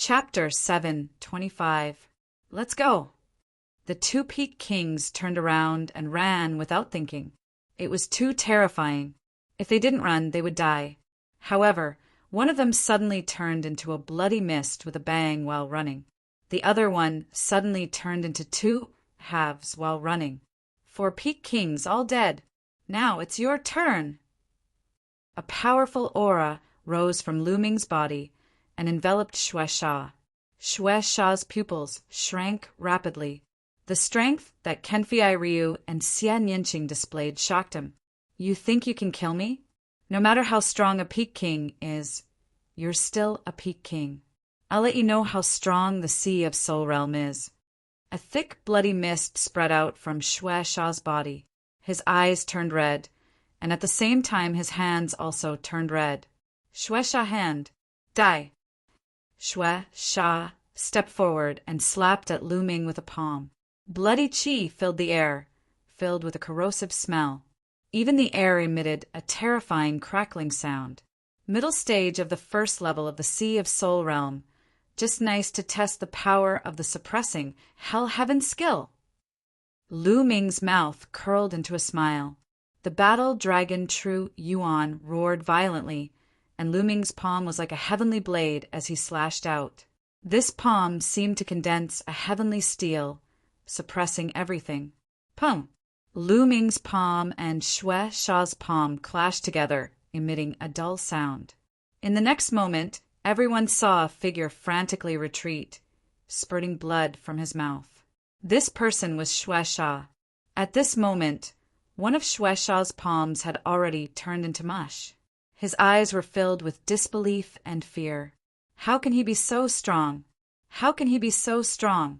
Chapter 7:25. Let's go. The two Peak Kings turned around and ran without thinking. It was too terrifying. If they didn't run, they would die. However, one of them suddenly turned into a bloody mist with a bang while running. The other one suddenly turned into two halves while running. 4 Peak Kings all dead. Now it's your turn. A powerful aura rose from Lu Ming's body and enveloped Xue Sha. Xue Sha's pupils shrank rapidly. The strength that Kenfei Ryu and Xian Yinqing displayed shocked him. You think you can kill me? No matter how strong a Peak King is, you're still a Peak King. I'll let you know how strong the Sea of Soul Realm is. A thick, bloody mist spread out from Xue Sha's body. His eyes turned red, and at the same time his hands also turned red. Xue Sha hand, die. Xue Sha stepped forward and slapped at Lu Ming with a palm. Bloody qi filled the air, filled with a corrosive smell. Even the air emitted a terrifying crackling sound. Middle stage of the first level of the Sea of Soul Realm. Just nice to test the power of the suppressing Hell Heaven skill. Lu Ming's mouth curled into a smile. The battle dragon True Yuan roared violently, and Lu Ming's palm was like a heavenly blade as he slashed out. This palm seemed to condense a heavenly steel, suppressing everything. Pum! Lu Ming's palm and Xue Sha's palm clashed together, emitting a dull sound. In the next moment, everyone saw a figure frantically retreat, spurting blood from his mouth. This person was Xue Sha. At this moment, one of Xue Sha's palms had already turned into mush. His eyes were filled with disbelief and fear. How can he be so strong? How can he be so strong?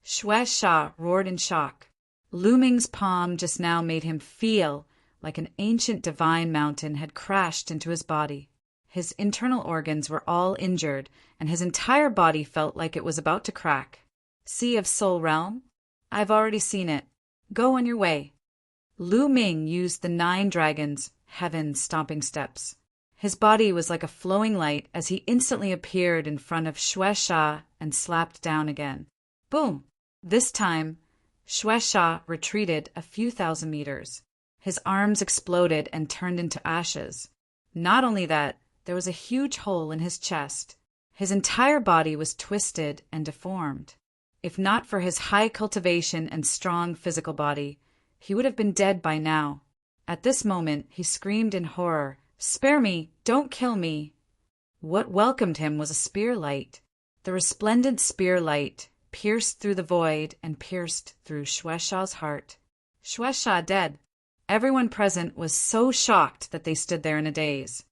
Xue Sha roared in shock. Lu Ming's palm just now made him feel like an ancient divine mountain had crashed into his body. His internal organs were all injured, and his entire body felt like it was about to crack. Sea of Soul Realm? I've already seen it. Go on your way. Lu Ming used the 9 dragons' heaven stomping steps. His body was like a flowing light as he instantly appeared in front of Xue Sha and slapped down again. Boom! This time, Xue Sha retreated a few thousand meters. His arms exploded and turned into ashes. Not only that, there was a huge hole in his chest. His entire body was twisted and deformed. If not for his high cultivation and strong physical body, he would have been dead by now. At this moment, he screamed in horror, "Spare me! Don't kill me!" What welcomed him was a spear light. The resplendent spear light pierced through the void and pierced through Xue Sha's heart. Xue Sha dead. Everyone present was so shocked that they stood there in a daze.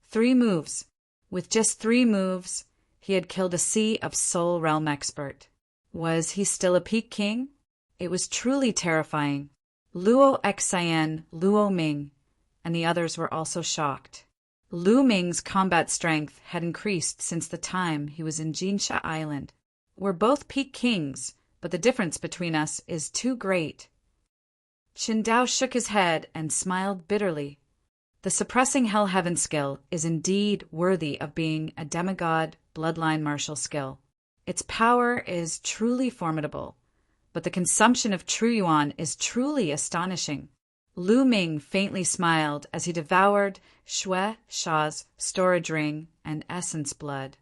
3 moves. With just 3 moves, he had killed a Sea of Soul Realm expert. Was he still a Peak King? It was truly terrifying. Luo Xian, Luo Ming, and the others were also shocked. Lu Ming's combat strength had increased since the time he was in Jinsha Island. We're both Peak Kings, but the difference between us is too great. Qingdao shook his head and smiled bitterly. The suppressing Hell Heaven skill is indeed worthy of being a demigod bloodline martial skill. Its power is truly formidable, but the consumption of True Yuan is truly astonishing. Lu Ming faintly smiled as he devoured Xue Sha's storage ring and essence blood.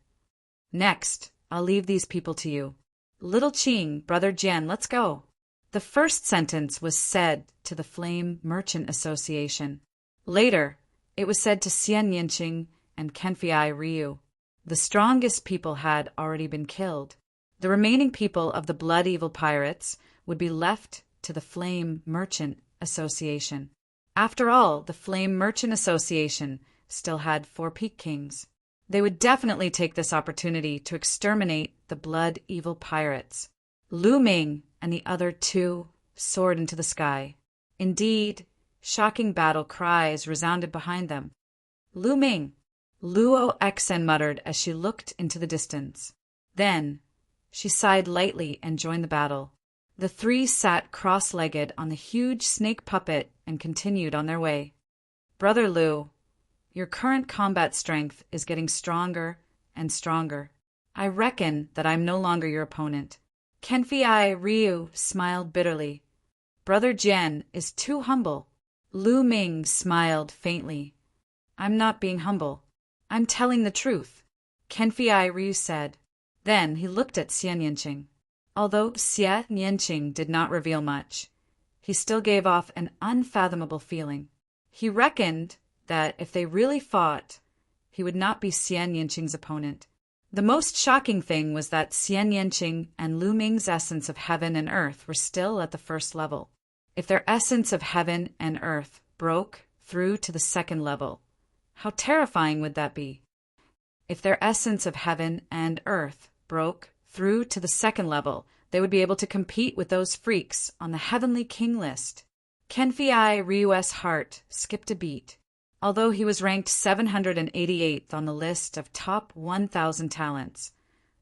Next, I'll leave these people to you. Little Qing, Brother Jian, let's go. The first sentence was said to the Flame Merchant Association. Later, it was said to Xian Yinqing and Kenfei Ryu. The strongest people had already been killed. The remaining people of the Blood Evil Pirates would be left to the Flame Merchant Association. After all, the Flame Merchant Association still had 4 Peak Kings. They would definitely take this opportunity to exterminate the Blood Evil Pirates. Lu Ming and the other 2 soared into the sky. Indeed, shocking battle cries resounded behind them. Lu Ming! Luo Xen muttered as she looked into the distance. Then, she sighed lightly and joined the battle. The 3 sat cross-legged on the huge snake puppet and continued on their way. Brother Lu, your current combat strength is getting stronger and stronger. I reckon that I'm no longer your opponent. Kenfei Ryu smiled bitterly. Brother Jian is too humble. Lu Ming smiled faintly. I'm not being humble. I'm telling the truth, Kenfei Ryu said. Then he looked at Xian Yanqing. Although Xian Yanqing did not reveal much, he still gave off an unfathomable feeling. He reckoned that if they really fought, he would not be Xian Yanqing's opponent. The most shocking thing was that Xian Yanqing and Lu Ming's essence of heaven and earth were still at the first level. If their essence of heaven and earth broke through to the second level, how terrifying would that be? If their essence of heaven and earth broke through to the second level, they would be able to compete with those freaks on the Heavenly King list. Kenfei Ryu's heart skipped a beat. Although he was ranked 788th on the list of top 1,000 talents,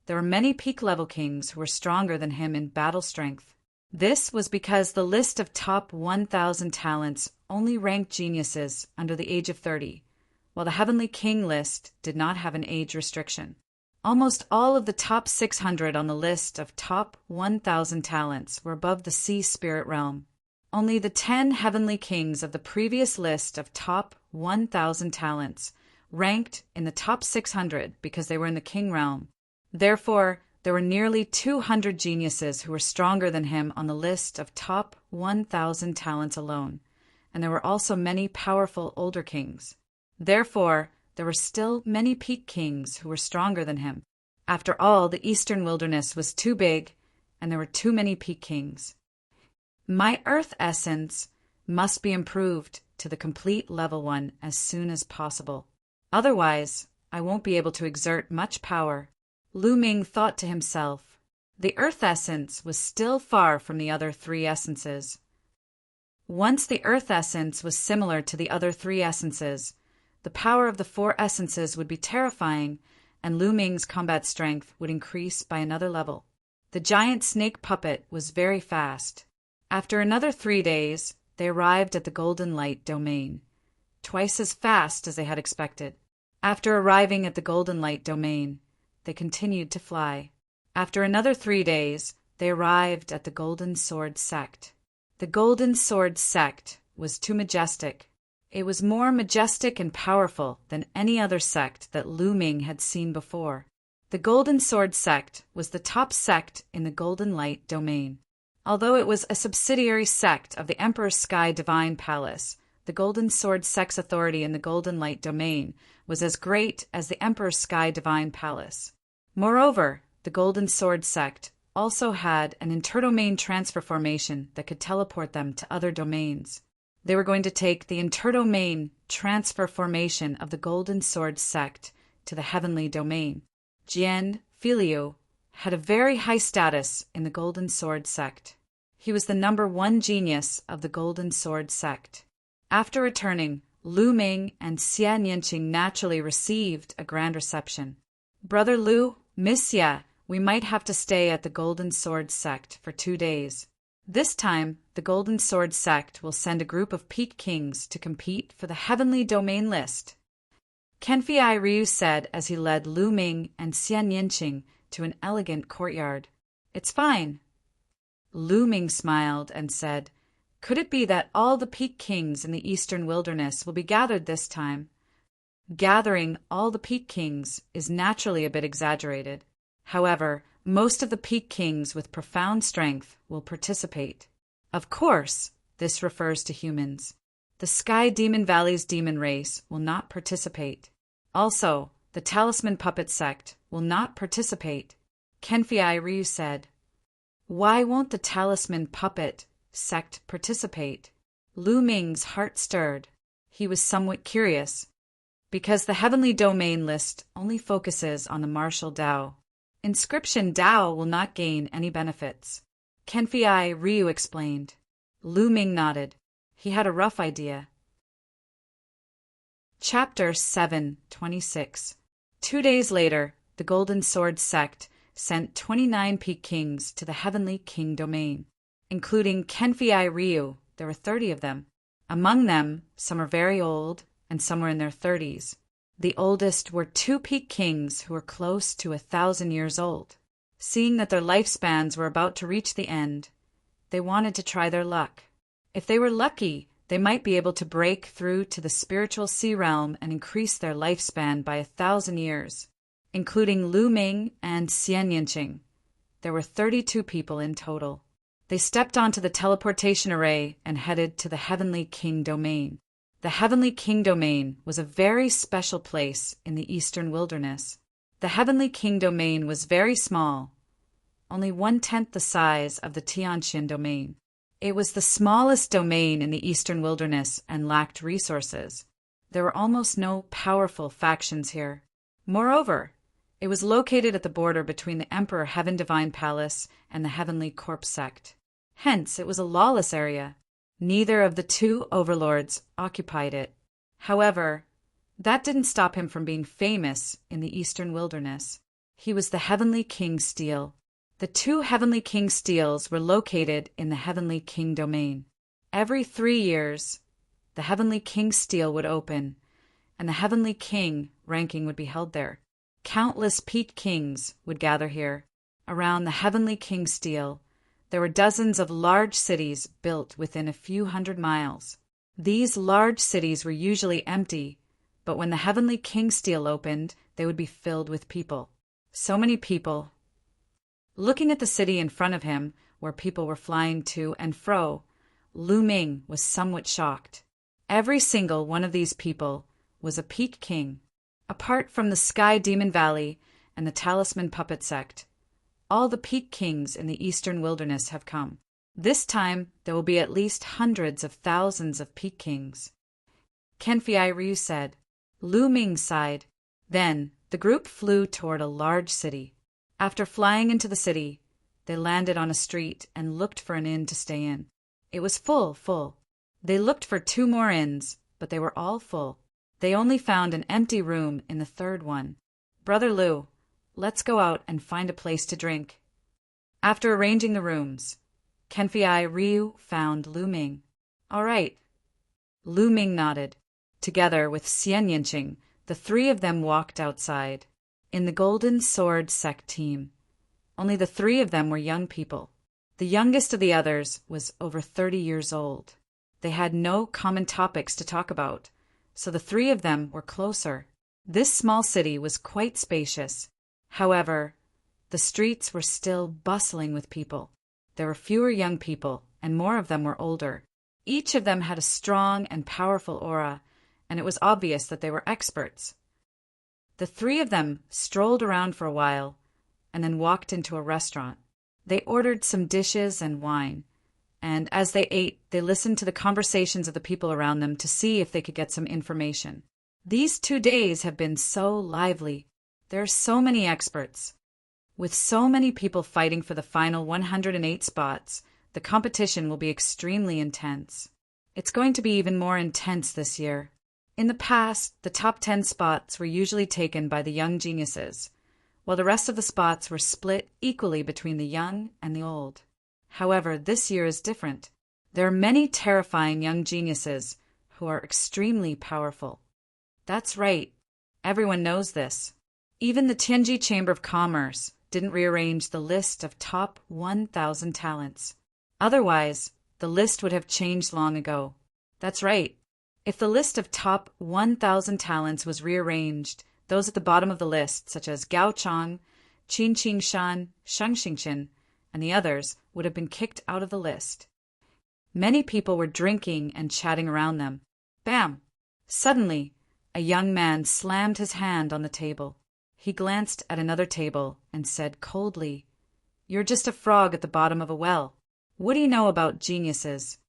there were many peak-level kings who were stronger than him in battle strength. This was because the list of top 1,000 talents only ranked geniuses under the age of 30, while the Heavenly King list did not have an age restriction. Almost all of the top 600 on the list of top 1,000 talents were above the sea spirit realm. Only the 10 heavenly kings of the previous list of top 1,000 talents ranked in the top 600 because they were in the king realm. Therefore, there were nearly 200 geniuses who were stronger than him on the list of top 1,000 talents alone, and there were also many powerful older kings. Therefore, there were still many peak kings who were stronger than him. After all, the eastern wilderness was too big, and there were too many peak kings. My earth essence must be improved to the complete level 1 as soon as possible. Otherwise, I won't be able to exert much power. Lu Ming thought to himself. The earth essence was still far from the other 3 essences. Once the earth essence was similar to the other 3 essences, the power of the 4 essences would be terrifying, and Lu Ming's combat strength would increase by another level. The giant snake puppet was very fast. After another 3 days, they arrived at the Golden Light Domain, twice as fast as they had expected. After arriving at the Golden Light Domain, they continued to fly. After another 3 days, they arrived at the Golden Sword Sect. The Golden Sword Sect was too majestic. It was more majestic and powerful than any other sect that Lu Ming had seen before. The Golden Sword Sect was the top sect in the Golden Light Domain. Although it was a subsidiary sect of the Emperor's Sky Divine Palace, the Golden Sword Sect's authority in the Golden Light Domain was as great as the Emperor's Sky Divine Palace. Moreover, the Golden Sword Sect also had an interdomain transfer formation that could teleport them to other domains. They were going to take the interdomain transfer formation of the Golden Sword Sect to the Heavenly Domain. Jian Filiu had a very high status in the Golden Sword Sect. He was the number 1 genius of the Golden Sword Sect. After returning, Lu Ming and Xian Yanqing naturally received a grand reception. Brother Lu, Miss Xia, we might have to stay at the Golden Sword Sect for 2 days. This time, the Golden Sword Sect will send a group of peak kings to compete for the Heavenly Domain list, Kenfei Ryu said as he led Lu Ming and Xian Yanqing to an elegant courtyard. It's fine. Lu Ming smiled and said, could it be that all the peak kings in the eastern wilderness will be gathered this time? Gathering all the peak kings is naturally a bit exaggerated. However, most of the peak kings with profound strength will participate. Of course, this refers to humans. The Sky Demon Valley's demon race will not participate. Also, the Talisman Puppet Sect will not participate, Kenfei Ryu said. Why won't the Talisman Puppet Sect participate? Lu Ming's heart stirred. He was somewhat curious. Because the Heavenly Domain list only focuses on the martial Dao. Inscription Dao will not gain any benefits, Kenfei Ryu explained. Lu Ming nodded. He had a rough idea. Chapter 7:26. 2 days later, the Golden Sword Sect sent 29 peak kings to the Heavenly King Domain, including Kenfei Ryu. There were 30 of them. Among them, some are very old and some were in their 30s. The oldest were two peak kings who were close to 1,000 years old. Seeing that their lifespans were about to reach the end, they wanted to try their luck. If they were lucky, they might be able to break through to the spiritual sea realm and increase their lifespan by 1,000 years, including Lu Ming and Xian Yinqing. There were 32 people in total. They stepped onto the teleportation array and headed to the Heavenly King Domain. The Heavenly King Domain was a very special place in the Eastern Wilderness. The Heavenly King Domain was very small, only 1/10 the size of the Tianxin Domain. It was the smallest domain in the Eastern Wilderness and lacked resources. There were almost no powerful factions here. Moreover, it was located at the border between the Emperor Heaven Divine Palace and the Heavenly Corpse Sect. Hence, it was a lawless area. Neither of the two overlords occupied it. However, that didn't stop him from being famous in the Eastern Wilderness. He was the Heavenly King Steel. The two Heavenly King Steels were located in the Heavenly King Domain. Every 3 years, the Heavenly King Steel would open, and the Heavenly King ranking would be held there. Countless peak kings would gather here. Around the Heavenly King Steel, there were dozens of large cities built within a few hundred miles. These large cities were usually empty, but when the Heavenly King Steel opened, they would be filled with people. So many people. Looking at the city in front of him, where people were flying to and fro, Lu Ming was somewhat shocked. Every single one of these people was a peak king. Apart from the Sky Demon Valley and the Talisman Puppet Sect, all the peak kings in the Eastern Wilderness have come. This time, there will be at least hundreds of thousands of peak kings. Kenfei Ryu said. Lu Ming sighed. Then, the group flew toward a large city. After flying into the city, they landed on a street and looked for an inn to stay in. It was full. They looked for 2 more inns, but they were all full. They only found an empty room in the third one. Brother Lu, let's go out and find a place to drink. After arranging the rooms, Kenfei Ryu found Lu Ming. All right. Lu Ming nodded. Together with Xian Yinqing, the 3 of them walked outside. In the Golden Sword Sect team, only the 3 of them were young people. The youngest of the others was over 30 years old. They had no common topics to talk about, so the 3 of them were closer. This small city was quite spacious. However, the streets were still bustling with people. There were fewer young people, and more of them were older. Each of them had a strong and powerful aura, and it was obvious that they were experts. The 3 of them strolled around for a while, and then walked into a restaurant. They ordered some dishes and wine, and as they ate, they listened to the conversations of the people around them to see if they could get some information. These 2 days have been so lively. There are so many experts. With so many people fighting for the final 108 spots, the competition will be extremely intense. It's going to be even more intense this year. In the past, the top 10 spots were usually taken by the young geniuses, while the rest of the spots were split equally between the young and the old. However, this year is different. There are many terrifying young geniuses who are extremely powerful. That's right. Everyone knows this. Even the Tianji Chamber of Commerce didn't rearrange the list of top 1,000 talents. Otherwise, the list would have changed long ago. That's right. If the list of top 1,000 talents was rearranged, those at the bottom of the list, such as Gao Chang, Qin Qingshan, Sheng Xingchen, and the others, would have been kicked out of the list. Many people were drinking and chatting around them. Bam! Suddenly, a young man slammed his hand on the table. He glanced at another table and said coldly, "You're just a frog at the bottom of a well. What do you know about geniuses?"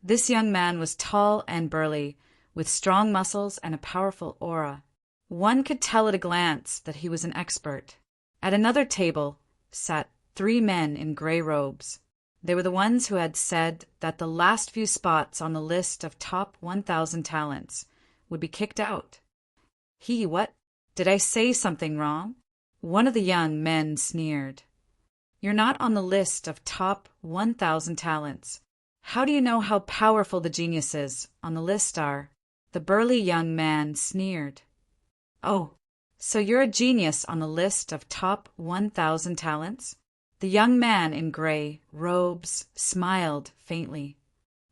This young man was tall and burly, with strong muscles and a powerful aura. One could tell at a glance that he was an expert. At another table sat 3 men in gray robes. They were the ones who had said that the last few spots on the list of top 1,000 talents would be kicked out. What? Did I say something wrong? One of the young men sneered. You're not on the list of top 1,000 talents. How do you know how powerful the geniuses on the list are? The burly young man sneered. Oh, so you're a genius on the list of top 1,000 talents? The young man in gray robes smiled faintly.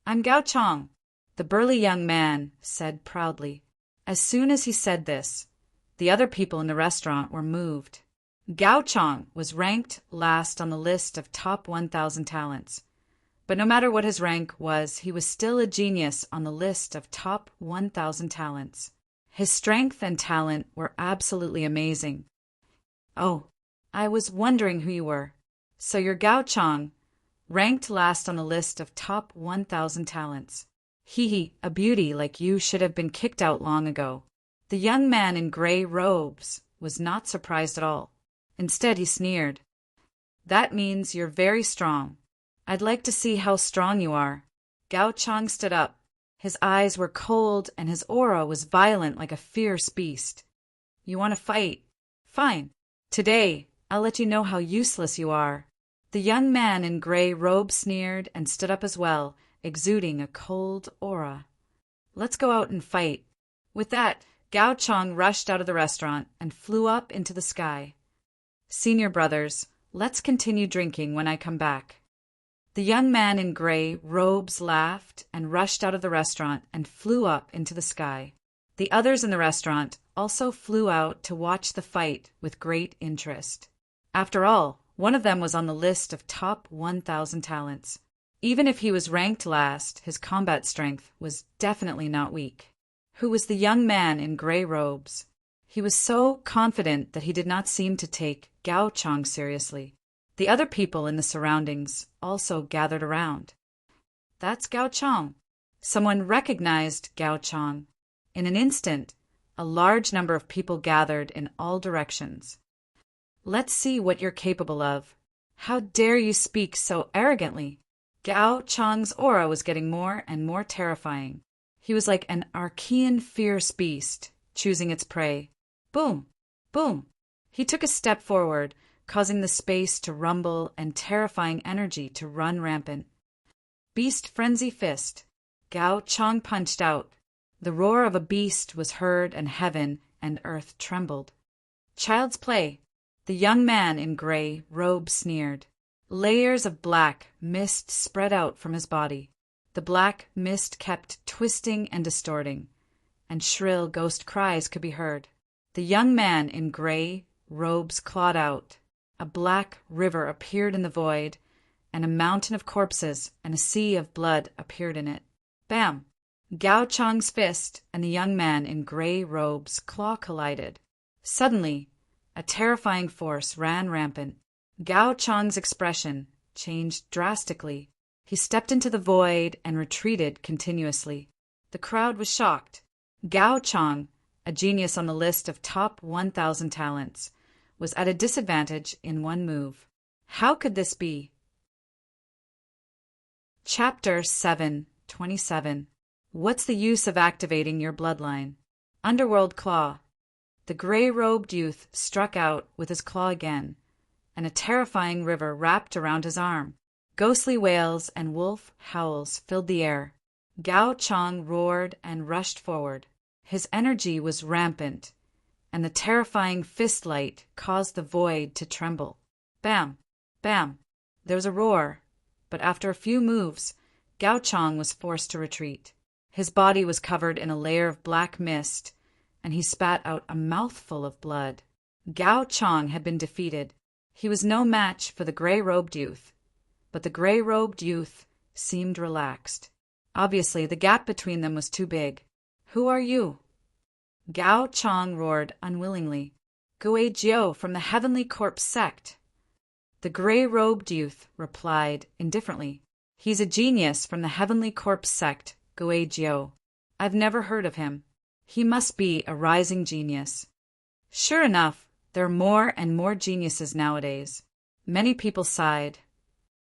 I'm Gao Chong, the burly young man said proudly. As soon as he said this, the other people in the restaurant were moved. Gao Chong was ranked last on the list of top 1,000 talents. But no matter what his rank was, he was still a genius on the list of top 1,000 talents. His strength and talent were absolutely amazing. Oh, I was wondering who you were. So you're Gao Chong, ranked last on the list of top 1,000 talents. Hee, a beauty like you should have been kicked out long ago. The young man in gray robes was not surprised at all. Instead, he sneered. That means you're very strong. I'd like to see how strong you are. Gao Chong stood up. His eyes were cold and his aura was violent like a fierce beast. You want to fight? Fine. Today, I'll let you know how useless you are. The young man in gray robe sneered and stood up as well, exuding a cold aura. Let's go out and fight. With that, Gao Chong rushed out of the restaurant and flew up into the sky. Senior brothers, let's continue drinking when I come back. The young man in gray robes laughed and rushed out of the restaurant and flew up into the sky. The others in the restaurant also flew out to watch the fight with great interest. After all, one of them was on the list of top 1,000 talents. Even if he was ranked last, his combat strength was definitely not weak. Who was the young man in gray robes? He was so confident that he did not seem to take Gao Chong seriously. The other people in the surroundings also gathered around. That's Gao Chong. Someone recognized Gao Chong. In an instant, a large number of people gathered in all directions. Let's see what you're capable of. How dare you speak so arrogantly? Gao Chong's aura was getting more and more terrifying. He was like an Archean fierce beast, choosing its prey. Boom! Boom! He took a step forward, causing the space to rumble and terrifying energy to run rampant. Beast Frenzy Fist. Gao Chong punched out. The roar of a beast was heard and heaven and earth trembled. Child's Play. The young man in gray robe sneered. Layers of black mist spread out from his body. The black mist kept twisting and distorting, and shrill ghost cries could be heard. The young man in gray robes clawed out. A black river appeared in the void, and a mountain of corpses and a sea of blood appeared in it. Bam! Gao Chong's fist and the young man in gray robes' claw collided. Suddenly, a terrifying force ran rampant. Gao Chong's expression changed drastically. He stepped into the void and retreated continuously. The crowd was shocked. Gao Chong, a genius on the list of top 1,000 talents, was at a disadvantage in one move. How could this be? Chapter 7:27. What's the use of activating your bloodline? Underworld Claw. The gray-robed youth struck out with his claw again, and a terrifying river wrapped around his arm. Ghostly wails and wolf howls filled the air. Gao Chong roared and rushed forward. His energy was rampant, and the terrifying fist light caused the void to tremble. Bam! Bam! There was a roar, but after a few moves, Gao Chong was forced to retreat. His body was covered in a layer of black mist, and he spat out a mouthful of blood. Gao Chong had been defeated. He was no match for the gray-robed youth, but the gray-robed youth seemed relaxed. Obviously, the gap between them was too big. Who are you? Gao Chong roared unwillingly. Gui Jiao from the Heavenly Corpse sect. The gray-robed youth replied indifferently. He's a genius from the Heavenly Corpse sect, Gui Jiao. I've never heard of him. He must be a rising genius. Sure enough, there are more and more geniuses nowadays. Many people sighed.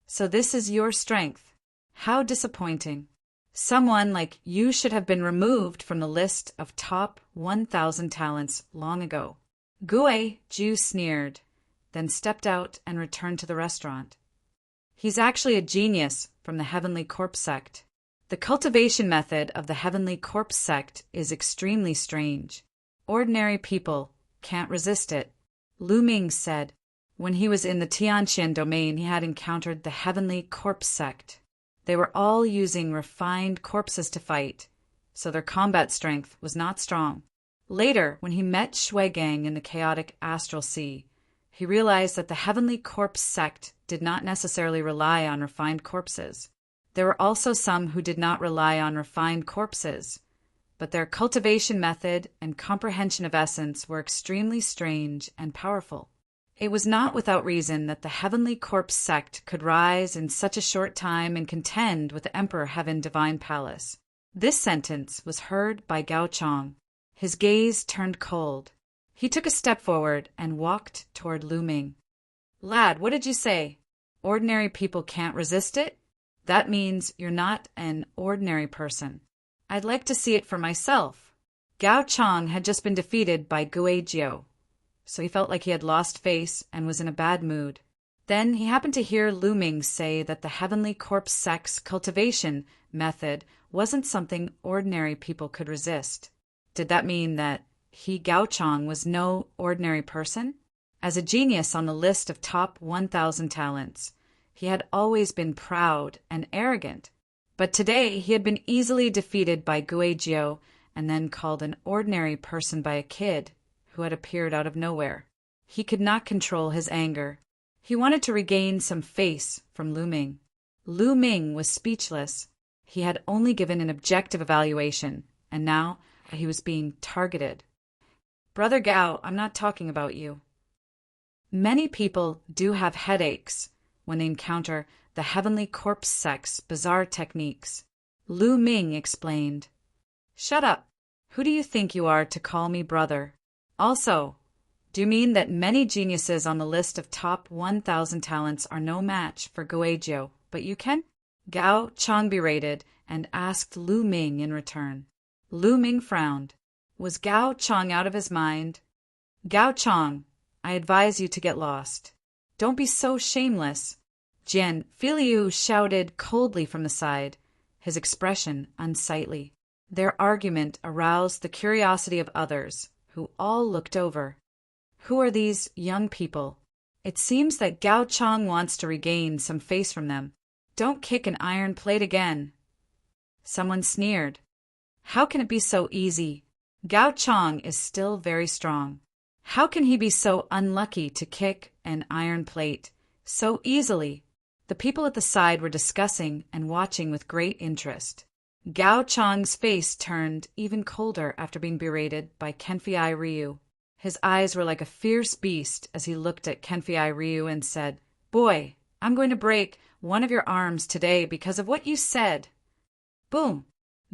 So this is your strength. How disappointing. Someone like you should have been removed from the list of top 1,000 talents long ago. Gui Jiao sneered, then stepped out and returned to the restaurant. He's actually a genius from the Heavenly Corpse sect. The cultivation method of the Heavenly Corpse sect is extremely strange. Ordinary people can't resist it. Lu Ming said. When he was in the Tianqian domain, he had encountered the Heavenly Corpse sect. They were all using refined corpses to fight, so their combat strength was not strong. Later, when he met Shuigang in the chaotic astral sea, he realized that the Heavenly Corpse sect did not necessarily rely on refined corpses. There were also some who did not rely on refined corpses, but their cultivation method and comprehension of essence were extremely strange and powerful. It was not without reason that the Heavenly Corpse sect could rise in such a short time and contend with the Emperor Heaven Divine Palace. This sentence was heard by Gao Chang. His gaze turned cold. He took a step forward and walked toward Lu Ming. Lad, what did you say? Ordinary people can't resist it? That means you're not an ordinary person. I'd like to see it for myself. Gao Chang had just been defeated by Guizhou, so he felt like he had lost face and was in a bad mood. Then he happened to hear Lu Ming say that the Heavenly Corpse sect's cultivation method wasn't something ordinary people could resist. Did that mean that he, Gao Chang, was no ordinary person? As a genius on the list of top 1,000 talents, he had always been proud and arrogant. But today he had been easily defeated by Guizhou and then called an ordinary person by a kid who had appeared out of nowhere. He could not control his anger. He wanted to regain some face from Lu Ming. Lu Ming was speechless. He had only given an objective evaluation, and now he was being targeted. Brother Gao, I'm not talking about you. Many people do have headaches when they encounter the Heavenly Corpse sect's bizarre techniques. Lu Ming explained. Shut up. Who do you think you are to call me brother? Also, do you mean that many geniuses on the list of top 1,000 talents are no match for Guizhou, but you can? Gao Chang berated and asked Lu Ming in return. Lu Ming frowned. Was Gao Chang out of his mind? Gao Chang, I advise you to get lost. Don't be so shameless. Jian Filiu shouted coldly from the side, his expression unsightly. Their argument aroused the curiosity of others, who all looked over. Who are these young people? It seems that Gao Chang wants to regain some face from them. Don't kick an iron plate again. Someone sneered. How can it be so easy? Gao Chang is still very strong. How can he be so unlucky to kick an iron plate so easily? The people at the side were discussing and watching with great interest. Gao Chang's face turned even colder after being berated by Kenfei Ryu. His eyes were like a fierce beast as he looked at Kenfei Ryu and said, Boy, I'm going to break one of your arms today because of what you said. Boom!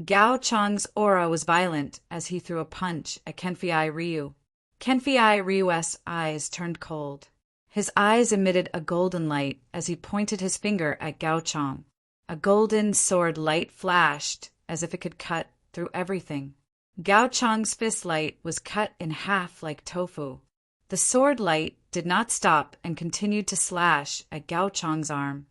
Gao Chang's aura was violent as he threw a punch at Kenfei Ryu. Kenfei Ryu's eyes turned cold. His eyes emitted a golden light as he pointed his finger at Gao Chang. A golden sword light flashed as if it could cut through everything. Gao Chang's fist light was cut in half like tofu. The sword light did not stop and continued to slash at Gao Chang's arm.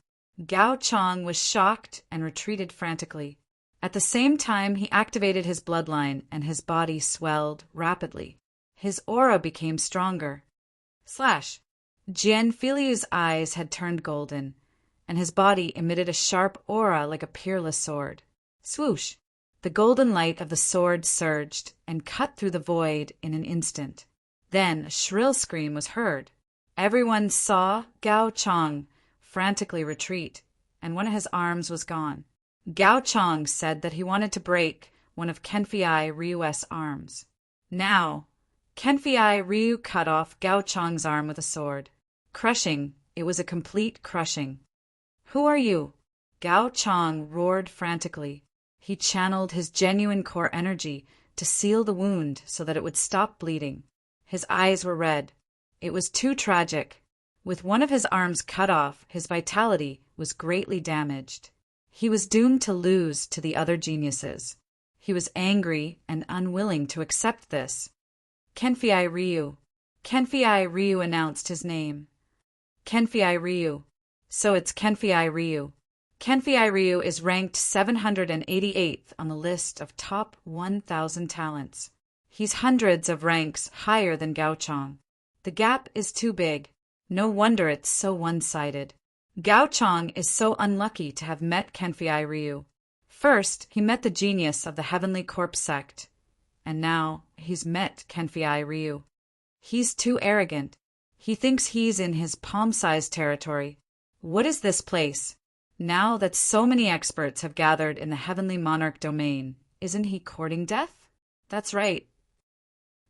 Gao Chang was shocked and retreated frantically. At the same time, he activated his bloodline and his body swelled rapidly. His aura became stronger. Slash! Jian Filiu's eyes had turned golden, and his body emitted a sharp aura like a peerless sword. Swoosh! The golden light of the sword surged and cut through the void in an instant. Then a shrill scream was heard. Everyone saw Gao Chang frantically retreat, and one of his arms was gone. Gao Chang said that he wanted to break one of Kenfei Ryu's arms. Now, Kenfei Ryu cut off Gao Chang's arm with a sword. Crushing, it was a complete crushing. Who are you? Gao Chang roared frantically. He channeled his genuine core energy to seal the wound so that it would stop bleeding. His eyes were red. It was too tragic. With one of his arms cut off, his vitality was greatly damaged. He was doomed to lose to the other geniuses. He was angry and unwilling to accept this. Kenfei Ryu. Kenfei Ryu announced his name. Kenfei Ryu. So it's Kenfei Ryu. Kenfei Ryu is ranked 788th on the list of top 1,000 talents. He's hundreds of ranks higher than Gao Chong. The gap is too big. No wonder it's so one-sided. Gao Chong is so unlucky to have met Kenfei Ryu. First, he met the genius of the Heavenly Corpse sect, and now he's met Kenfei Ryu. He's too arrogant. He thinks he's in his palm-sized territory. What is this place? Now that so many experts have gathered in the Heavenly Monarch domain, isn't he courting death? That's right.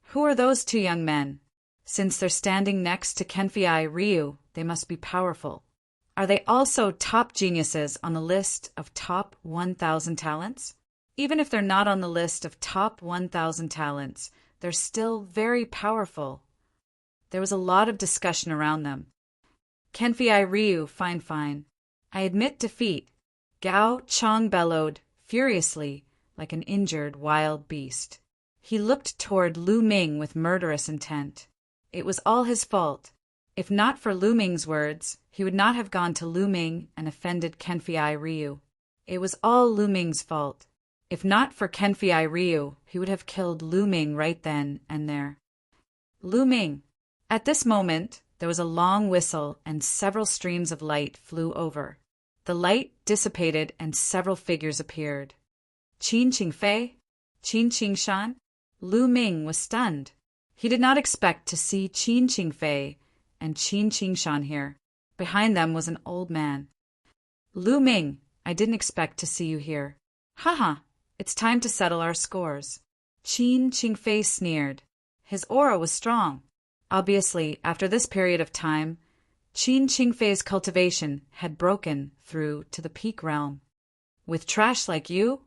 Who are those two young men? Since they're standing next to Kenfei Ryu, they must be powerful. Are they also top geniuses on the list of top 1,000 talents? Even if they're not on the list of top 1,000 talents, they're still very powerful. There was a lot of discussion around them. Kenfei Ryu, fine. I admit defeat. Gao Chong bellowed furiously like an injured wild beast. He looked toward Lu Ming with murderous intent. It was all his fault. If not for Lu Ming's words, he would not have gone to Lu Ming and offended Kenfei Ryu. It was all Lu Ming's fault. If not for Kenfei Ryu, he would have killed Lu Ming right then and there. Lu Ming. At this moment, there was a long whistle and several streams of light flew over. The light dissipated and several figures appeared. Qin Qingfei? Qin Qingshan? Lu Ming was stunned. He did not expect to see Qin Qingfei and Qin Qingshan here. Behind them was an old man. Lu Ming, I didn't expect to see you here. Haha, it's time to settle our scores. Qin Qingfei sneered. His aura was strong. Obviously, after this period of time, Qin Qingfei's cultivation had broken through to the peak realm. With trash like you?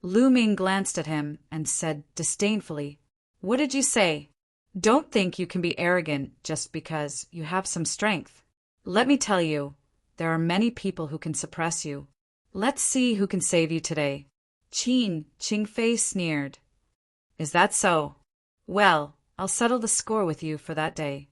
Lu Ming glanced at him and said disdainfully, What did you say? Don't think you can be arrogant just because you have some strength. Let me tell you, there are many people who can suppress you. Let's see who can save you today. Qin Qingfei sneered. Is that so? Well, I'll settle the score with you for that day.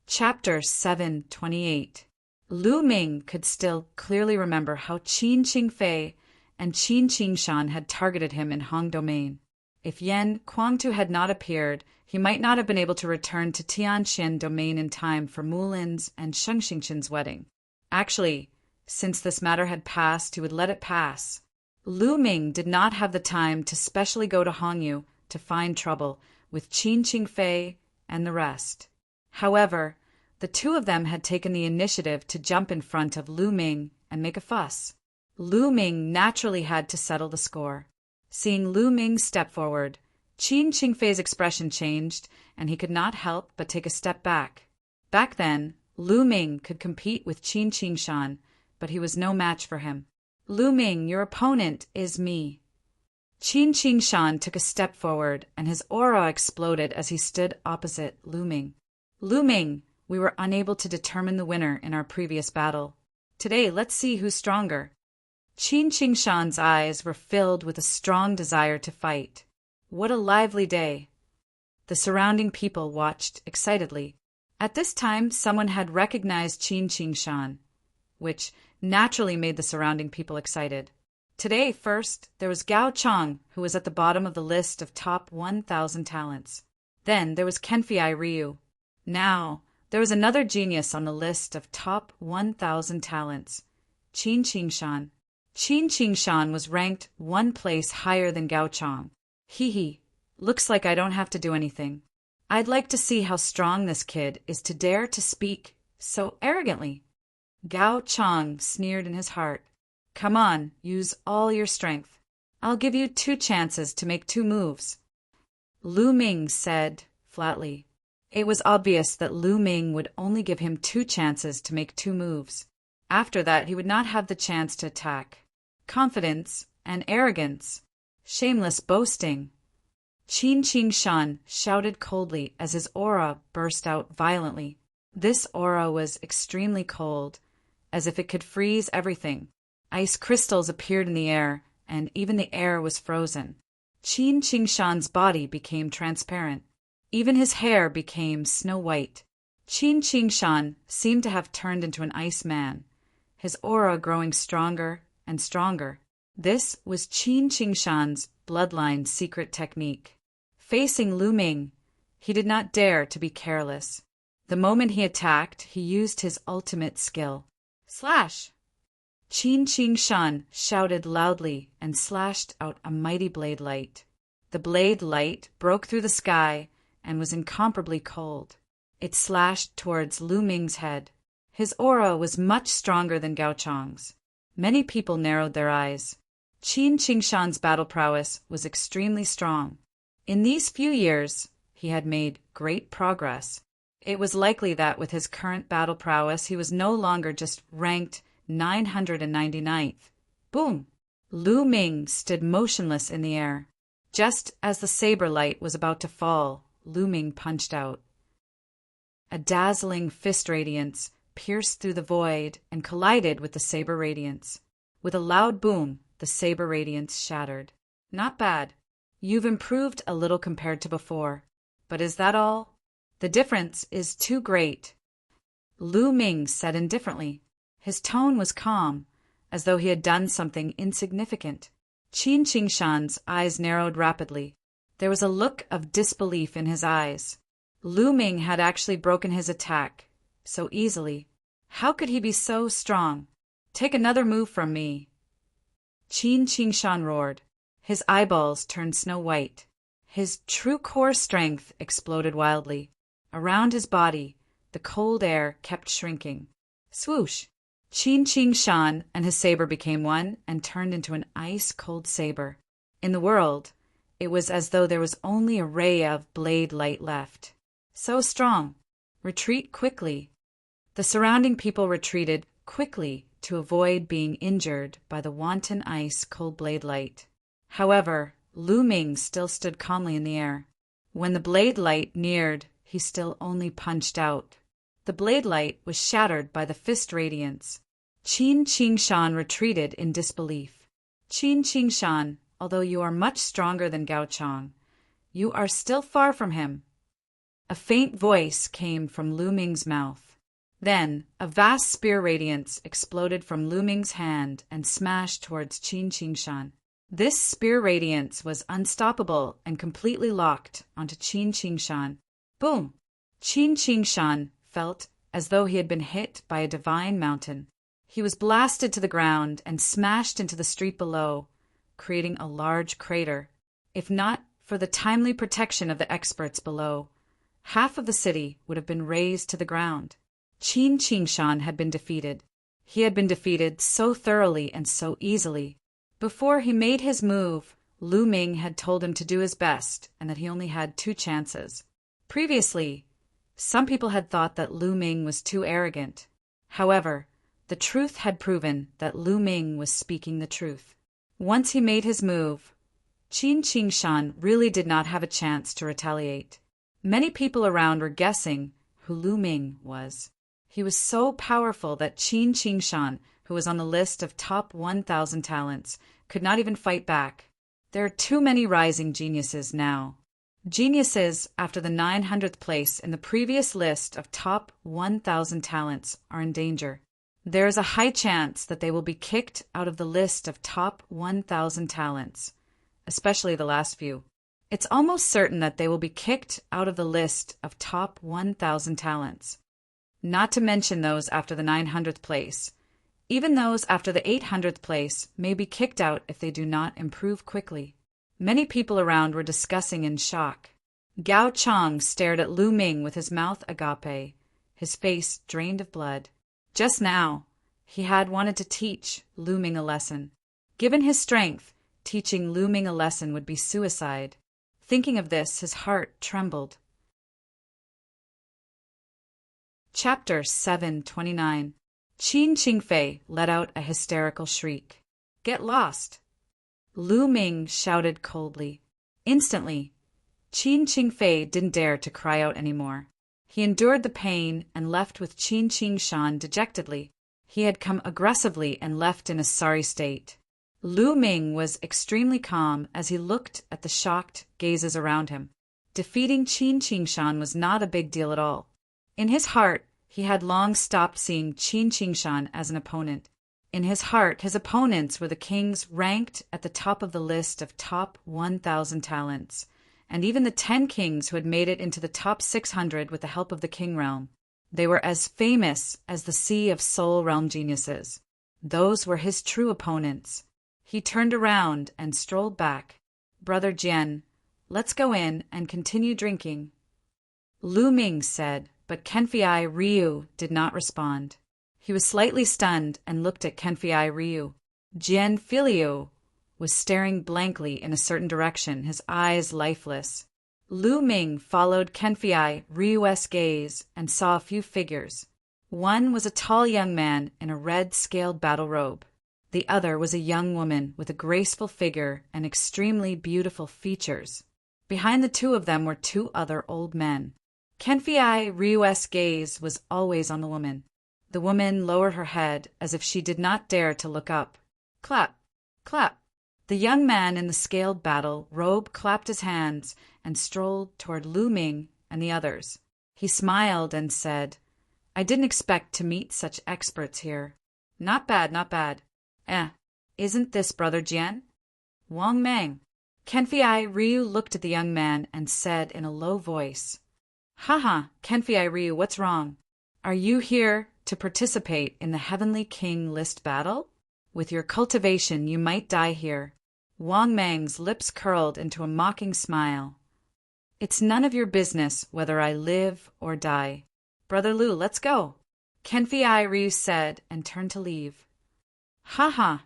Chapter 728. Lu Ming could still clearly remember how Qin Qingfei and Qin Qingshan had targeted him in Hong Domain. If Yan Kuangtu had not appeared, he might not have been able to return to Tianxian Domain in time for Mulin's and Sheng Xingqin's wedding. Actually, since this matter had passed, he would let it pass. Lu Ming did not have the time to specially go to Hongyu to find trouble with Qin Qingfei and the rest. However, the two of them had taken the initiative to jump in front of Lu Ming and make a fuss. Lu Ming naturally had to settle the score. Seeing Lu Ming step forward, Qin Qingfei's expression changed, and he could not help but take a step back. Back then, Lu Ming could compete with Qin Qingshan, but he was no match for him. Lu Ming, your opponent is me. Qin Qingshan took a step forward, and his aura exploded as he stood opposite Lu Ming. Lu Ming, we were unable to determine the winner in our previous battle. Today, let's see who's stronger. Qin Qingshan's eyes were filled with a strong desire to fight. What a lively day! The surrounding people watched excitedly. At this time, someone had recognized Qin Qingshan, which naturally made the surrounding people excited. Today, first, there was Gao Chong, who was at the bottom of the list of top 1,000 talents. Then there was Kenfei Ryu. Now, there was another genius on the list of top 1,000 talents, Qin Qingshan. Qin Qingshan was ranked one place higher than Gao Chong. Hee, looks like I don't have to do anything. I'd like to see how strong this kid is to dare to speak so arrogantly. Gao Chong sneered in his heart. Come on, use all your strength. I'll give you 2 chances to make 2 moves. Lu Ming said flatly. It was obvious that Lu Ming would only give him 2 chances to make 2 moves. After that, he would not have the chance to attack. Confidence and arrogance. Shameless boasting. Qin Qingshan shouted coldly as his aura burst out violently. This aura was extremely cold, as if it could freeze everything. Ice crystals appeared in the air, and even the air was frozen. Qin Qingshan's body became transparent. Even his hair became snow white. Qin Qingshan seemed to have turned into an ice man, his aura growing stronger and stronger. This was Qin Qingshan's bloodline secret technique. Facing Lu Ming, he did not dare to be careless. The moment he attacked, he used his ultimate skill. Slash! Qin Qingshan shouted loudly and slashed out a mighty blade light. The blade light broke through the sky and was incomparably cold. It slashed towards Lu Ming's head. His aura was much stronger than Gao Chang's. Many people narrowed their eyes. Qin Qingshan's battle prowess was extremely strong. In these few years, he had made great progress. It was likely that with his current battle prowess, he was no longer just ranked 999th. Boom! Lu Ming stood motionless in the air. Just as the saber light was about to fall, Lu Ming punched out. A dazzling fist radiance pierced through the void and collided with the saber radiance. With a loud boom, the saber radiance shattered. Not bad. You've improved a little compared to before. But is that all? The difference is too great. Lu Ming said indifferently. His tone was calm, as though he had done something insignificant. Qin Qingshan's eyes narrowed rapidly. There was a look of disbelief in his eyes. Lu Ming had actually broken his attack so easily. How could he be so strong? Take another move from me. Qin Qingshan roared. His eyeballs turned snow white. His true core strength exploded wildly. Around his body, the cold air kept shrinking. Swoosh! Qin Qingshan and his saber became one and turned into an ice-cold saber. In the world, it was as though there was only a ray of blade light left. So strong. Retreat quickly. The surrounding people retreated quickly to avoid being injured by the wanton ice-cold blade light. However, Lu Ming still stood calmly in the air. When the blade light neared, he still only punched out. The blade light was shattered by the fist radiance. Qin Qingshan retreated in disbelief. Qin Qingshan, although you are much stronger than Gao Chang, you are still far from him. A faint voice came from Lu Ming's mouth. Then, a vast spear radiance exploded from Lu Ming's hand and smashed towards Qin Qingshan. This spear radiance was unstoppable and completely locked onto Qin Qingshan. Boom! Qin Qingshan felt as though he had been hit by a divine mountain. He was blasted to the ground and smashed into the street below, creating a large crater. If not for the timely protection of the experts below, half of the city would have been razed to the ground. Qin Qingshan had been defeated. He had been defeated so thoroughly and so easily. Before he made his move, Lu Ming had told him to do his best and that he only had 2 chances. Previously, some people had thought that Lu Ming was too arrogant. However, the truth had proven that Lu Ming was speaking the truth. Once he made his move, Qin Qingshan really did not have a chance to retaliate. Many people around were guessing who Lu Ming was. He was so powerful that Qin Qingshan, who was on the list of top 1,000 talents, could not even fight back. There are too many rising geniuses now. Geniuses after the 900th place in the previous list of top 1,000 talents are in danger. There is a high chance that they will be kicked out of the list of top 1,000 talents, especially the last few. It's almost certain that they will be kicked out of the list of top 1,000 talents. Not to mention those after the 900th place. Even those after the 800th place may be kicked out if they do not improve quickly. Many people around were discussing in shock. Gao Chang stared at Lu Ming with his mouth agape, his face drained of blood. Just now, he had wanted to teach Lu Ming a lesson. Given his strength, teaching Lu Ming a lesson would be suicide. Thinking of this, his heart trembled. Chapter 729. Qin Qingfei let out a hysterical shriek. Get lost! Lu Ming shouted coldly. Instantly, Qin Qingfei didn't dare to cry out anymore. He endured the pain and left with Qin Qingshan dejectedly. He had come aggressively and left in a sorry state. Lu Ming was extremely calm as he looked at the shocked gazes around him. Defeating Qin Qingshan was not a big deal at all. In his heart, he had long stopped seeing Qin Qingshan as an opponent. In his heart, his opponents were the kings ranked at the top of the list of top 1,000 talents, and even the 10 kings who had made it into the top 600 with the help of the king realm. They were as famous as the sea of soul realm geniuses. Those were his true opponents. He turned around and strolled back. Brother Jian, let's go in and continue drinking. Lu Ming said, but Kenfei Ryu did not respond. He was slightly stunned and looked at Kenfei Ryu. Jian Filiu was staring blankly in a certain direction, his eyes lifeless. Lu Ming followed Kenfei Ryu's gaze and saw a few figures. One was a tall young man in a red scaled battle robe. The other was a young woman with a graceful figure and extremely beautiful features. Behind the two of them were two other old men. Kenfei Ryu's gaze was always on the woman. The woman lowered her head as if she did not dare to look up. Clap, clap. The young man in the scaled battle robe clapped his hands and strolled toward Lu Ming and the others. He smiled and said, I didn't expect to meet such experts here. Not bad, not bad. Isn't this Brother Jian? Wang Mang. Kenfei Ryu looked at the young man and said in a low voice, Haha, Kenfei Ryu, what's wrong? Are you here to participate in the Heavenly King list battle? With your cultivation, you might die here. Wang Mang's lips curled into a mocking smile. It's none of your business whether I live or die. Brother Lu, let's go. Kenfei Ryu said and turned to leave. Haha,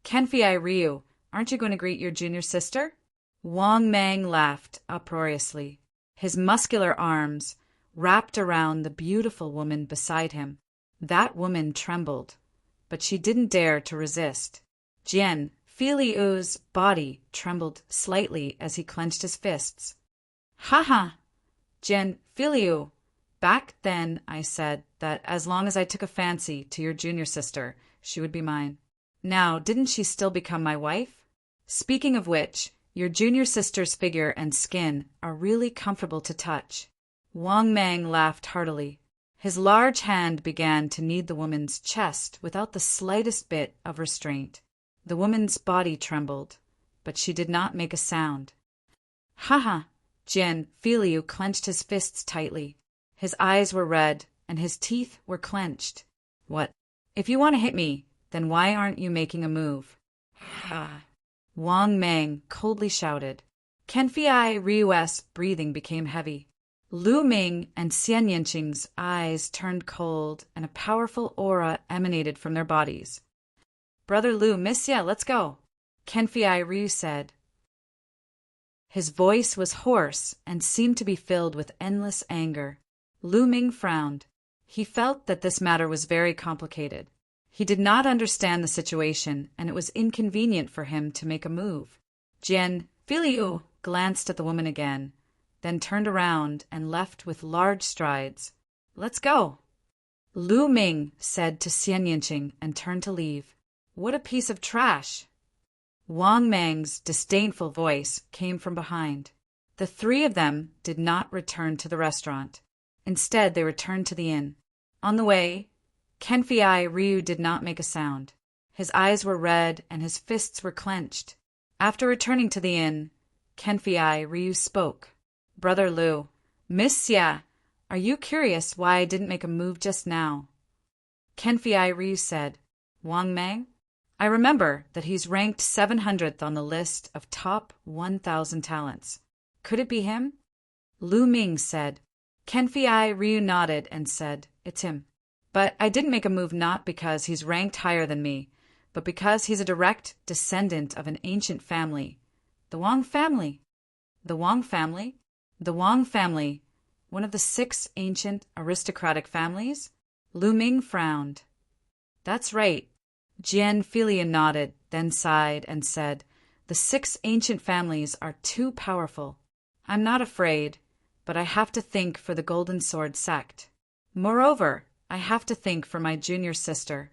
Kenfei Ryu, aren't you going to greet your junior sister? Wang Mang laughed uproariously. His muscular arms wrapped around the beautiful woman beside him. That woman trembled, but she didn't dare to resist. Jian Filiu's body trembled slightly as he clenched his fists. Ha! Jian Filiu, back then I said that as long as I took a fancy to your junior sister, she would be mine. Now, didn't she still become my wife? Speaking of which, your junior sister's figure and skin are really comfortable to touch. Wang Mang laughed heartily. His large hand began to knead the woman's chest without the slightest bit of restraint. The woman's body trembled, but she did not make a sound. Ha! Jian Filiu clenched his fists tightly. His eyes were red, and his teeth were clenched. What? If you want to hit me, then why aren't you making a move? Ha! Wang Mang coldly shouted. Kenfei Ryu's breathing became heavy. Lu Ming and Xian Yinqing's eyes turned cold, and a powerful aura emanated from their bodies. Brother Lu, Miss Xia, let's go, Kenfei Ryu said. His voice was hoarse and seemed to be filled with endless anger. Lu Ming frowned. He felt that this matter was very complicated. He did not understand the situation, and it was inconvenient for him to make a move. Jian Filiu glanced at the woman again, then turned around and left with large strides. Let's go. Lu Ming said to Xian Yinqing and turned to leave. What a piece of trash. Wang Mang's disdainful voice came from behind. The three of them did not return to the restaurant. Instead, they returned to the inn. On the way, Kenfei Ryu did not make a sound. His eyes were red and his fists were clenched. After returning to the inn, Kenfei Ryu spoke. Brother Lu, Miss Xia, are you curious why I didn't make a move just now? Kenfei Ryu said, Wang Mang? I remember that he's ranked 700th on the list of top 1,000 talents. Could it be him? Lu Ming said. Kenfei Ryu nodded and said, It's him. But I didn't make a move not because he's ranked higher than me, but because he's a direct descendant of an ancient family. The Wang family. The Wang family? The Wang family, one of the 6 ancient aristocratic families? Lu Ming frowned. That's right. Jian Filiu nodded, then sighed and said, The 6 ancient families are too powerful. I'm not afraid, but I have to think for the Golden Sword sect. Moreover, I have to think for my junior sister.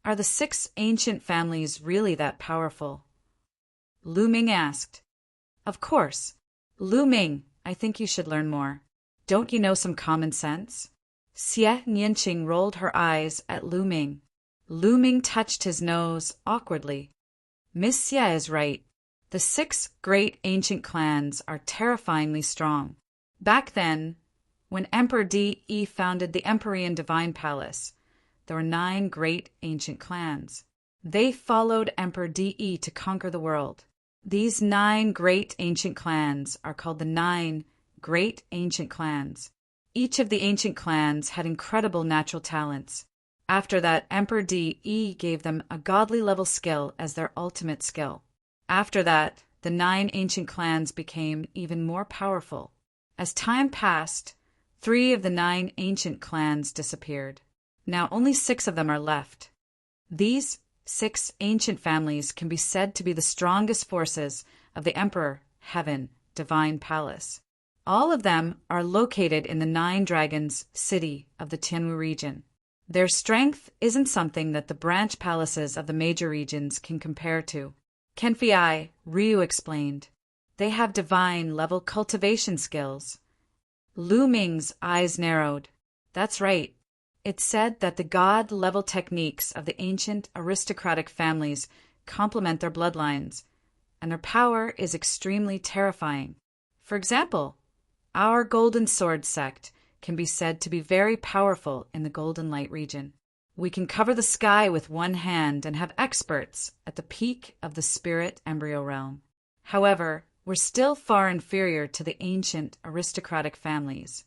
Are the 6 ancient families really that powerful? Lu Ming asked. Of course. Lu Ming, I think you should learn more. Don't you know some common sense? Xian Yinqing rolled her eyes at Lu Ming. Lu Ming touched his nose awkwardly. Miss Xie is right. The 6 great ancient clans are terrifyingly strong. Back then, when Emperor Di founded the Empyrean Divine Palace, there were 9 great ancient clans. They followed Emperor Di to conquer the world. These 9 great ancient clans are called the 9 Great Ancient Clans. Each of the ancient clans had incredible natural talents. After that, Emperor Di gave them a godly level skill as their ultimate skill. After that, the 9 ancient clans became even more powerful. As time passed, 3 of the 9 ancient clans disappeared. Now only 6 of them are left. These 6 ancient families can be said to be the strongest forces of the Emperor Heaven Divine Palace. All of them are located in the 9 Dragons city of the Tianwu region. Their strength isn't something that the branch palaces of the major regions can compare to. Kenfei Ryu explained. They have divine-level cultivation skills. Lu Ming's eyes narrowed. That's right. It's said that the god-level techniques of the ancient aristocratic families complement their bloodlines, and their power is extremely terrifying. For example, our Golden Sword sect can be said to be very powerful in the Golden Light region. We can cover the sky with one hand and have experts at the peak of the spirit embryo realm. However, we're still far inferior to the ancient aristocratic families.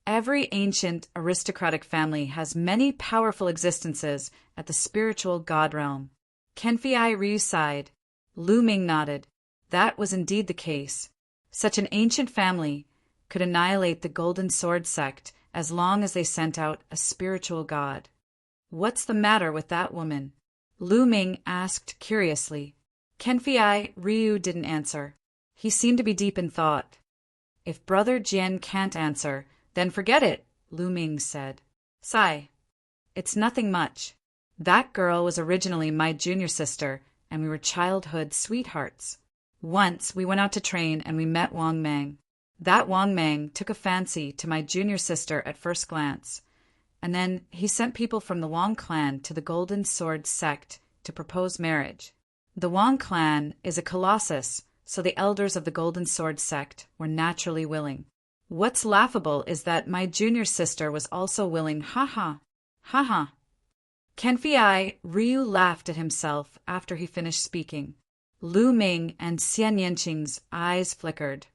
Every ancient aristocratic family has many powerful existences at the spiritual god realm. Kenfei Ryu sighed. Lu Ming nodded. That was indeed the case. Such an ancient family could annihilate the Golden Sword sect as long as they sent out a spiritual god. What's the matter with that woman? Lu Ming asked curiously. Kenfei Ryu didn't answer. He seemed to be deep in thought. If Brother Jian can't answer, then forget it, Lu Ming said. Sigh. It's nothing much. That girl was originally my junior sister, and we were childhood sweethearts. Once we went out to train and we met Wang Mang. That Wang Mang took a fancy to my junior sister at first glance, and then he sent people from the Wang clan to the Golden Sword sect to propose marriage. The Wang clan is a colossus, so the elders of the Golden Sword sect were naturally willing. What's laughable is that my junior sister was also willing. Ha ha. Ha ha. Kenfei Ryu laughed at himself after he finished speaking. Lu Ming and Xian Yanqing's eyes flickered,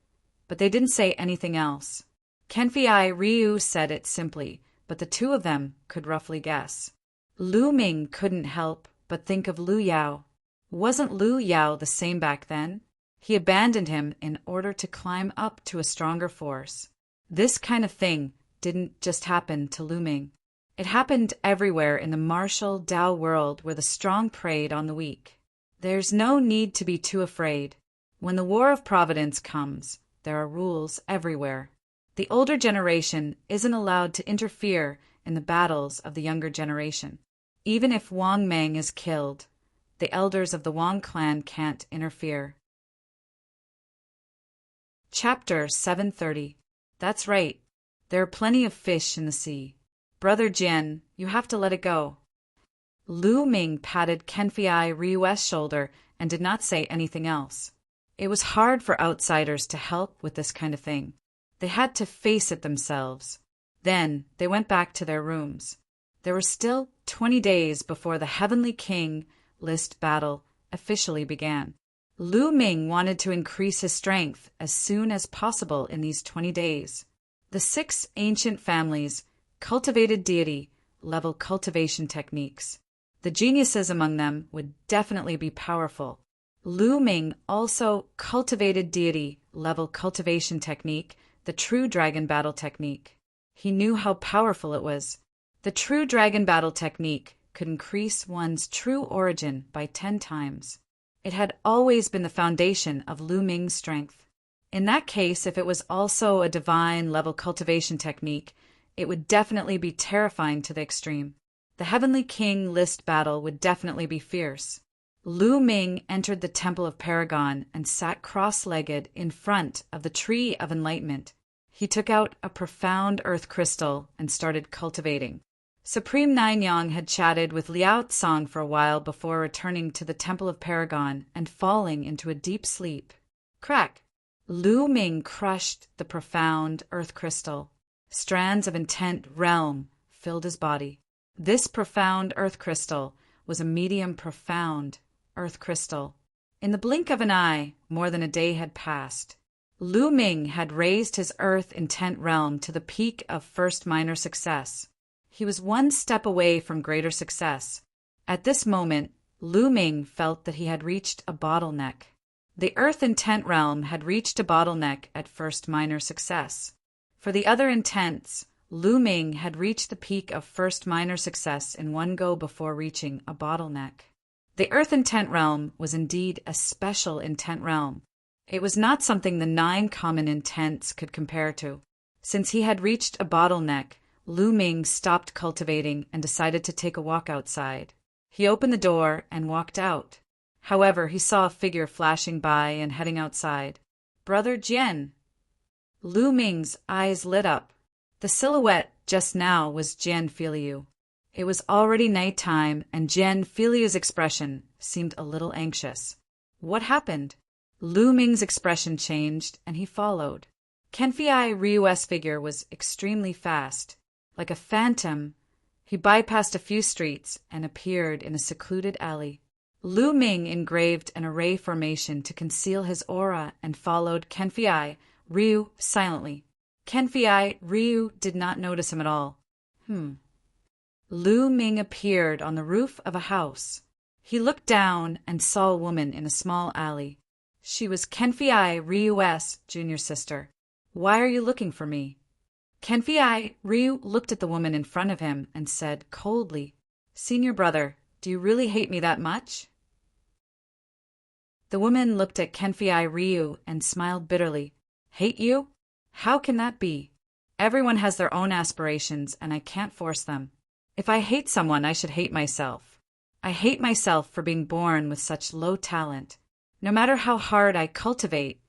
but they didn't say anything else. Kenfei Ryu said it simply, but the 2 of them could roughly guess. Lu Ming couldn't help but think of Lu Yao. Wasn't Lu Yao the same back then? He abandoned him in order to climb up to a stronger force. This kind of thing didn't just happen to Lu Ming. It happened everywhere in the martial Tao world where the strong preyed on the weak. There's no need to be too afraid. When the War of Providence comes, there are rules everywhere. The older generation isn't allowed to interfere in the battles of the younger generation. Even if Wang Mang is killed, the elders of the Wang clan can't interfere. Chapter 730. That's right. There are plenty of fish in the sea. Brother Jian, you have to let it go. Lu Ming patted Kenfei Ryu's shoulder and did not say anything else. It was hard for outsiders to help with this kind of thing. They had to face it themselves. Then they went back to their rooms. There were still 20 days before the Heavenly King list battle officially began. Lu Ming wanted to increase his strength as soon as possible in these 20 days. The 6 ancient families cultivated deity-level cultivation techniques. The geniuses among them would definitely be powerful. Lu Ming also cultivated deity-level cultivation technique, the true dragon battle technique. He knew how powerful it was. The true dragon battle technique could increase one's true origin by 10 times. It had always been the foundation of Lu Ming's strength. In that case, if it was also a divine-level cultivation technique, it would definitely be terrifying to the extreme. The Heavenly King list battle would definitely be fierce. Lu Ming entered the Temple of Paragon and sat cross-legged in front of the Tree of Enlightenment. He took out a profound earth crystal and started cultivating. Supreme Nine had chatted with Liao Tsang for a while before returning to the Temple of Paragon and falling into a deep sleep. Crack! Lu Ming crushed the profound earth crystal. Strands of intent realm filled his body. This profound earth crystal was a medium profound earth crystal. In the blink of an eye, more than a day had passed. Lu Ming had raised his earth intent realm to the peak of first minor success. He was one step away from greater success. At this moment, Lu Ming felt that he had reached a bottleneck. The earth intent realm had reached a bottleneck at first minor success. For the other intents, Lu Ming had reached the peak of first minor success in one go before reaching a bottleneck. The earth intent realm was indeed a special intent realm. It was not something the 9 common intents could compare to. Since he had reached a bottleneck, Lu Ming stopped cultivating and decided to take a walk outside. He opened the door and walked out. However, he saw a figure flashing by and heading outside. Brother Jian. Lu Ming's eyes lit up. The silhouette just now was Jian Filiu. It was already nighttime, and Jian Filiu's expression seemed a little anxious. What happened? Lu Ming's expression changed, and he followed. Kenfei Ryu's figure was extremely fast. Like a phantom, he bypassed a few streets and appeared in a secluded alley. Lu Ming engraved an array formation to conceal his aura and followed Kenfei Ryu silently. Kenfei Ryu did not notice him at all. Lu Ming appeared on the roof of a house. He looked down and saw a woman in a small alley. She was Kenfei Ryu's junior sister. Why are you looking for me? Kenfei Ryu looked at the woman in front of him and said coldly, Senior brother, do you really hate me that much? The woman looked at Kenfei Ryu and smiled bitterly. Hate you? How can that be? Everyone has their own aspirations and I can't force them. If I hate someone, I should hate myself. I hate myself for being born with such low talent. No matter how hard I cultivate,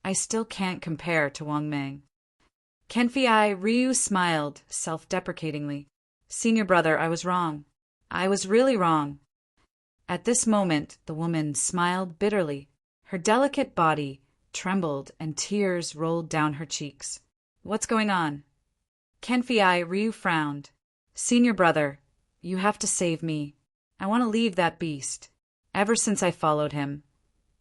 I still can't compare to Wang Meng. Kenfei Ryu smiled self-deprecatingly. Senior brother, I was wrong. I was really wrong. At this moment, the woman smiled bitterly. Her delicate body trembled and tears rolled down her cheeks. What's going on? Kenfei Ryu frowned. Senior brother, you have to save me. I want to leave that beast. Ever since I followed him,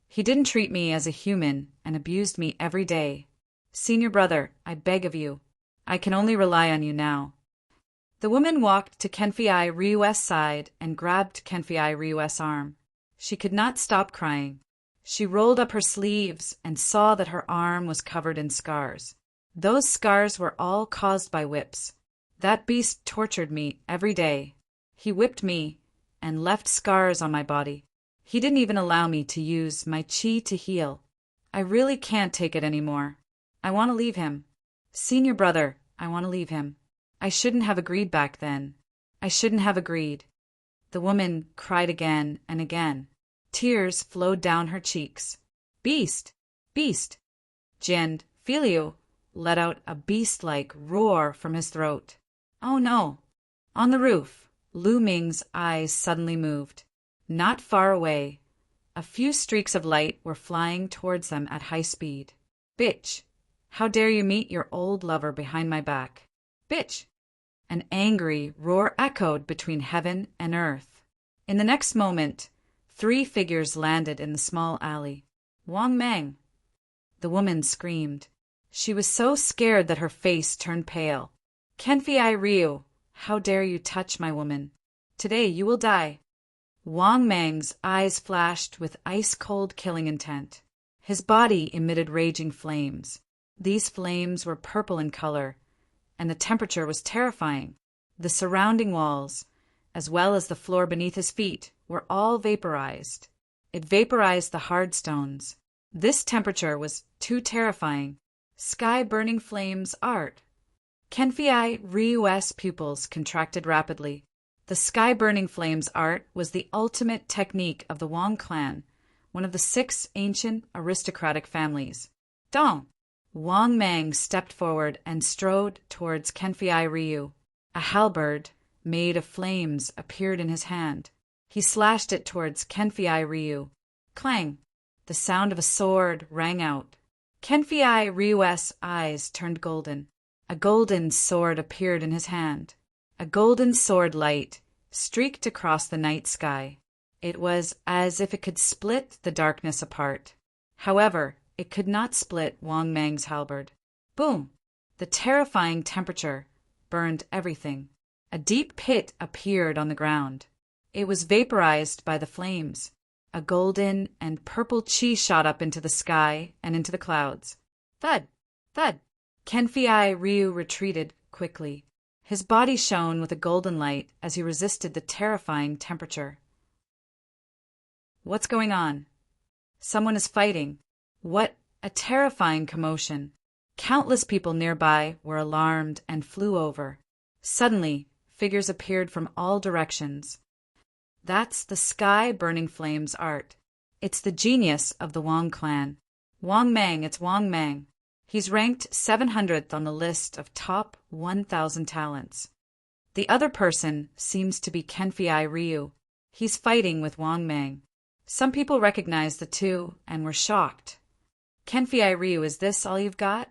he didn't treat me as a human and abused me every day. Senior brother, I beg of you. I can only rely on you now. The woman walked to Kenfei Ryu's side and grabbed Kenfei Ryu's arm. She could not stop crying. She rolled up her sleeves and saw that her arm was covered in scars. Those scars were all caused by whips. That beast tortured me every day. He whipped me and left scars on my body. He didn't even allow me to use my chi to heal. I really can't take it anymore. I want to leave him. Senior brother, I want to leave him. I shouldn't have agreed back then. I shouldn't have agreed. The woman cried again and again. Tears flowed down her cheeks. Beast! Beast! Jian Filiu let out a beast-like roar from his throat. Oh no! On the roof, Lu Ming's eyes suddenly moved. Not far away, a few streaks of light were flying towards them at high speed. Bitch! How dare you meet your old lover behind my back? Bitch! An angry roar echoed between heaven and earth. In the next moment, 3 figures landed in the small alley. Wang Meng! The woman screamed. She was so scared that her face turned pale. Kenfei Ryu, how dare you touch my woman? Today you will die. Wang Meng's eyes flashed with ice-cold killing intent. His body emitted raging flames. These flames were purple in color, and the temperature was terrifying. The surrounding walls, as well as the floor beneath his feet, were all vaporized. It vaporized the hard stones. This temperature was too terrifying. Sky-burning flames art. Kenfei Ryu's pupils contracted rapidly. The sky-burning flames art was the ultimate technique of the Wang clan, one of the 6 ancient aristocratic families. Dong! Wang Meng stepped forward and strode towards Kenfei Ryu. A halberd, made of flames appeared in his hand. He slashed it towards Kenfei Ryu. Clang! The sound of a sword rang out. Kenfei Ryu's eyes turned golden. A golden sword appeared in his hand. A golden sword light streaked across the night sky. It was as if it could split the darkness apart. However, it could not split Wang Mang's halberd. Boom! The terrifying temperature burned everything. A deep pit appeared on the ground. It was vaporized by the flames. A golden and purple chi shot up into the sky and into the clouds. Thud! Thud! Kenfei Ryu retreated quickly. His body shone with a golden light as he resisted the terrifying temperature. What's going on? Someone is fighting. What a terrifying commotion! Countless people nearby were alarmed and flew over. Suddenly, figures appeared from all directions. That's the sky-burning flames art. It's the genius of the Wang clan. Wang Mang, it's Wang Mang. He's ranked 700th on the list of top 1,000 talents. The other person seems to be Kenfei Ryu. He's fighting with Wang Mang. Some people recognized the two and were shocked. Kenfei Ryu, is this all you've got?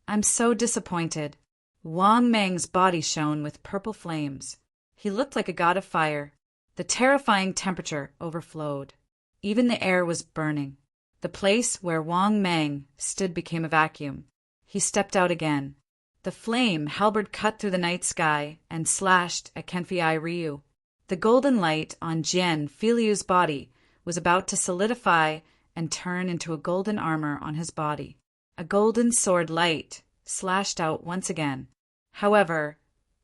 I'm so disappointed. Wang Mang's body shone with purple flames. He looked like a god of fire. The terrifying temperature overflowed. Even the air was burning. The place where Wang Mang stood became a vacuum. He stepped out again. The flame halberd cut through the night sky and slashed at Kenfei Ryu. The golden light on Jian Filiu's body was about to solidify and turn into a golden armor on his body. A golden sword light slashed out once again. However,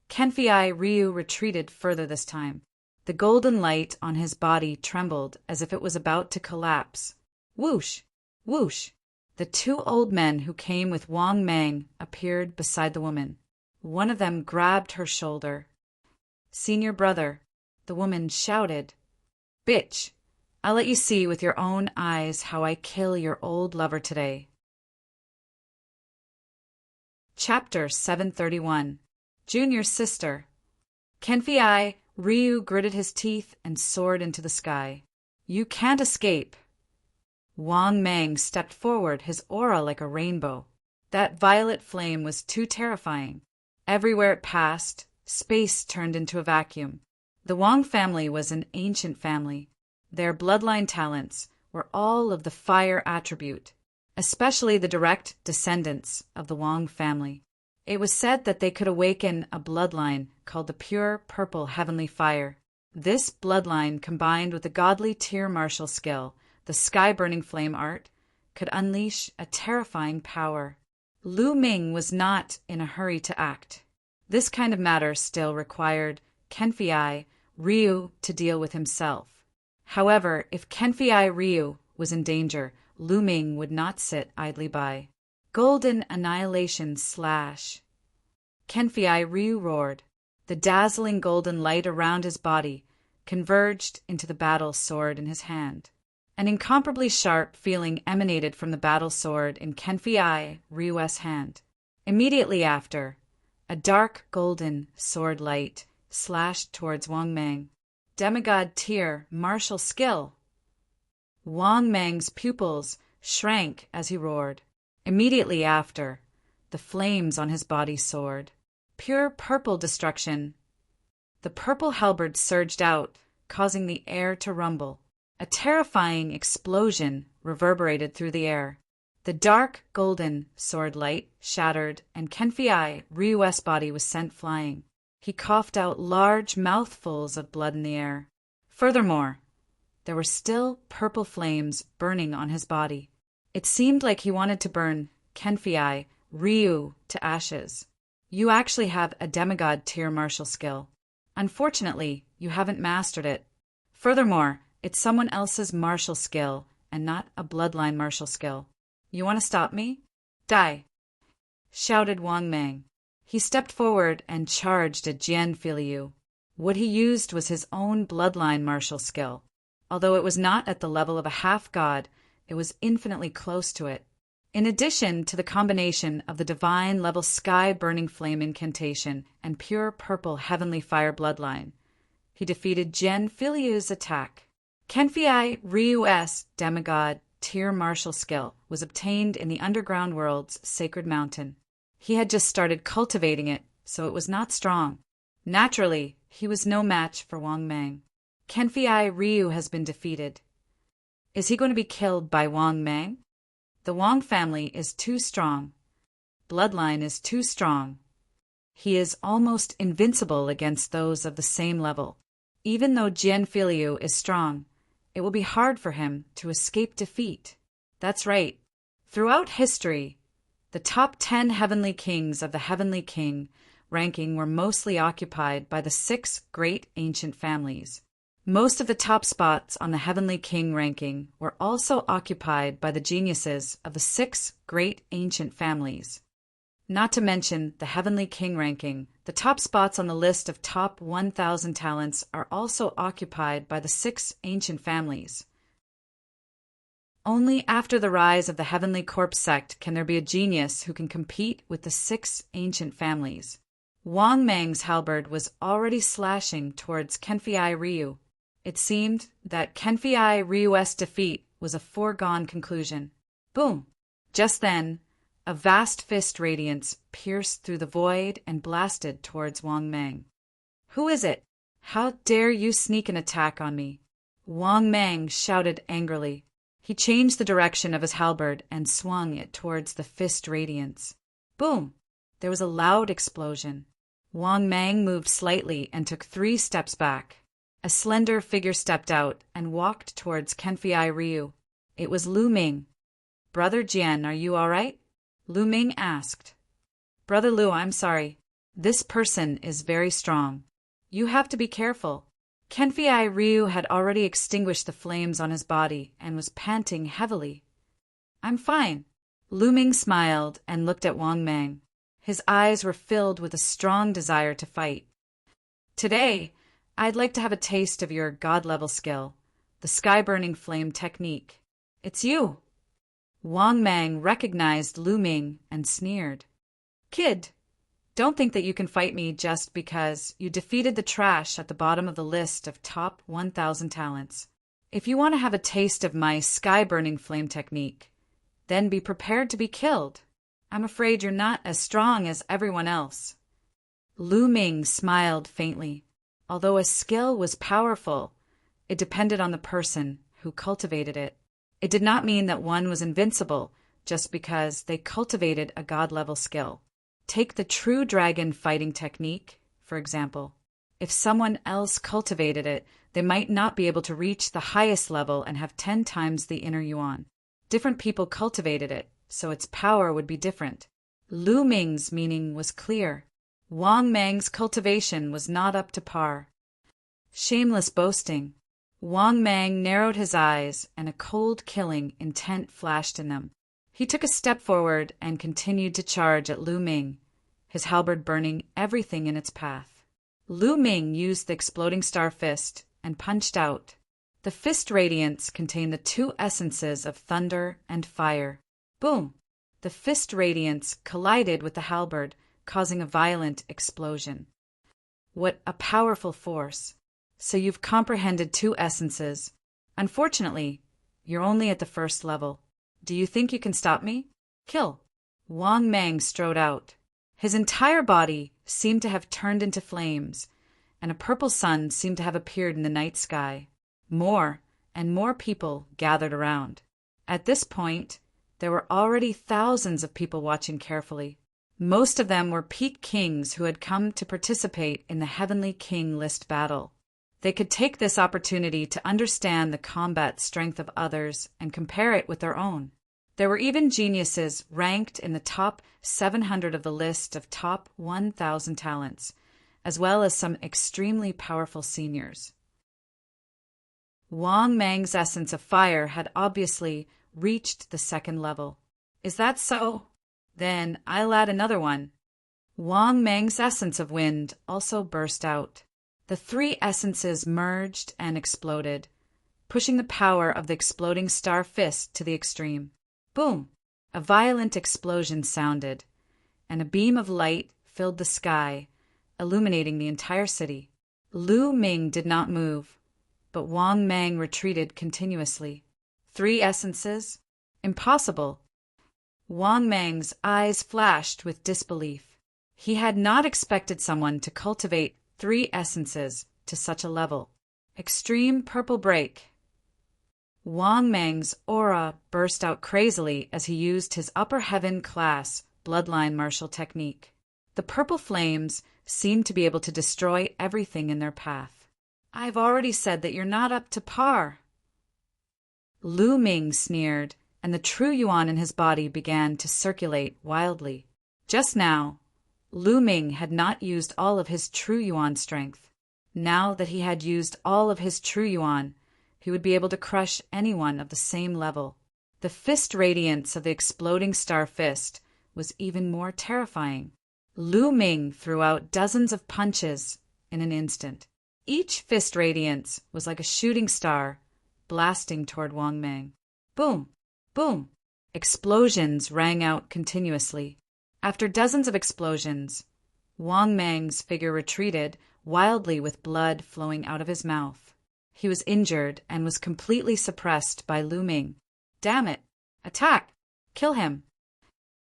Kenfei Ryu retreated further this time. The golden light on his body trembled as if it was about to collapse. Whoosh! Whoosh! The two old men who came with Wang Mang appeared beside the woman. One of them grabbed her shoulder. "Senior brother," the woman shouted. "Bitch! I'll let you see with your own eyes how I kill your old lover today." Chapter 731. Junior's Sister. Kenfei Ryu gritted his teeth and soared into the sky. "You can't escape." Wang Mang stepped forward, his aura like a rainbow. That violet flame was too terrifying. Everywhere it passed, space turned into a vacuum. The Wang family was an ancient family. Their bloodline talents were all of the fire attribute, especially the direct descendants of the Wang family. It was said that they could awaken a bloodline called the pure purple heavenly fire. This bloodline, combined with the godly tier martial skill, the sky-burning flame art, could unleash a terrifying power. Lu Ming was not in a hurry to act. This kind of matter still required Kenfei Ryu to deal with himself. However, if Kenfei Ryu was in danger, Lu Ming would not sit idly by. Golden annihilation slash. Kenfei Ryu roared. The dazzling golden light around his body converged into the battle sword in his hand. An incomparably sharp feeling emanated from the battle sword in Kenfei Ryu's hand. Immediately after, a dark golden sword light slashed towards Wang Mang. Demigod tier martial skill. Wang Mang's pupils shrank as he roared. Immediately after, the flames on his body soared. Pure purple destruction. The purple halberd surged out, causing the air to rumble. A terrifying explosion reverberated through the air. The dark golden sword light shattered, and Kenfei Ryu's body was sent flying. He coughed out large mouthfuls of blood in the air. Furthermore, there were still purple flames burning on his body. It seemed like he wanted to burn Kenfei Ryu to ashes. You actually have a demigod tier martial skill. Unfortunately, you haven't mastered it. Furthermore, it's someone else's martial skill and not a bloodline martial skill. You want to stop me? Die! Shouted Wang Mang. He stepped forward and charged at Jian Filiu. What he used was his own bloodline martial skill. Although it was not at the level of a half-god, it was infinitely close to it. In addition to the combination of the divine level sky burning flame incantation and pure purple heavenly fire bloodline, he defeated Jian Filiu's attack. Kenfei Ryu's demigod tier martial skill was obtained in the underground world's sacred mountain. He had just started cultivating it, so it was not strong. Naturally, he was no match for Wang Mang. Kenfei Ryu has been defeated. Is he going to be killed by Wang Mang? The Wang family is too strong. Bloodline is too strong. He is almost invincible against those of the same level. Even though Jian Filiu is strong, it will be hard for him to escape defeat. That's right. Throughout history, the top 10 heavenly kings of the Heavenly King ranking were mostly occupied by the 6 great ancient families. Most of the top spots on the Heavenly King ranking were also occupied by the geniuses of the 6 great ancient families. Not to mention the Heavenly King ranking, the top spots on the list of top 1,000 talents are also occupied by the 6 ancient families. Only after the rise of the Heavenly Corpse sect can there be a genius who can compete with the 6 ancient families. Wang Mang's halberd was already slashing towards Kenfei Ryu. It seemed that Kenfei Ryu's defeat was a foregone conclusion. Boom! Just then, a vast fist radiance pierced through the void and blasted towards Wang Mang. Who is it? How dare you sneak an attack on me? Wang Mang shouted angrily. He changed the direction of his halberd and swung it towards the fist radiance. Boom! There was a loud explosion. Wang Mang moved slightly and took 3 steps back. A slender figure stepped out and walked towards Kenfei Ryu. It was Lu Ming. Brother Jian, are you all right? Lu Ming asked. Brother Lu, I'm sorry. This person is very strong. You have to be careful. Kenfei Ryu had already extinguished the flames on his body and was panting heavily. I'm fine. Lu Ming smiled and looked at Wang Mang. His eyes were filled with a strong desire to fight. Today, I'd like to have a taste of your god-level skill, the sky-burning flame technique. It's you. Wang Mang recognized Lu Ming and sneered. Kid, don't think that you can fight me just because you defeated the trash at the bottom of the list of top 1,000 talents. If you want to have a taste of my sky-burning flame technique, then be prepared to be killed. I'm afraid you're not as strong as everyone else. Lu Ming smiled faintly. Although a skill was powerful, it depended on the person who cultivated it. It did not mean that one was invincible just because they cultivated a god-level skill. Take the true dragon fighting technique, for example. If someone else cultivated it, they might not be able to reach the highest level and have 10 times the inner yuan. Different people cultivated it, so its power would be different. Lu Ming's meaning was clear. Wang Mang's cultivation was not up to par. Shameless boasting. Wang Mang narrowed his eyes, and a cold killing intent flashed in them. He took a step forward and continued to charge at Lu Ming, his halberd burning everything in its path. Lu Ming used the exploding star fist and punched out. The fist radiance contained the 2 essences of thunder and fire. Boom! The fist radiance collided with the halberd, causing a violent explosion. What a powerful force. So you've comprehended 2 essences. Unfortunately, you're only at the 1st level. Do you think you can stop me? Kill. Wang Mang strode out. His entire body seemed to have turned into flames, and a purple sun seemed to have appeared in the night sky. More and more people gathered around. At this point, there were already thousands of people watching carefully. Most of them were peak kings who had come to participate in the Heavenly King list battle. They could take this opportunity to understand the combat strength of others and compare it with their own. There were even geniuses ranked in the top 700 of the list of top 1,000 talents, as well as some extremely powerful seniors. Wang Mang's essence of fire had obviously reached the 2nd level. Is that so? Then I'll add another one. Wang Mang's essence of wind also burst out. The 3 essences merged and exploded, pushing the power of the exploding star fist to the extreme. Boom! A violent explosion sounded, and a beam of light filled the sky, illuminating the entire city. Lu Ming did not move, but Wang Mang retreated continuously. 3 essences? Impossible! Wang Mang's eyes flashed with disbelief. He had not expected someone to cultivate 3 essences to such a level. Extreme purple break. Wang Mang's aura burst out crazily as he used his upper heaven class bloodline martial technique. The purple flames seemed to be able to destroy everything in their path. I've already said that you're not up to par. Lu Ming sneered, and the true yuan in his body began to circulate wildly. Just now, Lu Ming had not used all of his true yuan strength. Now that he had used all of his true yuan, he would be able to crush anyone of the same level. The fist radiance of the exploding star fist was even more terrifying. Lu Ming threw out dozens of punches in an instant. Each fist radiance was like a shooting star blasting toward Wang Mang. Boom! Boom! Explosions rang out continuously. After dozens of explosions, Wang Mang's figure retreated wildly with blood flowing out of his mouth. He was injured and was completely suppressed by Lu Ming. Damn it! Attack! Kill him!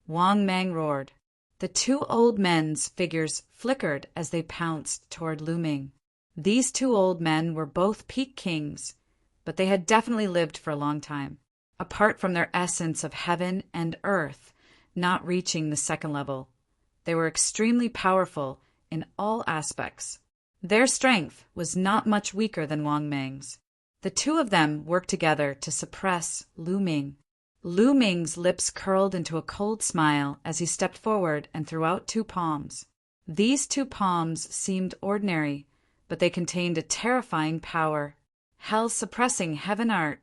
Wang Mang roared. The 2 old men's figures flickered as they pounced toward Lu Ming. These 2 old men were both peak kings, but they had definitely lived for a long time. Apart from their essence of heaven and earth, not reaching the 2nd level, they were extremely powerful in all aspects. Their strength was not much weaker than Wang Mang's. The 2 of them worked together to suppress Lu Ming. Lu Ming's lips curled into a cold smile as he stepped forward and threw out 2 palms. These 2 palms seemed ordinary, but they contained a terrifying power. Hell suppressing heaven art.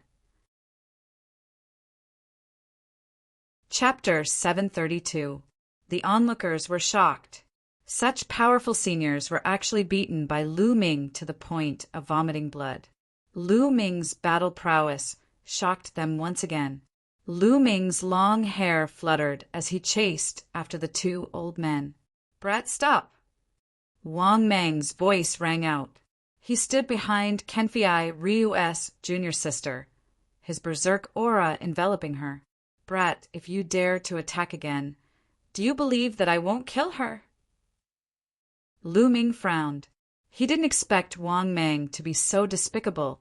Chapter 732. The onlookers were shocked. Such powerful seniors were actually beaten by Lu Ming to the point of vomiting blood. Lu Ming's battle prowess shocked them once again. Lu Ming's long hair fluttered as he chased after the 2 old men. Brat, stop! Wang Mang's voice rang out. He stood behind Kenfei Ryu's junior sister, his berserk aura enveloping her. Brat, if you dare to attack again, do you believe that I won't kill her? Lu Ming frowned. He didn't expect Wang Mang to be so despicable,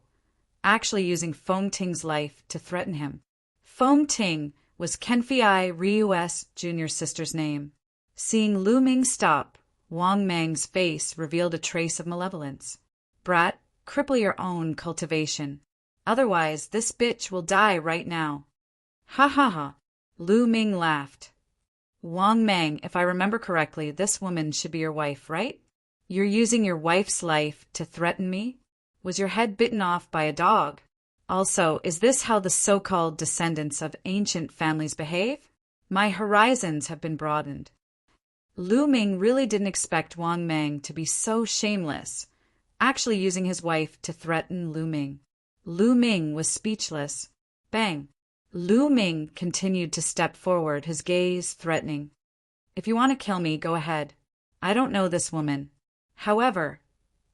actually using Feng Ting's life to threaten him. Feng Ting was Kenfei Ryu's junior sister's name. Seeing Lu Ming stop, Wang Mang's face revealed a trace of malevolence. Brat, cripple your own cultivation. Otherwise, this bitch will die right now. Ha ha ha. Lu Ming laughed. Wang Mang, if I remember correctly, this woman should be your wife, right? You're using your wife's life to threaten me? Was your head bitten off by a dog? Also, is this how the so-called descendants of ancient families behave? My horizons have been broadened. Lu Ming really didn't expect Wang Mang to be so shameless, actually using his wife to threaten Lu Ming. Lu Ming was speechless. Bang! Lu Ming continued to step forward, his gaze threatening. If you want to kill me, go ahead. I don't know this woman. However,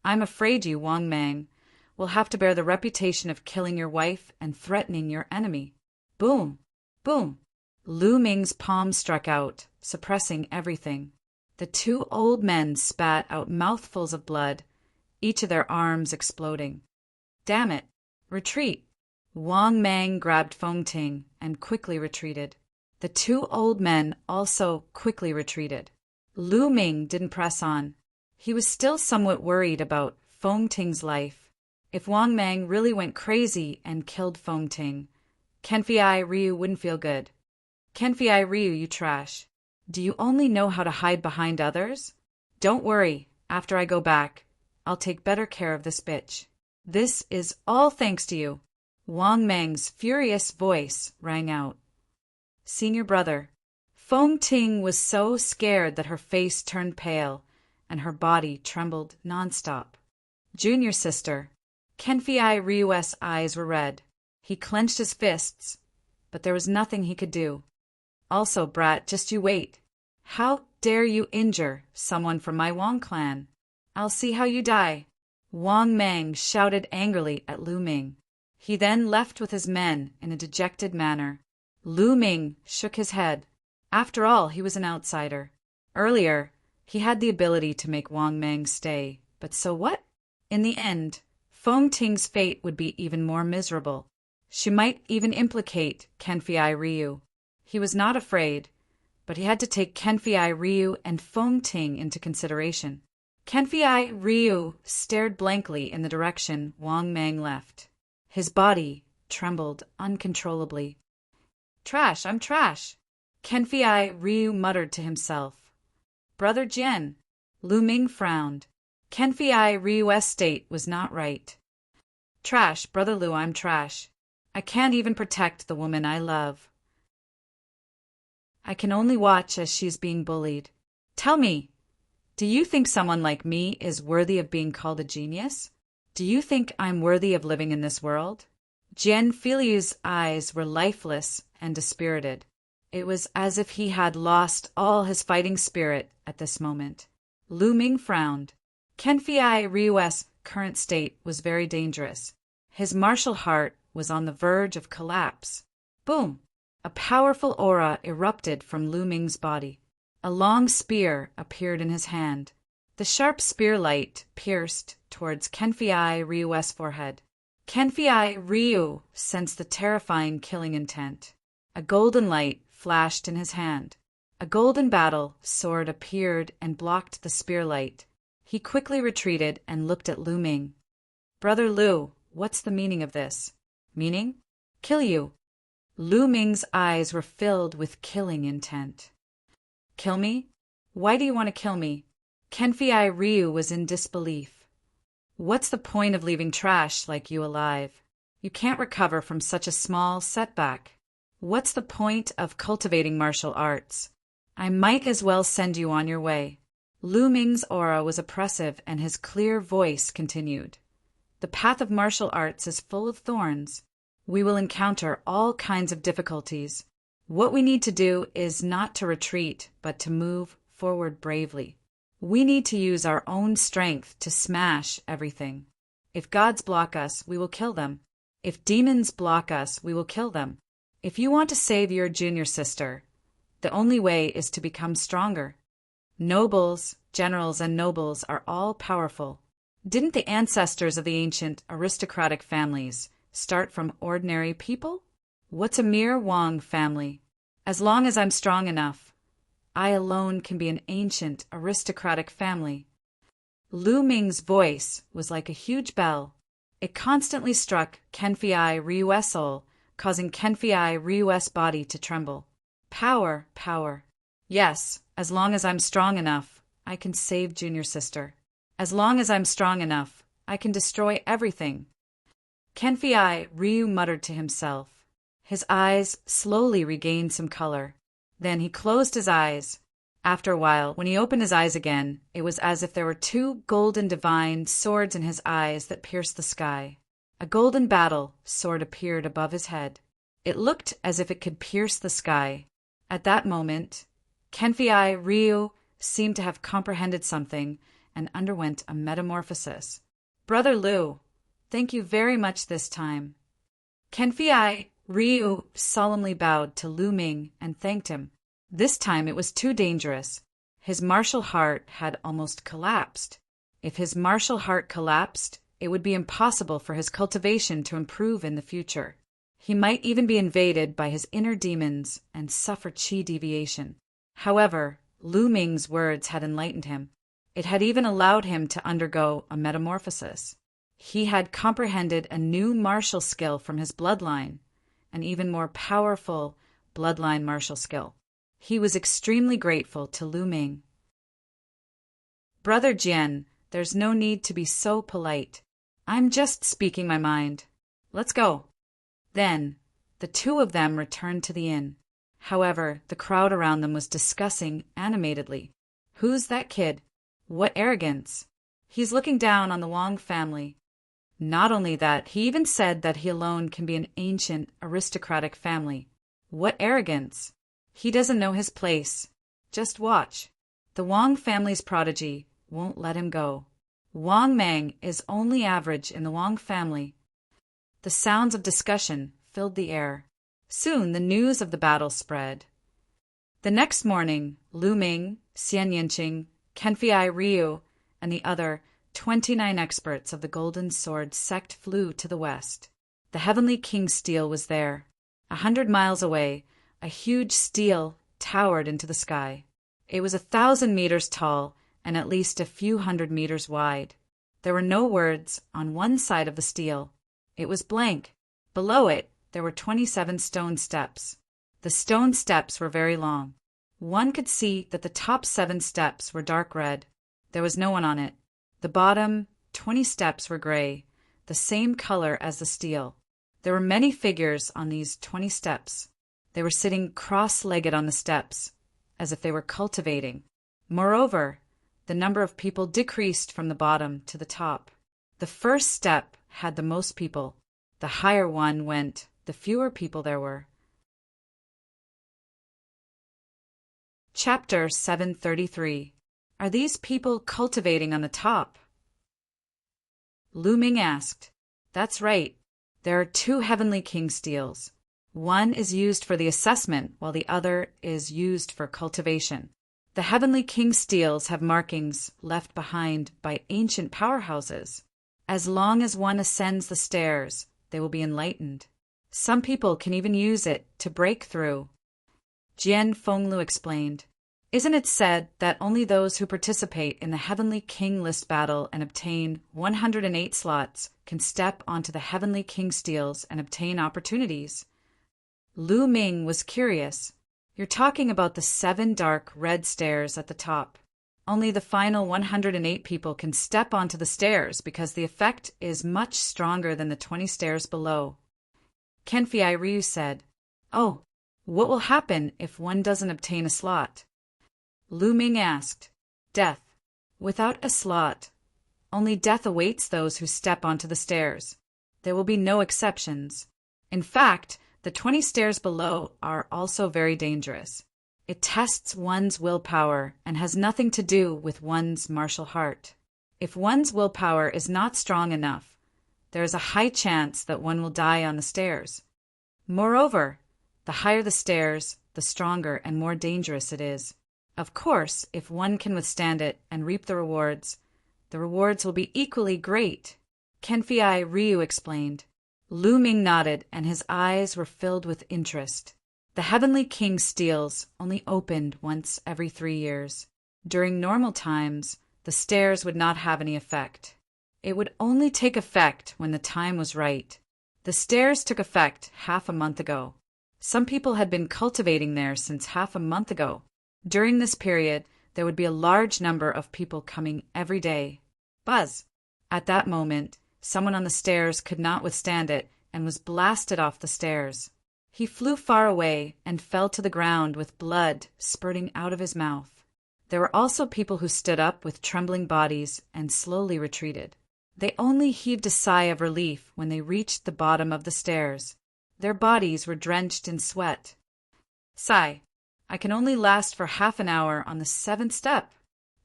I'm afraid you, Wang Mang, will have to bear the reputation of killing your wife and threatening your enemy. Boom! Boom! Lu Ming's palm struck out, suppressing everything. The 2 old men spat out mouthfuls of blood, each of their arms exploding. Damn it! Retreat! Wang Mang grabbed Feng Ting and quickly retreated. The 2 old men also quickly retreated. Lu Ming didn't press on. He was still somewhat worried about Feng Ting's life. If Wang Mang really went crazy and killed Feng Ting, Kenfei Ryu wouldn't feel good. Kenfei Ryu, you trash. Do you only know how to hide behind others? Don't worry, after I go back, I'll take better care of this bitch. This is all thanks to you. Wang Mang's furious voice rang out. Senior brother. Feng Ting was so scared that her face turned pale and her body trembled nonstop. Junior sister. Kenfei Ryu's eyes were red. He clenched his fists, but there was nothing he could do. Also, brat, just you wait. How dare you injure someone from my Wang clan? I'll see how you die. Wang Mang shouted angrily at Lu Ming. He then left with his men in a dejected manner. Lu Ming shook his head. After all, he was an outsider. Earlier, he had the ability to make Wang Mang stay, but so what? In the end, Feng Ting's fate would be even more miserable. She might even implicate Kenfei Ryu. He was not afraid, but he had to take Kenfei Ryu and Feng Ting into consideration. Kenfei Ryu stared blankly in the direction Wang Mang left. His body trembled uncontrollably. Trash, I'm trash, Kenfei Ryu muttered to himself. Brother Jian. Lu Ming frowned. Kenfei Ryu's state was not right. Trash, Brother Lu, I'm trash. I can't even protect the woman I love. I can only watch as she's being bullied. Tell me, do you think someone like me is worthy of being called a genius? Do you think I'm worthy of living in this world? Jian Filiu's eyes were lifeless and dispirited. It was as if he had lost all his fighting spirit at this moment. Lu Ming frowned. Kenfei Ryu's current state was very dangerous. His martial heart was on the verge of collapse. Boom! A powerful aura erupted from Lu Ming's body. A long spear appeared in his hand. The sharp spear light pierced towards Kenfei Ryu's forehead. Kenfei Ryu sensed the terrifying killing intent. A golden light flashed in his hand. A golden battle sword appeared and blocked the spear light. He quickly retreated and looked at Lu Ming. Brother Lu, what's the meaning of this? Meaning? Kill you. Lu Ming's eyes were filled with killing intent. Kill me? Why do you want to kill me? Kenfei Ryu was in disbelief. What's the point of leaving trash like you alive? You can't recover from such a small setback. What's the point of cultivating martial arts? I might as well send you on your way. Lu Ming's aura was oppressive and his clear voice continued. The path of martial arts is full of thorns. We will encounter all kinds of difficulties. What we need to do is not to retreat, but to move forward bravely. We need to use our own strength to smash everything. If gods block us, we will kill them. If demons block us, we will kill them. If you want to save your junior sister, the only way is to become stronger. Nobles, generals, and nobles are all powerful. Didn't the ancestors of the ancient aristocratic families start from ordinary people? What's a mere Wang family? As long as I'm strong enough, I alone can be an ancient aristocratic family. Lu Ming's voice was like a huge bell. It constantly struck Kenfei Ryu's soul, causing Kenfei Ryu's body to tremble. Power, power. Yes, as long as I'm strong enough, I can save junior sister. As long as I'm strong enough, I can destroy everything. Kenfei Ryu muttered to himself. His eyes slowly regained some color. Then he closed his eyes. After a while, when he opened his eyes again, it was as if there were two golden divine swords in his eyes that pierced the sky. A golden battle sword appeared above his head. It looked as if it could pierce the sky. At that moment, Kenfei Ryu seemed to have comprehended something and underwent a metamorphosis. Brother Lu, thank you very much this time. Kenfei Ryu solemnly bowed to Lu Ming and thanked him. This time it was too dangerous. His martial heart had almost collapsed. If his martial heart collapsed, it would be impossible for his cultivation to improve in the future. He might even be invaded by his inner demons and suffer chi deviation. However, Lu Ming's words had enlightened him. It had even allowed him to undergo a metamorphosis. He had comprehended a new martial skill from his bloodline, an even more powerful bloodline martial skill. He was extremely grateful to Lu Ming. Brother Jian, there's no need to be so polite. I'm just speaking my mind. Let's go. Then, the two of them returned to the inn. However, the crowd around them was discussing animatedly. Who's that kid? What arrogance! He's looking down on the Wang family. Not only that, he even said that he alone can be an ancient aristocratic family. What arrogance! He doesn't know his place. Just watch. The Wang family's prodigy won't let him go. Wang Mang is only average in the Wang family. The sounds of discussion filled the air. Soon the news of the battle spread. The next morning, Lu Ming, Xian Yinqing, Kenfei Ryu, and the other 29 experts of the Golden Sword sect flew to the west. The Heavenly King's steel was there. 100 miles away, a huge steel towered into the sky. It was 1,000 meters tall and at least a few hundred meters wide. There were no words on one side of the steel. It was blank. Below it, there were 27 stone steps. The stone steps were very long. One could see that the top 7 steps were dark red. There was no one on it. The bottom 20 steps were gray, the same color as the steel. There were many figures on these 20 steps. They were sitting cross-legged on the steps, as if they were cultivating. Moreover, the number of people decreased from the bottom to the top. The first step had the most people. The higher one went, the fewer people there were. Chapter 733. Are these people cultivating on the top? Lu Ming asked. That's right. There are 2 Heavenly King steels. One is used for the assessment, while the other is used for cultivation. The Heavenly King steels have markings left behind by ancient powerhouses. As long as one ascends the stairs, they will be enlightened. Some people can even use it to break through. Jian Fenglu explained. Isn't it said that only those who participate in the Heavenly King list battle and obtain 108 slots can step onto the Heavenly King steels and obtain opportunities? Lu Ming was curious. You're talking about the 7 dark red stairs at the top. Only the final 108 people can step onto the stairs because the effect is much stronger than the 20 stairs below. Kenfei Ryu said, Oh, what will happen if one doesn't obtain a slot? Lu Ming asked. Death. Without a slot, only death awaits those who step onto the stairs. There will be no exceptions. In fact, the 20 stairs below are also very dangerous. It tests one's willpower and has nothing to do with one's martial heart. If one's willpower is not strong enough, there is a high chance that one will die on the stairs. Moreover, the higher the stairs, the stronger and more dangerous it is. Of course, if one can withstand it and reap the rewards will be equally great. Kenfei Ryu explained. Lu Ming nodded and his eyes were filled with interest. The Heavenly King steels only opened once every 3 years. During normal times, the stairs would not have any effect. It would only take effect when the time was right. The stairs took effect half a month ago. Some people had been cultivating there since half a month ago. During this period, there would be a large number of people coming every day. Buzz! At that moment, someone on the stairs could not withstand it and was blasted off the stairs. He flew far away and fell to the ground with blood spurting out of his mouth. There were also people who stood up with trembling bodies and slowly retreated. They only heaved a sigh of relief when they reached the bottom of the stairs. Their bodies were drenched in sweat. Sigh. I can only last for half an hour on the 7th step.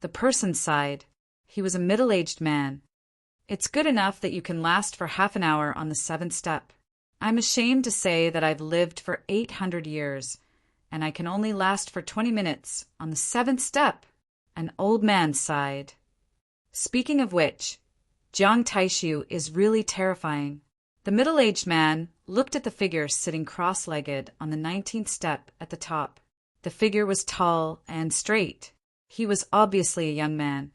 The person sighed. He was a middle-aged man. It's good enough that you can last for half an hour on the 7th step. I'm ashamed to say that I've lived for 800 years, and I can only last for 20 minutes on the 7th step. An old man sighed. Speaking of which, Jiang Taishu is really terrifying. The middle-aged man looked at the figure sitting cross-legged on the 19th step at the top. The figure was tall and straight. He was obviously a young man.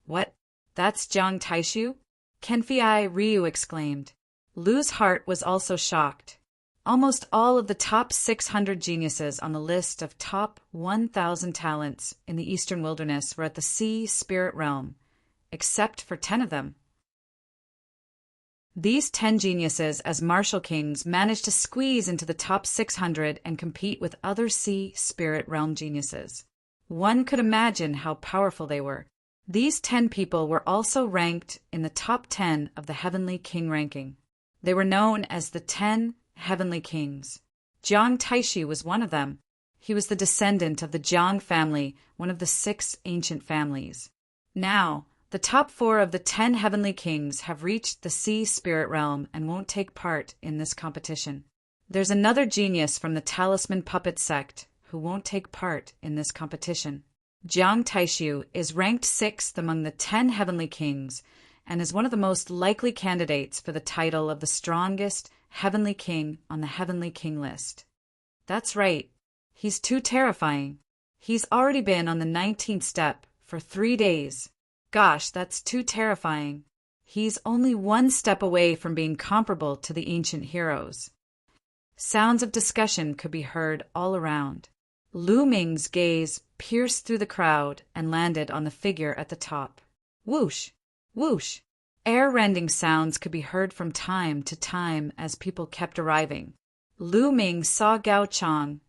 What? That's Jiang Taishu? Kenfei Ryu exclaimed. Lu's heart was also shocked. Almost all of the top 600 geniuses on the list of top 1,000 talents in the Eastern Wilderness were at the Sea Spirit Realm, except for 10 of them. These 10 geniuses as martial kings managed to squeeze into the top 600 and compete with other Sea Spirit Realm geniuses. One could imagine how powerful they were. These 10 people were also ranked in the top 10 of the Heavenly King ranking. They were known as the 10 Heavenly Kings. Jiang Taishu was one of them. He was the descendant of the Jiang family, one of the 6 ancient families. Now, the top 4 of the 10 heavenly kings have reached the sea spirit realm and won't take part in this competition. There's another genius from the Talisman Puppet sect who won't take part in this competition. Jiang Taishu is ranked 6th among the 10 heavenly kings and is one of the most likely candidates for the title of the strongest heavenly king on the heavenly king list. That's right. He's too terrifying. He's already been on the 19th step for 3 days. Gosh, that's too terrifying. He's only 1 step away from being comparable to the ancient heroes. Sounds of discussion could be heard all around. Lu Ming's gaze pierced through the crowd and landed on the figure at the top. Whoosh! Whoosh! Air-rending sounds could be heard from time to time as people kept arriving. Lu Ming saw Gao Chang,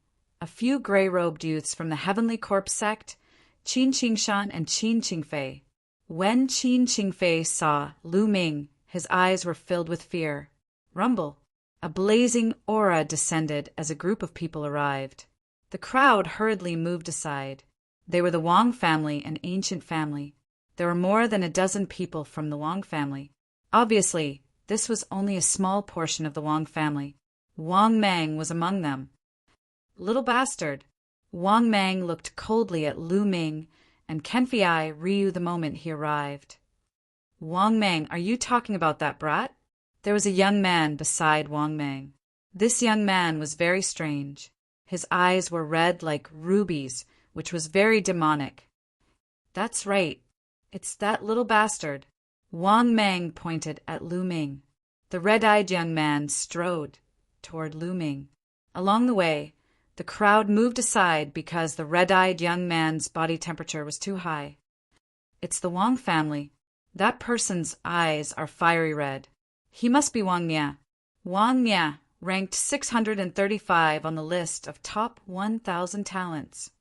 a few gray-robed youths from the Heavenly Corpse sect, Qin Qingshan and Qin Qingfei. When Qin Qingfei saw Lu Ming, his eyes were filled with fear. Rumble! A blazing aura descended as a group of people arrived. The crowd hurriedly moved aside. They were the Wang family, an ancient family. There were more than a dozen people from the Wang family. Obviously, this was only a small portion of the Wang family. Wang Mang was among them. Little bastard! Wang Mang looked coldly at Lu Ming and Kenfei Ryu the moment he arrived. Wang Mang, are you talking about that brat? There was a young man beside Wang Mang. This young man was very strange. His eyes were red like rubies, which was very demonic. That's right. It's that little bastard. Wang Mang pointed at Lu Ming. The red-eyed young man strode toward Lu Ming. Along the way, the crowd moved aside because the red-eyed young man's body temperature was too high. It's the Wang family. That person's eyes are fiery red. He must be Wang Mia. Wang Mia ranked 635 on the list of top 1,000 talents.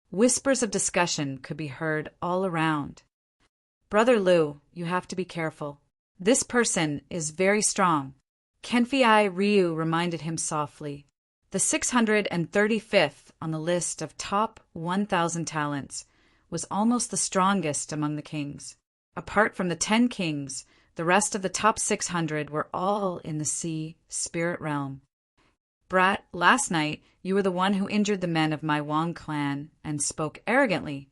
Whispers of discussion could be heard all around. Brother Lu, you have to be careful. This person is very strong. Kenfei Ryu reminded him softly. The 635th on the list of top 1,000 talents was almost the strongest among the kings. Apart from the 10 kings, the rest of the top 600 were all in the sea spirit realm. Brat, last night you were the one who injured the men of my Wang clan and spoke arrogantly,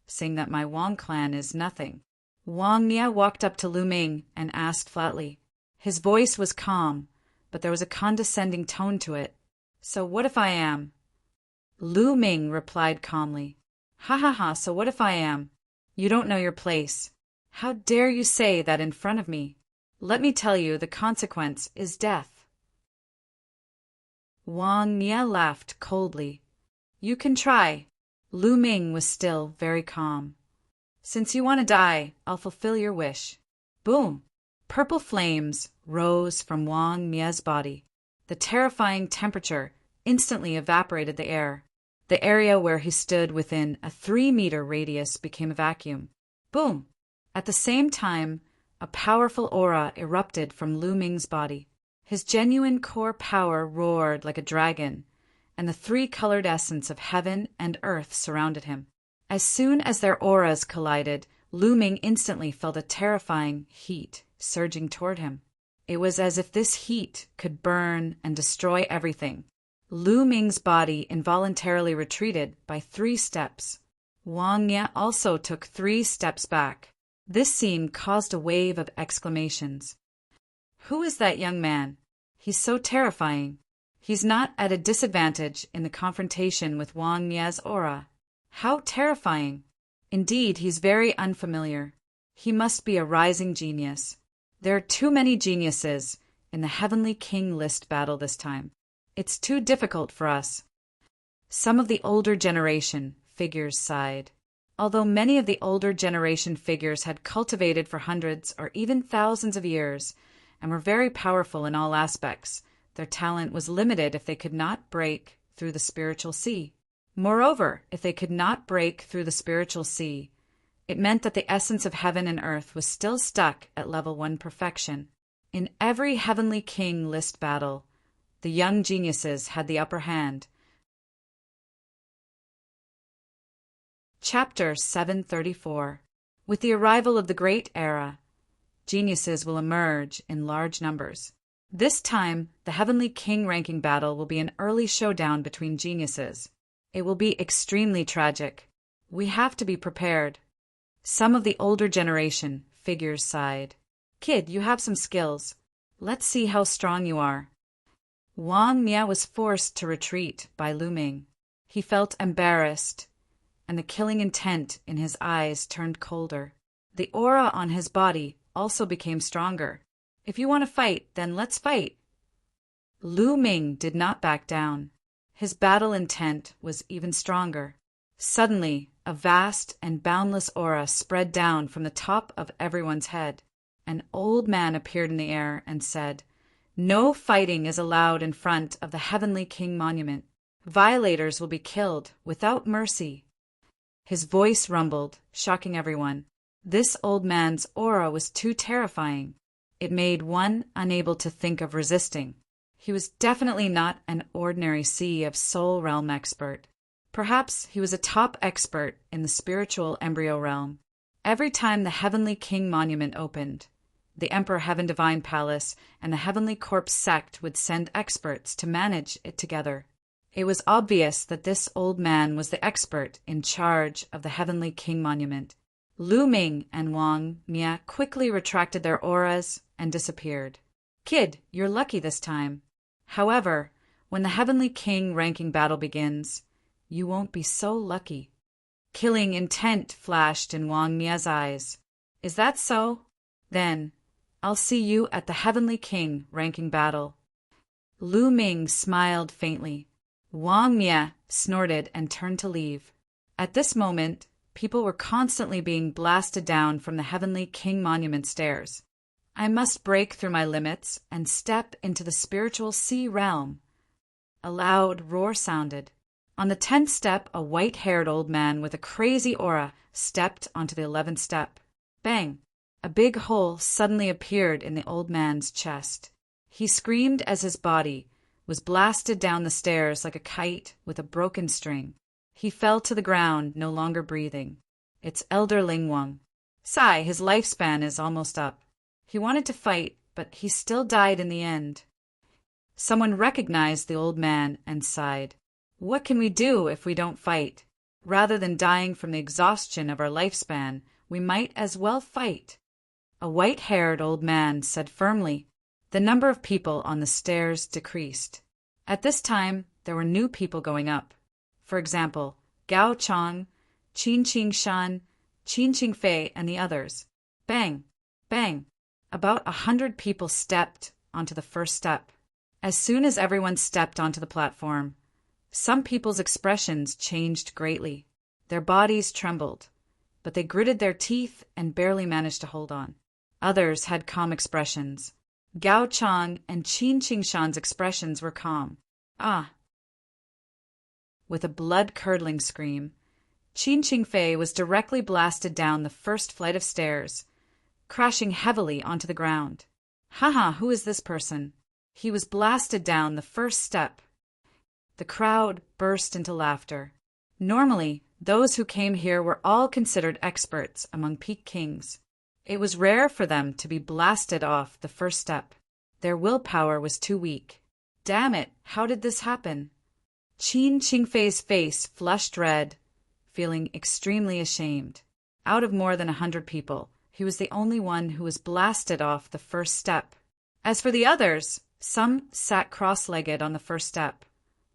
saying that my Wang clan is nothing. Wang Mia walked up to Lu Ming and asked flatly. His voice was calm, but there was a condescending tone to it. So what if I am? Lu Ming replied calmly. Ha ha ha, so what if I am? You don't know your place. How dare you say that in front of me? Let me tell you, the consequence is death. Wang Mia laughed coldly. You can try. Lu Ming was still very calm. Since you want to die, I'll fulfill your wish. Boom! Purple flames rose from Wang Mia's body. The terrifying temperature instantly evaporated the air. The area where he stood within a 3-meter radius became a vacuum. Boom! At the same time, a powerful aura erupted from Lu Ming's body. His genuine core power roared like a dragon, and the 3-colored essence of heaven and earth surrounded him. As soon as their auras collided, Lu Ming instantly felt a terrifying heat surging toward him. It was as if this heat could burn and destroy everything. Lu Ming's body involuntarily retreated by 3 steps. Wang Mia also took 3 steps back. This scene caused a wave of exclamations. Who is that young man? He's so terrifying. He's not at a disadvantage in the confrontation with Wang Mia's aura. How terrifying! Indeed, he's very unfamiliar. He must be a rising genius. There are too many geniuses in the Heavenly King list battle this time. It's too difficult for us. Some of the older generation figures sighed. Although many of the older generation figures had cultivated for hundreds or even thousands of years and were very powerful in all aspects, their talent was limited if they could not break through the spiritual sea. Moreover, if they could not break through the spiritual sea, it meant that the essence of heaven and earth was still stuck at level 1 perfection. In every Heavenly King list battle, the young geniuses had the upper hand. Chapter 734. With the arrival of the Great Era, geniuses will emerge in large numbers. This time, the Heavenly King ranking battle will be an early showdown between geniuses. It will be extremely tragic. We have to be prepared. Some of the older generation figures sighed. Kid, you have some skills. Let's see how strong you are. Wang Mia was forced to retreat by Lu Ming. He felt embarrassed, and the killing intent in his eyes turned colder. The aura on his body also became stronger. If you want to fight, then let's fight. Lu Ming did not back down. His battle intent was even stronger. Suddenly, a vast and boundless aura spread down from the top of everyone's head. An old man appeared in the air and said, "No fighting is allowed in front of the Heavenly King monument. Violators will be killed without mercy." His voice rumbled, shocking everyone. This old man's aura was too terrifying. It made one unable to think of resisting. He was definitely not an ordinary Sea of Soul Realm expert. Perhaps he was a top expert in the spiritual embryo realm. Every time the Heavenly King monument opened, the Emperor Heaven Divine Palace and the Heavenly Corpse sect would send experts to manage it together. It was obvious that this old man was the expert in charge of the Heavenly King monument. Lu Ming and Wang Mia quickly retracted their auras and disappeared. Kid, you're lucky this time. However, when the Heavenly King ranking battle begins, you won't be so lucky. Killing intent flashed in Wang Mia's eyes. Is that so? Then, I'll see you at the Heavenly King ranking battle. Lu Ming smiled faintly. Wang Mia snorted and turned to leave. At this moment, people were constantly being blasted down from the Heavenly King monument stairs. I must break through my limits and step into the spiritual sea realm. A loud roar sounded. On the 10th step, a white-haired old man with a crazy aura stepped onto the 11th step. Bang! A big hole suddenly appeared in the old man's chest. He screamed as his body was blasted down the stairs like a kite with a broken string. He fell to the ground, no longer breathing. It's Elder Lingwang. Sigh, his lifespan is almost up. He wanted to fight, but he still died in the end. Someone recognized the old man and sighed. What can we do if we don't fight? Rather than dying from the exhaustion of our lifespan, we might as well fight. A white-haired old man said firmly. The number of people on the stairs decreased. At this time, there were new people going up. For example, Gao Chang, Qin Qing Shan, Qin Qing Fei, and the others. Bang! Bang! About 100 people stepped onto the first step. As soon as everyone stepped onto the platform, some people's expressions changed greatly. Their bodies trembled, but they gritted their teeth and barely managed to hold on. Others had calm expressions. Gao Chang and Qin Qingshan's expressions were calm. Ah! With a blood-curdling scream, Qin Qingfei was directly blasted down the first flight of stairs, crashing heavily onto the ground. Haha, who is this person? He was blasted down the first step. The crowd burst into laughter. Normally, those who came here were all considered experts among peak kings. It was rare for them to be blasted off the first step. Their willpower was too weak. Damn it, how did this happen? Qin Qingfei's face flushed red, feeling extremely ashamed. Out of more than 100 people, he was the only one who was blasted off the first step. As for the others, some sat cross-legged on the first step,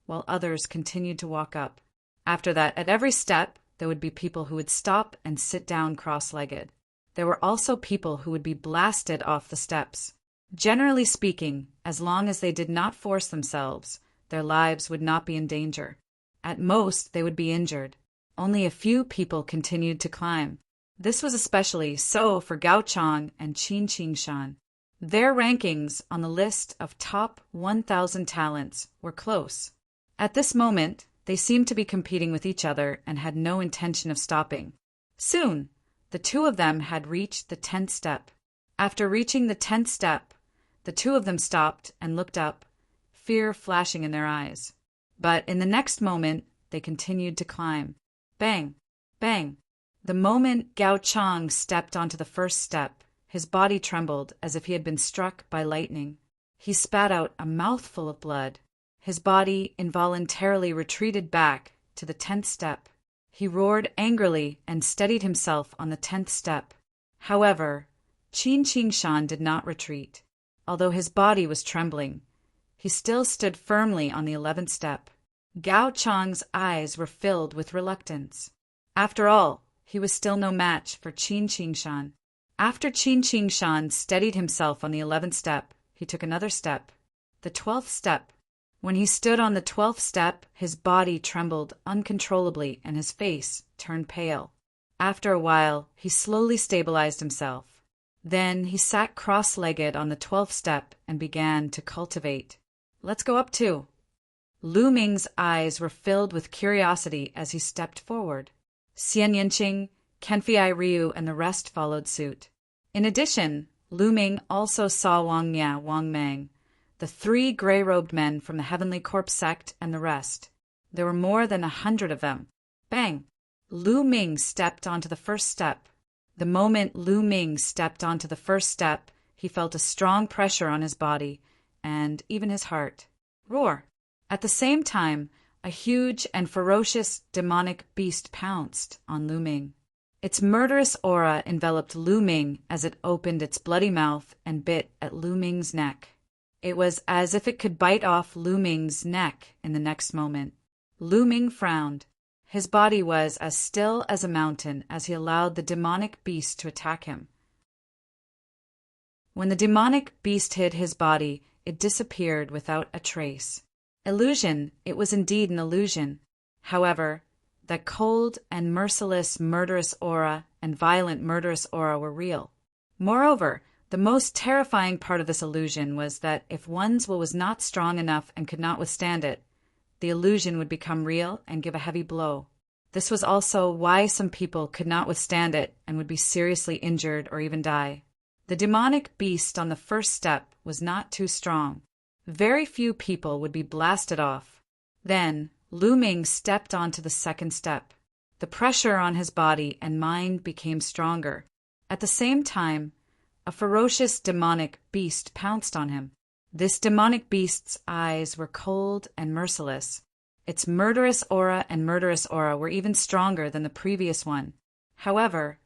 while others continued to walk up. After that, at every step, there would be people who would stop and sit down cross-legged. There were also people who would be blasted off the steps. Generally speaking, as long as they did not force themselves, their lives would not be in danger. At most, they would be injured. Only a few people continued to climb. This was especially so for Gao Chang and Qin Qingshan. Their rankings on the list of top 1,000 talents were close. At this moment, they seemed to be competing with each other and had no intention of stopping. Soon, the two of them had reached the 10th step. After reaching the 10th step, the two of them stopped and looked up, fear flashing in their eyes. But in the next moment, they continued to climb. Bang! Bang! The moment Gao Chang stepped onto the first step, his body trembled as if he had been struck by lightning. He spat out a mouthful of blood. His body involuntarily retreated back to the 10th step. He roared angrily and steadied himself on the 10th step. However, Qin Qingshan did not retreat. Although his body was trembling, he still stood firmly on the 11th step. Gao Chang's eyes were filled with reluctance. After all, he was still no match for Qin Qingshan. After Qin Qingshan steadied himself on the 11th step, he took another step, the 12th step. When he stood on the 12th step, his body trembled uncontrollably and his face turned pale. After a while, he slowly stabilized himself. Then he sat cross-legged on the 12th step and began to cultivate. Let's go up too. Lu Ming's eyes were filled with curiosity as he stepped forward. Xian Yinqing, Kenfei Ryu, and the rest followed suit. In addition, Lu Ming also saw Wang Mia, Wang Mang, the 3 gray-robed men from the Heavenly Corpse sect, and the rest. There were more than 100 of them. Bang! Lu Ming stepped onto the first step. The moment Lu Ming stepped onto the first step, he felt a strong pressure on his body, and even his heart. Roar! At the same time, a huge and ferocious demonic beast pounced on Lu Ming. Its murderous aura enveloped Lu Ming as it opened its bloody mouth and bit at Lu Ming's neck. It was as if it could bite off Lu Ming's neck in the next moment. Lu Ming frowned. His body was as still as a mountain as he allowed the demonic beast to attack him. When the demonic beast hit his body, it disappeared without a trace. Illusion, it was indeed an illusion. However, that cold and merciless murderous aura and violent murderous aura were real. Moreover, the most terrifying part of this illusion was that if one's will was not strong enough and could not withstand it, the illusion would become real and give a heavy blow. This was also why some people could not withstand it and would be seriously injured or even die. The demonic beast on the first step was not too strong. Very few people would be blasted off. Then, Lu Ming stepped onto the second step. The pressure on his body and mind became stronger. At the same time, a ferocious demonic beast pounced on him. This demonic beast's eyes were cold and merciless. Its murderous aura and murderous aura were even stronger than the previous one. However,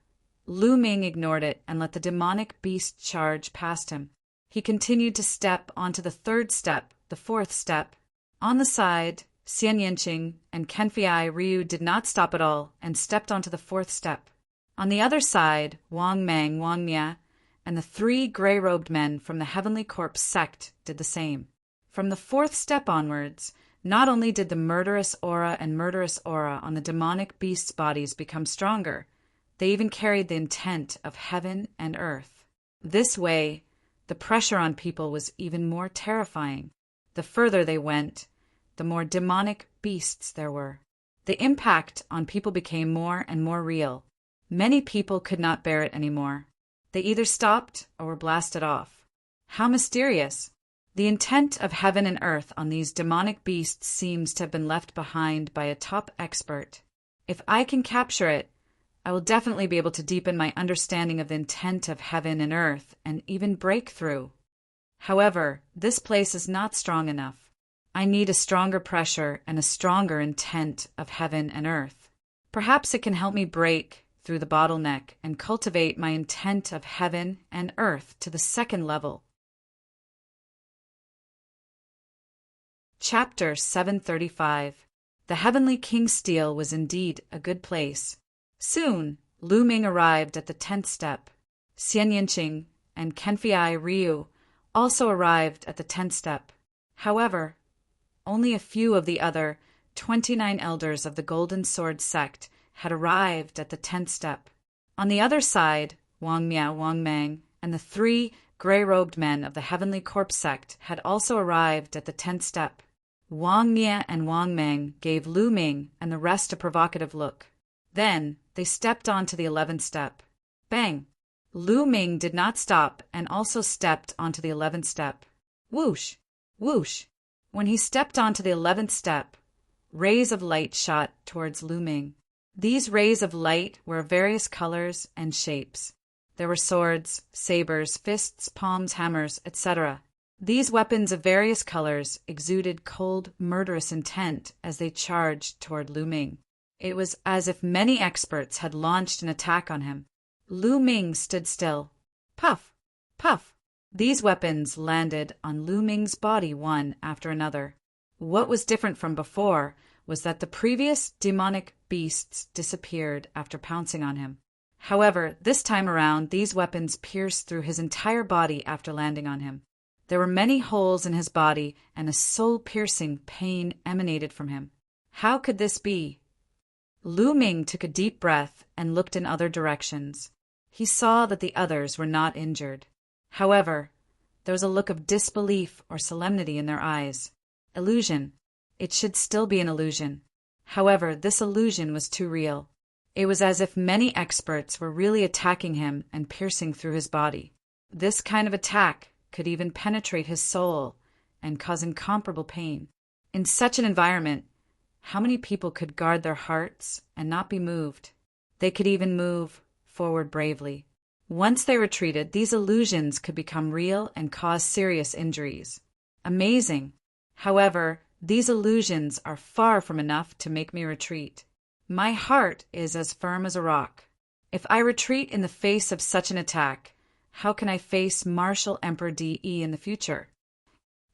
Lu Ming ignored it and let the demonic beast charge past him. He continued to step onto the third step, the fourth step. On the side, Xian Yinqing and Kenfei Ryu did not stop at all and stepped onto the fourth step. On the other side, Wang Mang, Wang Mia, and the 3 gray-robed men from the Heavenly Corpse sect did the same. From the fourth step onwards, not only did the murderous aura and murderous aura on the demonic beasts' bodies become stronger, they even carried the intent of heaven and earth. This way, the pressure on people was even more terrifying. The further they went, the more demonic beasts there were. The impact on people became more and more real. Many people could not bear it anymore. They either stopped or were blasted off. How mysterious! The intent of heaven and earth on these demonic beasts seems to have been left behind by a top expert. If I can capture it, I will definitely be able to deepen my understanding of the intent of heaven and earth and even break through. However, this place is not strong enough. I need a stronger pressure and a stronger intent of heaven and earth. Perhaps it can help me break through the bottleneck and cultivate my intent of heaven and earth to the second level. Chapter 735. The Heavenly King Steel was indeed a good place. Soon, Lu Ming arrived at the 10th step. Xian Yinqing and Kenfei Ryu also arrived at the 10th step. However, only a few of the other 29 elders of the Golden Sword sect had arrived at the 10th step. On the other side, Wang Mia, Wang Mang, and the 3 gray-robed men of the Heavenly Corpse sect had also arrived at the 10th step. Wang Mia and Wang Mang gave Lu Ming and the rest a provocative look. Then they stepped onto the 11th step. Bang! Lu Ming did not stop and also stepped onto the 11th step. Whoosh! Whoosh! When he stepped onto the 11th step, rays of light shot towards Lu Ming. These rays of light were of various colors and shapes. There were swords, sabers, fists, palms, hammers, etc. These weapons of various colors exuded cold, murderous intent as they charged toward Lu Ming. It was as if many experts had launched an attack on him. Lu Ming stood still. Puff! Puff! These weapons landed on Lu Ming's body one after another. What was different from before was that the previous demonic beasts disappeared after pouncing on him. However, this time around, these weapons pierced through his entire body after landing on him. There were many holes in his body, and a soul-piercing pain emanated from him. How could this be? Lu Ming took a deep breath and looked in other directions. He saw that the others were not injured. However, there was a look of disbelief or solemnity in their eyes. Illusion. It should still be an illusion. However, this illusion was too real. It was as if many experts were really attacking him and piercing through his body. This kind of attack could even penetrate his soul and cause incomparable pain. In such an environment, how many people could guard their hearts and not be moved? They could even move forward bravely. Once they retreated, these illusions could become real and cause serious injuries. Amazing. However, these illusions are far from enough to make me retreat. My heart is as firm as a rock. If I retreat in the face of such an attack, how can I face Martial Emperor De in the future?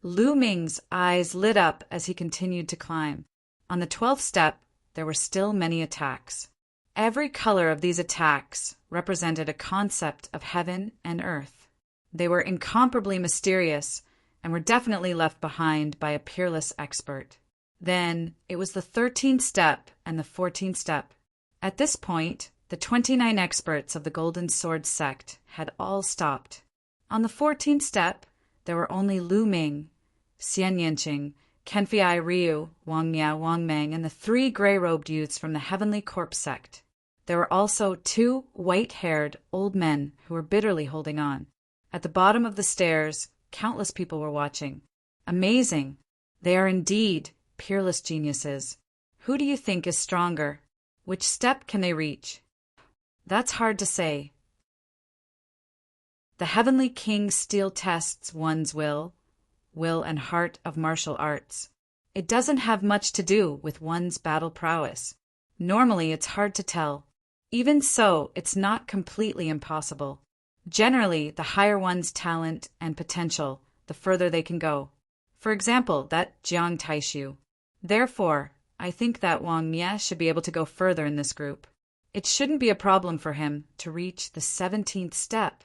Lu Ming's eyes lit up as he continued to climb. On the 12th step, there were still many attacks. Every color of these attacks represented a concept of heaven and earth. They were incomparably mysterious and were definitely left behind by a peerless expert. Then it was the 13th step and the 14th step. At this point, the 29 experts of the Golden Sword sect had all stopped. On the 14th step, there were only Lu Ming, Xian Yanqing, Kenfei Ryu, Wang Mia, Wang Meng, and the 3 gray-robed youths from the Heavenly Corpse sect. There were also 2 white-haired old men who were bitterly holding on. At the bottom of the stairs, countless people were watching. Amazing! They are indeed peerless geniuses. Who do you think is stronger? Which step can they reach? That's hard to say. The Heavenly King still tests one's will and heart of martial arts. It doesn't have much to do with one's battle prowess. Normally, it's hard to tell. Even so, it's not completely impossible. Generally, the higher one's talent and potential, the further they can go. For example, that Jiang Taishu. Therefore, I think that Wang Mie should be able to go further in this group. It shouldn't be a problem for him to reach the 17th step.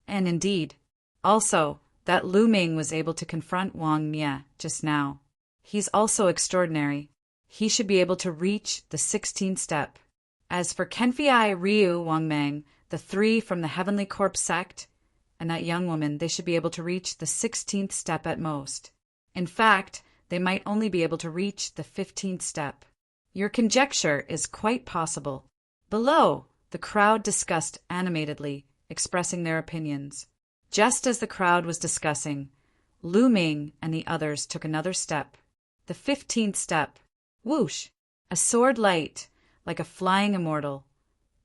And indeed, also, that Lu Ming was able to confront Wang Mie just now. He's also extraordinary. He should be able to reach the 16th step. As for Kenfei Ryu Wang Meng, the 3 from the Heavenly Corpse sect, and that young woman, they should be able to reach the 16th step at most. In fact, they might only be able to reach the 15th step. Your conjecture is quite possible. Below, the crowd discussed animatedly, expressing their opinions. Just as the crowd was discussing, Lu Ming and the others took another step. The 15th step. Whoosh! A sword light, like a flying immortal,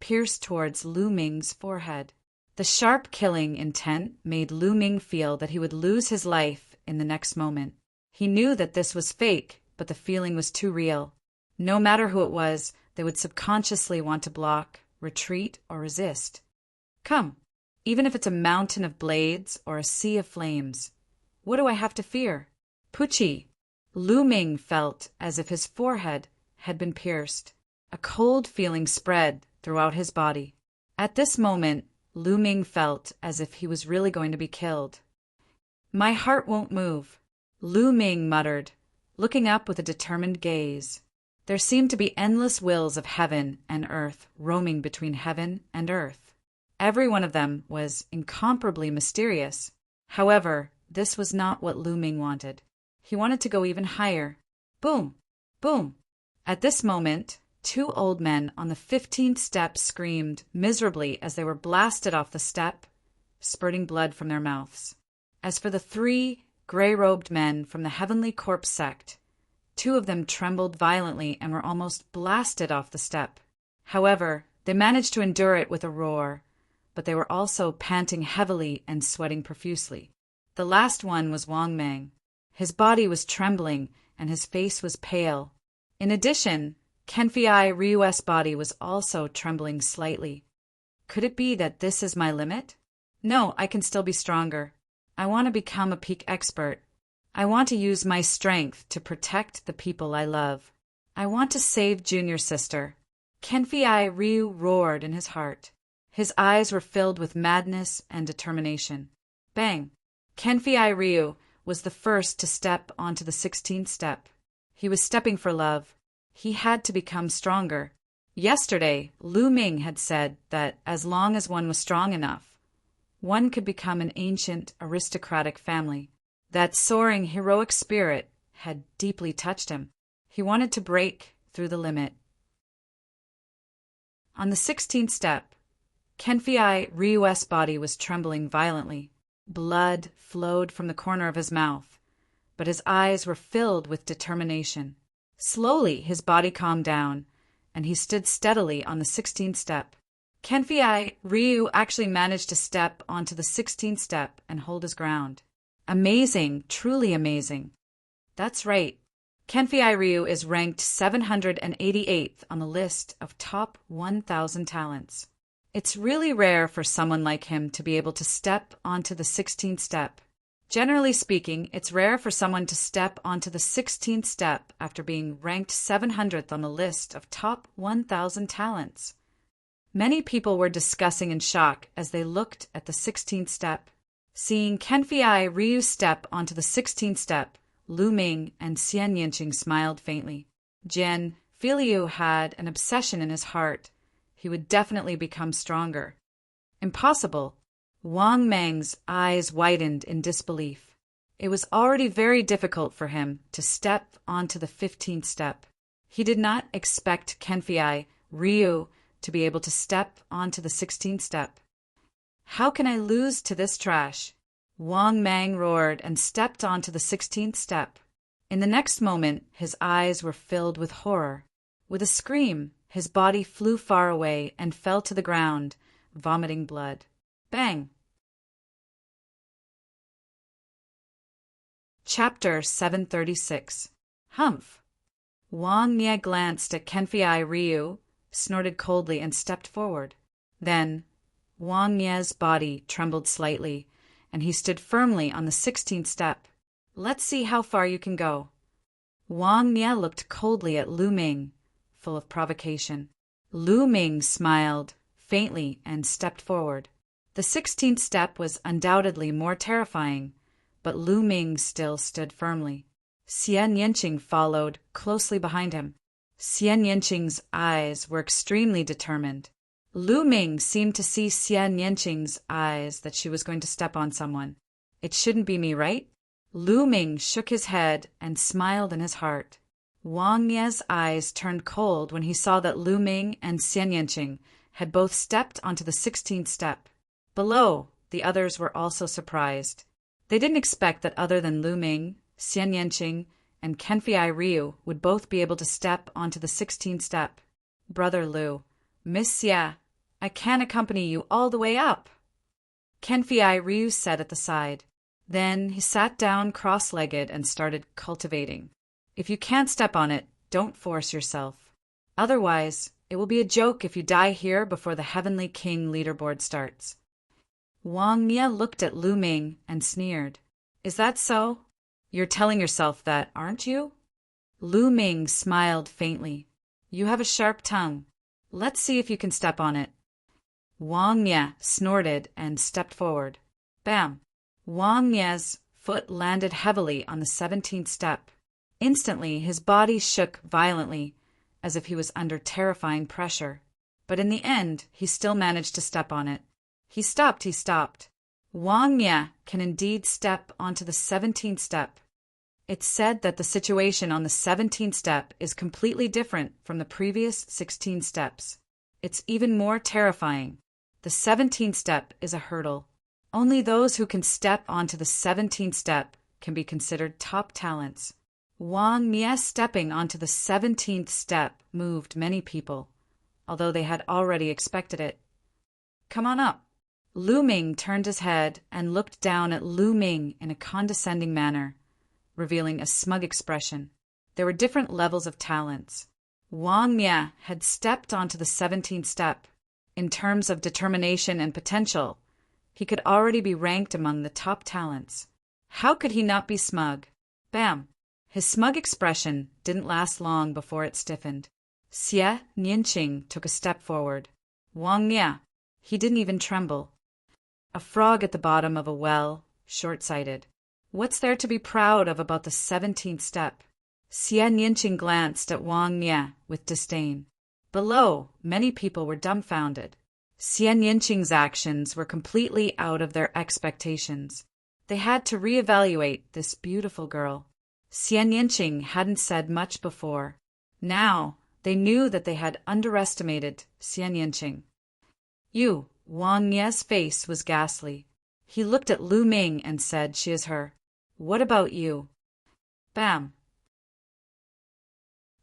pierced towards Lu Ming's forehead. The sharp killing intent made Lu Ming feel that he would lose his life in the next moment. He knew that this was fake, but the feeling was too real. No matter who it was, they would subconsciously want to block, retreat, or resist. Come, even if it's a mountain of blades or a sea of flames. What do I have to fear? Pucci! Lu Ming felt as if his forehead had been pierced. A cold feeling spread throughout his body. At this moment, Lu Ming felt as if he was really going to be killed. My heart won't move, Lu Ming muttered, looking up with a determined gaze. There seemed to be endless wills of heaven and earth roaming between heaven and earth. Every one of them was incomparably mysterious. However, this was not what Lu Ming wanted. He wanted to go even higher. Boom! Boom! At this moment, 2 old men on the 15th step screamed miserably as they were blasted off the step, spurting blood from their mouths. As for the 3 gray-robed men from the Heavenly Corpse sect, 2 of them trembled violently and were almost blasted off the step. However, they managed to endure it with a roar, but they were also panting heavily and sweating profusely. The last one was Wang Mang. His body was trembling and his face was pale. In addition, Kenfei Ryu's body was also trembling slightly. Could it be that this is my limit? No, I can still be stronger. I want to become a peak expert. I want to use my strength to protect the people I love. I want to save Junior's sister. Kenfei Ryu roared in his heart. His eyes were filled with madness and determination. Bang! Kenfei Ryu was the first to step onto the 16th step. He was stepping for love. He had to become stronger. Yesterday, Lu Ming had said that as long as one was strong enough, one could become an ancient aristocratic family. That soaring heroic spirit had deeply touched him. He wanted to break through the limit. On the 16th step, Kenfei Ryu's body was trembling violently. Blood flowed from the corner of his mouth, but his eyes were filled with determination. Slowly, his body calmed down, and he stood steadily on the 16th step. Kenfei Ryu actually managed to step onto the 16th step and hold his ground. Amazing, truly amazing. That's right. Kenfei Ryu is ranked 788th on the list of top 1,000 talents. It's really rare for someone like him to be able to step onto the 16th step. Generally speaking, it's rare for someone to step onto the 16th step after being ranked 700th on the list of top 1,000 talents. Many people were discussing in shock as they looked at the 16th step. Seeing Kenfei Ryu step onto the 16th step, Lu Ming and Xian Yinqing smiled faintly. Jian Filiu had an obsession in his heart. He would definitely become stronger. Impossible. Wang Mang's eyes widened in disbelief. It was already very difficult for him to step onto the 15th step. He did not expect Kenfei Ryu to be able to step onto the 16th step. How can I lose to this trash? Wang Mang roared and stepped onto the 16th step. In the next moment, his eyes were filled with horror. With a scream, his body flew far away and fell to the ground, vomiting blood. Bang! Chapter 736. Humph! Wang Nye glanced at Kenfei Ryu, snorted coldly, and stepped forward. Then, Wang Nye's body trembled slightly, and he stood firmly on the 16th step. Let's see how far you can go. Wang Nye looked coldly at Lu Ming, full of provocation. Lu Ming smiled faintly and stepped forward. The 16th step was undoubtedly more terrifying, but Lu Ming still stood firmly. Xian Yinqing followed closely behind him. Xian Yinqing's eyes were extremely determined. Lu Ming seemed to see Xian Yinqing's eyes that she was going to step on someone. It shouldn't be me, right? Lu Ming shook his head and smiled in his heart. Wang Nie's eyes turned cold when he saw that Lu Ming and Xian Yinqing had both stepped onto the 16th step. Below, the others were also surprised. They didn't expect that other than Lu Ming, Xian Yinqing, and Kenfei Ryu would both be able to step onto the 16th step. Brother Lu, Miss Xia, I can't accompany you all the way up, Kenfei Ryu said at the side. Then he sat down cross-legged and started cultivating. If you can't step on it, don't force yourself. Otherwise, it will be a joke if you die here before the Heavenly King leaderboard starts. Wang Nye looked at Lu Ming and sneered. Is that so? You're telling yourself that, aren't you? Lu Ming smiled faintly. You have a sharp tongue. Let's see if you can step on it. Wang Nye snorted and stepped forward. Bam! Wang Nie's foot landed heavily on the 17th step. Instantly, his body shook violently, as if he was under terrifying pressure. But in the end, he still managed to step on it. He stopped. Wang Nye can indeed step onto the 17th step. It's said that the situation on the 17th step is completely different from the previous 16 steps. It's even more terrifying. The 17th step is a hurdle. Only those who can step onto the 17th step can be considered top talents. Wang Nye stepping onto the 17th step moved many people. although they had already expected it. "Come on up." Lu Ming turned his head and looked down at Lu Ming in a condescending manner, revealing a smug expression. There were different levels of talents. Wang Mia had stepped onto the 17th step. In terms of determination and potential, he could already be ranked among the top talents. How could he not be smug? Bam! His smug expression didn't last long before it stiffened. Xie Nianqing took a step forward. Wang Mia, he didn't even tremble. A frog at the bottom of a well, short-sighted. What's there to be proud of about the 17th step? Xie Nianqing glanced at Wang Mia with disdain. Below, many people were dumbfounded. Xie Nianqing's actions were completely out of their expectations. They had to reevaluate this beautiful girl. Xie Nianqing hadn't said much before. Now, they knew that they had underestimated Xie Nianqing. Wang Mia's face was ghastly. He looked at Lu Ming and said, "She is her. What about you?" Bam!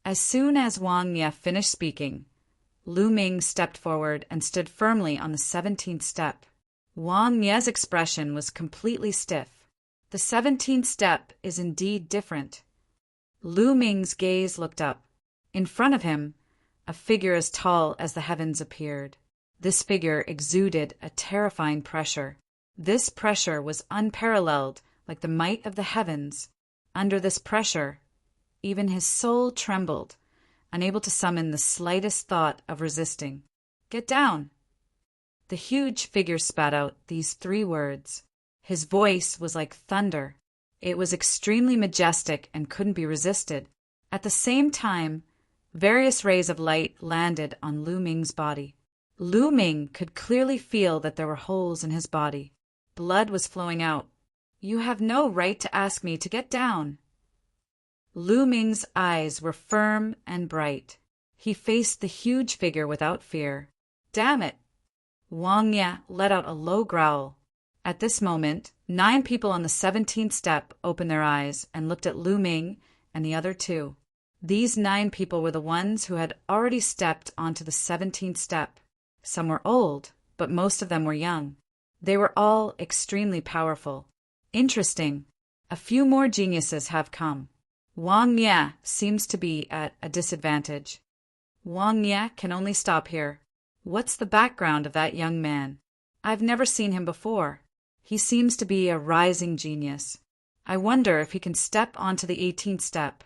As soon as Wang Mia finished speaking, Lu Ming stepped forward and stood firmly on the 17th step. Wang Mia's expression was completely stiff. The 17th step is indeed different. Lu Ming's gaze looked up. In front of him, a figure as tall as the heavens appeared. This figure exuded a terrifying pressure. This pressure was unparalleled, like the might of the heavens. Under this pressure, even his soul trembled, unable to summon the slightest thought of resisting. "Get down!" The huge figure spat out these 3 words. His voice was like thunder. It was extremely majestic and couldn't be resisted. At the same time, various rays of light landed on Lu Ming's body. Lu Ming could clearly feel that there were holes in his body. Blood was flowing out. "You have no right to ask me to get down." Lu Ming's eyes were firm and bright. He faced the huge figure without fear. "Damn it!" Wang Mia let out a low growl. At this moment, 9 people on the 17th step opened their eyes and looked at Lu Ming and the other 2. These 9 people were the ones who had already stepped onto the 17th step. Some were old, but most of them were young. They were all extremely powerful. Interesting. A few more geniuses have come. Wang Mia seems to be at a disadvantage. Wang Mia can only stop here. What's the background of that young man? I've never seen him before. He seems to be a rising genius. I wonder if he can step onto the 18th step.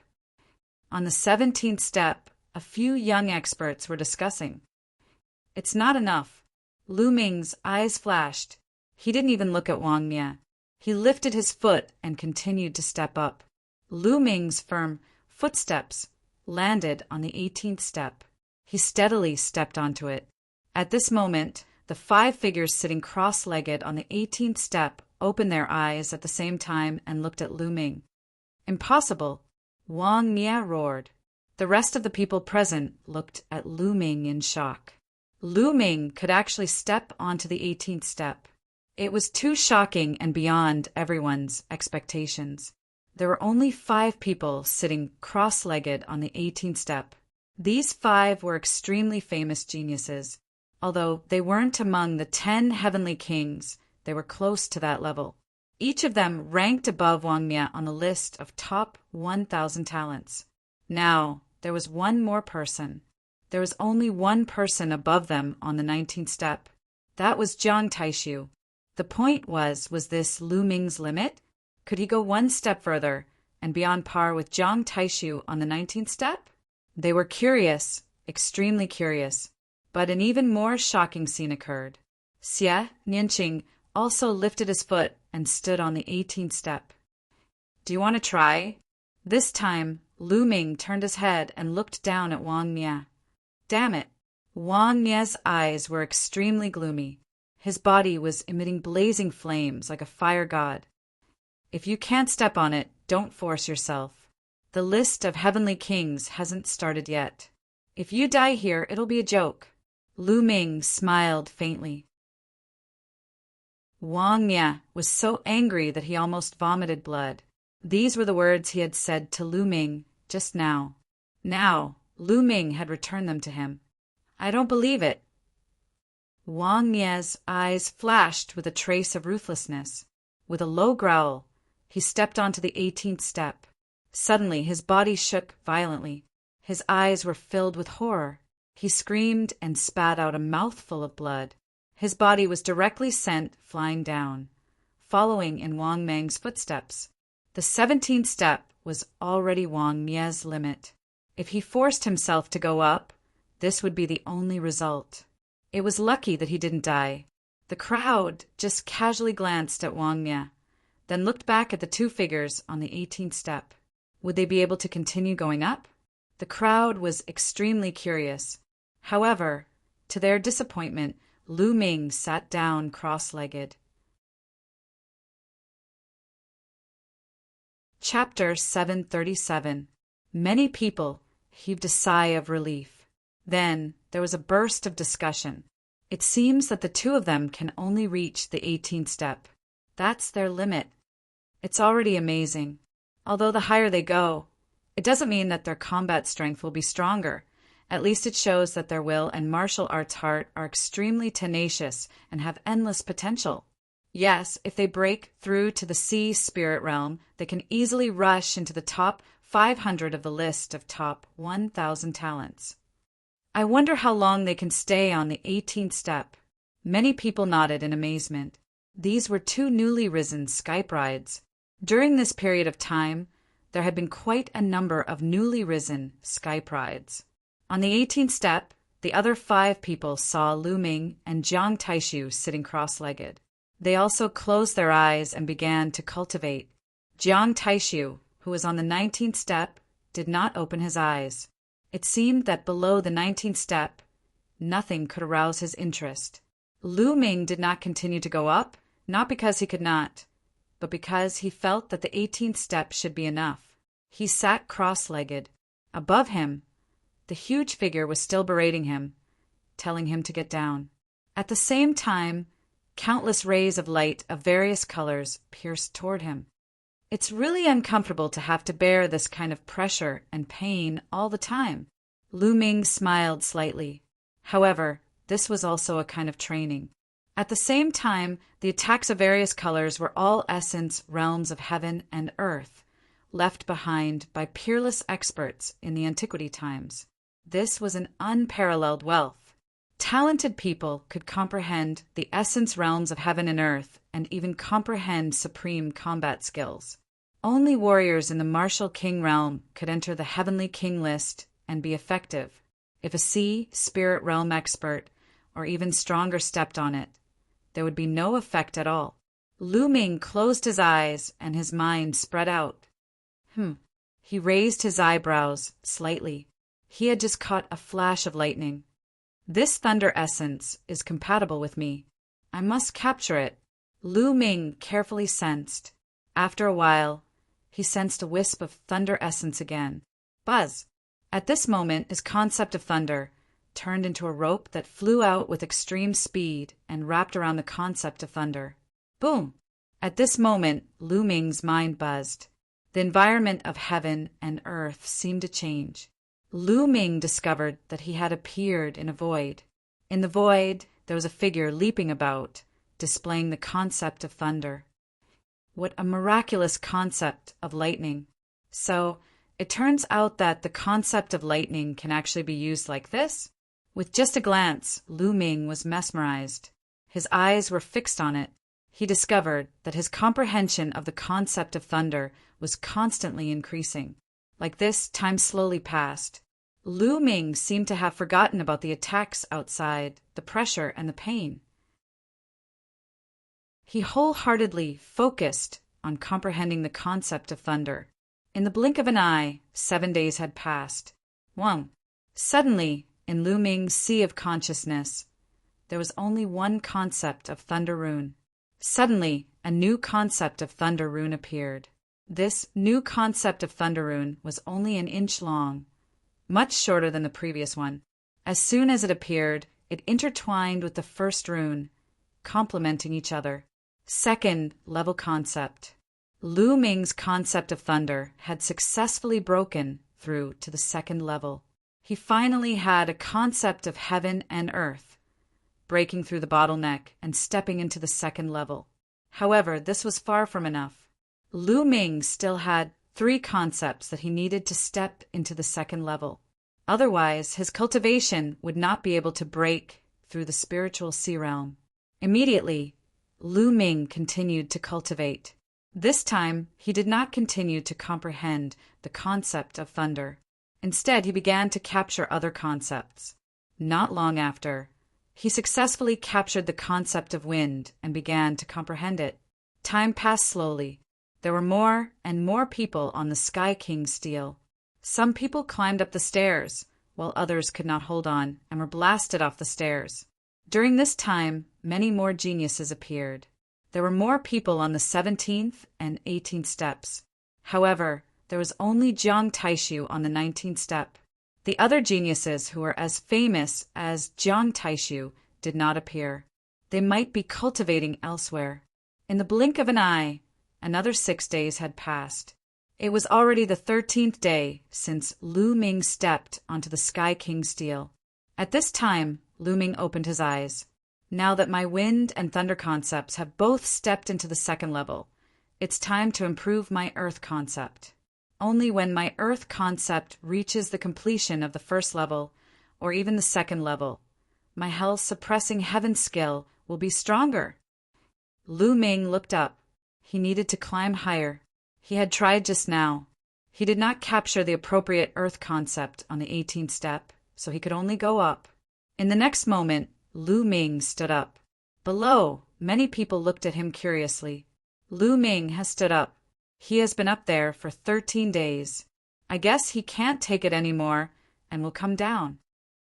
On the 17th step, a few young experts were discussing. It's not enough. Lu Ming's eyes flashed. He didn't even look at Wang Mia. He lifted his foot and continued to step up. Lu Ming's firm footsteps landed on the 18th step. He steadily stepped onto it. At this moment, the 5 figures sitting cross-legged on the 18th step opened their eyes at the same time and looked at Lu Ming. "Impossible!" Wang Mia roared. The rest of the people present looked at Lu Ming in shock. Lu Ming could actually step onto the 18th step. It was too shocking and beyond everyone's expectations. There were only 5 people sitting cross-legged on the 18th step. These 5 were extremely famous geniuses. Although they weren't among the 10 heavenly kings, they were close to that level. Each of them ranked above Wang Mia on the list of top 1,000 talents. Now, there was one more person. There was only one person above them on the 19th step. That was Jiang Taishu. The point was this Lu Ming's limit? Could he go one step further and be on par with Jiang Taishu on the 19th step? They were curious, extremely curious. But an even more shocking scene occurred. Xie Nianqing also lifted his foot and stood on the 18th step. "Do you want to try?" This time, Lu Ming turned his head and looked down at Wang Mia. Damn it! Wang Mia's eyes were extremely gloomy. His body was emitting blazing flames like a fire god. "If you can't step on it, don't force yourself. The list of heavenly kings hasn't started yet. If you die here, it'll be a joke." Lu Ming smiled faintly. Wang Mia was so angry that he almost vomited blood. These were the words he had said to Lu Ming just now. Now, Lu Ming had returned them to him. I don't believe it. Wang Mie's eyes flashed with a trace of ruthlessness. With a low growl, he stepped onto the 18th step. Suddenly, his body shook violently. His eyes were filled with horror. He screamed and spat out a mouthful of blood. His body was directly sent flying down, following in Wang Mang's footsteps. The 17th step was already Wang Mie's limit. If he forced himself to go up, this would be the only result. It was lucky that he didn't die. The crowd just casually glanced at Wang Mie, then looked back at the two figures on the 18th step. Would they be able to continue going up? The crowd was extremely curious. However, to their disappointment, Lu Ming sat down cross-legged. Chapter 737. Many people heaved a sigh of relief. Then there was a burst of discussion. It seems that the two of them can only reach the 18th step. That's their limit. It's already amazing. Although the higher they go, it doesn't mean that their combat strength will be stronger. At least it shows that their will and martial arts heart are extremely tenacious and have endless potential. Yes, if they break through to the sea spirit realm, they can easily rush into the top 500 of the list of top 1,000 talents. I wonder how long they can stay on the 18th step. Many people nodded in amazement. These were two newly risen Skype brides. During this period of time, there had been quite a number of newly risen Skype brides. On the 18th step, the other 5 people saw Lu Ming and Jiang Taishu sitting cross-legged. They also closed their eyes and began to cultivate. Jiang Taishu, who was on the 19th step, did not open his eyes. It seemed that below the 19th step, nothing could arouse his interest. Lu Ming did not continue to go up, not because he could not, but because he felt that the 18th step should be enough. He sat cross-legged. Above him, the huge figure was still berating him, telling him to get down. At the same time, countless rays of light of various colors pierced toward him. It's really uncomfortable to have to bear this kind of pressure and pain all the time. Lu Ming smiled slightly. However, this was also a kind of training. At the same time, the attacks of various colors were all essence realms of heaven and earth, left behind by peerless experts in the antiquity times. This was an unparalleled wealth. Talented people could comprehend the essence realms of heaven and earth and even comprehend supreme combat skills. Only warriors in the martial king realm could enter the heavenly king list and be effective. If a sea spirit realm expert or even stronger stepped on it, there would be no effect at all. Lu Ming closed his eyes and his mind spread out. He raised his eyebrows slightly. He had just caught a flash of lightning. This thunder essence is compatible with me. I must capture it. Lu Ming carefully sensed. After a while, he sensed a wisp of thunder essence again. Buzz! At this moment, his concept of thunder turned into a rope that flew out with extreme speed and wrapped around the concept of thunder. Boom! At this moment, Lu Ming's mind buzzed. The environment of heaven and earth seemed to change. Lu Ming discovered that he had appeared in a void. In the void, there was a figure leaping about, displaying the concept of thunder. What a miraculous concept of lightning. So, it turns out that the concept of lightning can actually be used like this. With just a glance, Lu Ming was mesmerized. His eyes were fixed on it. He discovered that his comprehension of the concept of thunder was constantly increasing. Like this, time slowly passed. Lu Ming seemed to have forgotten about the attacks outside, the pressure and the pain. He wholeheartedly focused on comprehending the concept of thunder. In the blink of an eye, 7 days had passed. Suddenly, in Lu Ming's sea of consciousness, there was only one concept of thunder rune. Suddenly, a new concept of thunder rune appeared. This new concept of thunder rune was only an inch long, much shorter than the previous one. As soon as it appeared, it intertwined with the first rune, complementing each other. Second level concept. Lu Ming's concept of thunder had successfully broken through to the second level. He finally had a concept of heaven and earth, breaking through the bottleneck and stepping into the second level. However, this was far from enough. Lu Ming still had 3 concepts that he needed to step into the second level. Otherwise, his cultivation would not be able to break through the spiritual sea realm. Immediately, Lu Ming continued to cultivate. This time, he did not continue to comprehend the concept of thunder. Instead, he began to capture other concepts. Not long after, he successfully captured the concept of wind and began to comprehend it. Time passed slowly. There were more and more people on the Sky King's stele. Some people climbed up the stairs, while others could not hold on and were blasted off the stairs. During this time, many more geniuses appeared. There were more people on the 17th and 18th steps. However, there was only Jiang Taishu on the 19th step. The other geniuses who were as famous as Jiang Taishu did not appear. They might be cultivating elsewhere. In the blink of an eye, another 6 days had passed. It was already the 13th day since Lu Ming stepped onto the Sky King's stele. At this time, Lu Ming opened his eyes. Now that my wind and thunder concepts have both stepped into the second level, it's time to improve my earth concept. Only when my earth concept reaches the completion of the first level, or even the second level, my hell-suppressing heaven skill will be stronger. Lu Ming looked up. He needed to climb higher. He had tried just now. He did not capture the appropriate earth concept on the 18th step, so he could only go up. In the next moment, Lu Ming stood up. Below, many people looked at him curiously. Lu Ming has stood up. He has been up there for 13 days. I guess he can't take it anymore and will come down.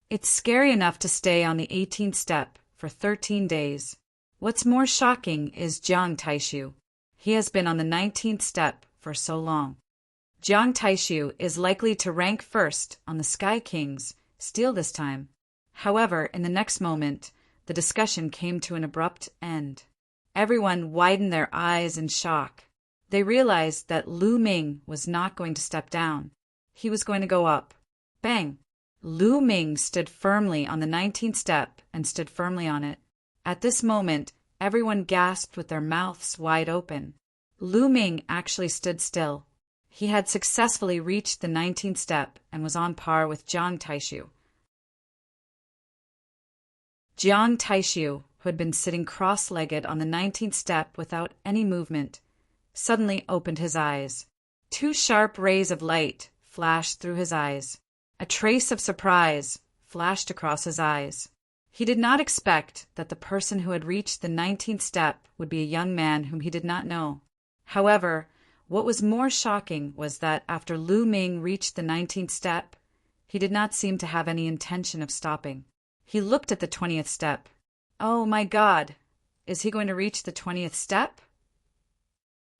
It's scary enough to stay on the 18th step for 13 days. What's more shocking is Jiang Taishu. He has been on the 19th step for so long. Jiang Taishu is likely to rank first on the Sky King's stele this time. However, in the next moment, the discussion came to an abrupt end. Everyone widened their eyes in shock. They realized that Lu Ming was not going to step down. He was going to go up. Bang! Lu Ming stood firmly on the 19th step and stood firmly on it. At this moment, everyone gasped with their mouths wide open. Lu Ming actually stood still. He had successfully reached the 19th step and was on par with Jiang Taishu. Jiang Taishu, who had been sitting cross-legged on the 19th step without any movement, suddenly opened his eyes. 2 sharp rays of light flashed through his eyes. A trace of surprise flashed across his eyes. He did not expect that the person who had reached the 19th step would be a young man whom he did not know. However, what was more shocking was that after Lu Ming reached the 19th step, he did not seem to have any intention of stopping. He looked at the 20th step. Oh my God! Is he going to reach the 20th step?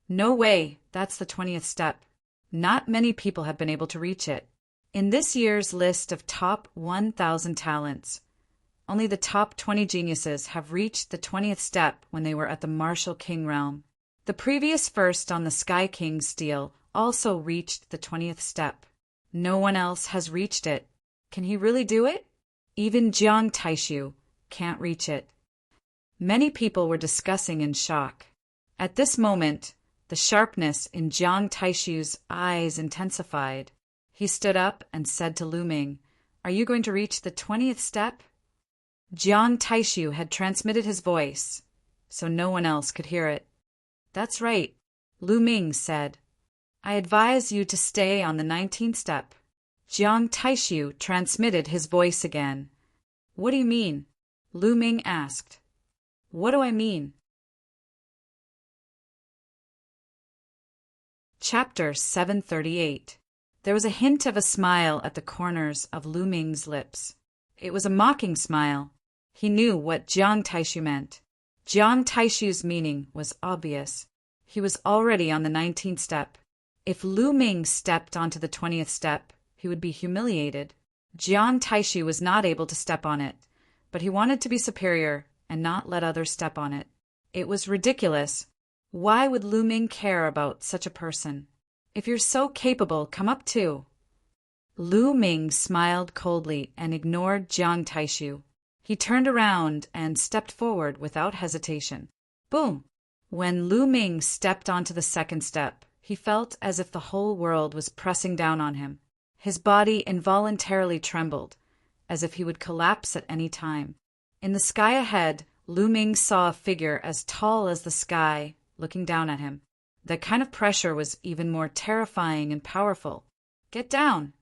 No way, that's the 20th step. Not many people have been able to reach it. In this year's list of top 1,000 talents, only the top 20 geniuses have reached the 20th step when they were at the Martial King realm. The previous first on the Sky King's stele also reached the 20th step. No one else has reached it. Can he really do it? Even Jiang Taishu can't reach it. Many people were discussing in shock. At this moment, the sharpness in Jiang Taishu's eyes intensified. He stood up and said to Lu Ming, "Are you going to reach the 20th step?" Jiang Taishu had transmitted his voice, so no one else could hear it. "That's right," Lu Ming said. "I advise you to stay on the 19th step." Jiang Taishu transmitted his voice again. "What do you mean?" Lu Ming asked. "What do I mean?" Chapter 738. There was a hint of a smile at the corners of Lu Ming's lips. It was a mocking smile. He knew what Jiang Taishu meant. Jiang Taishu's meaning was obvious. He was already on the 19th step. If Lu Ming stepped onto the 20th step, he would be humiliated. Jiang Taishu was not able to step on it, but he wanted to be superior and not let others step on it. It was ridiculous. Why would Lu Ming care about such a person? If you're so capable, come up too. Lu Ming smiled coldly and ignored Jiang Taishu. He turned around and stepped forward without hesitation. Boom! When Lu Ming stepped onto the second step, he felt as if the whole world was pressing down on him. His body involuntarily trembled, as if he would collapse at any time. In the sky ahead, Lu Ming saw a figure as tall as the sky, looking down at him. That kind of pressure was even more terrifying and powerful. Get down!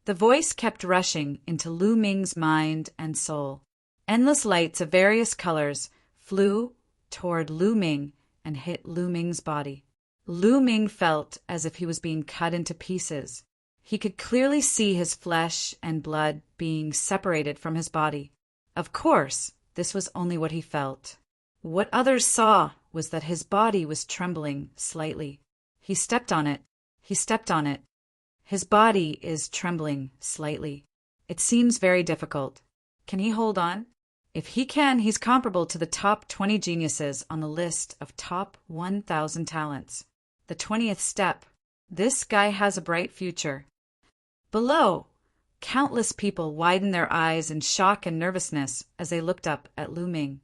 The voice kept rushing into Lu Ming's mind and soul. Endless lights of various colors flew toward Lu Ming and hit Lu Ming's body. Lu Ming felt as if he was being cut into pieces. He could clearly see his flesh and blood being separated from his body. Of course, this was only what he felt. What others saw was that his body was trembling slightly. He stepped on it. He stepped on it. His body is trembling slightly. It seems very difficult. Can he hold on? If he can, he's comparable to the top 20 geniuses on the list of top 1,000 talents. The 20th step. This guy has a bright future. Below, countless people widened their eyes in shock and nervousness as they looked up at Lu Ming.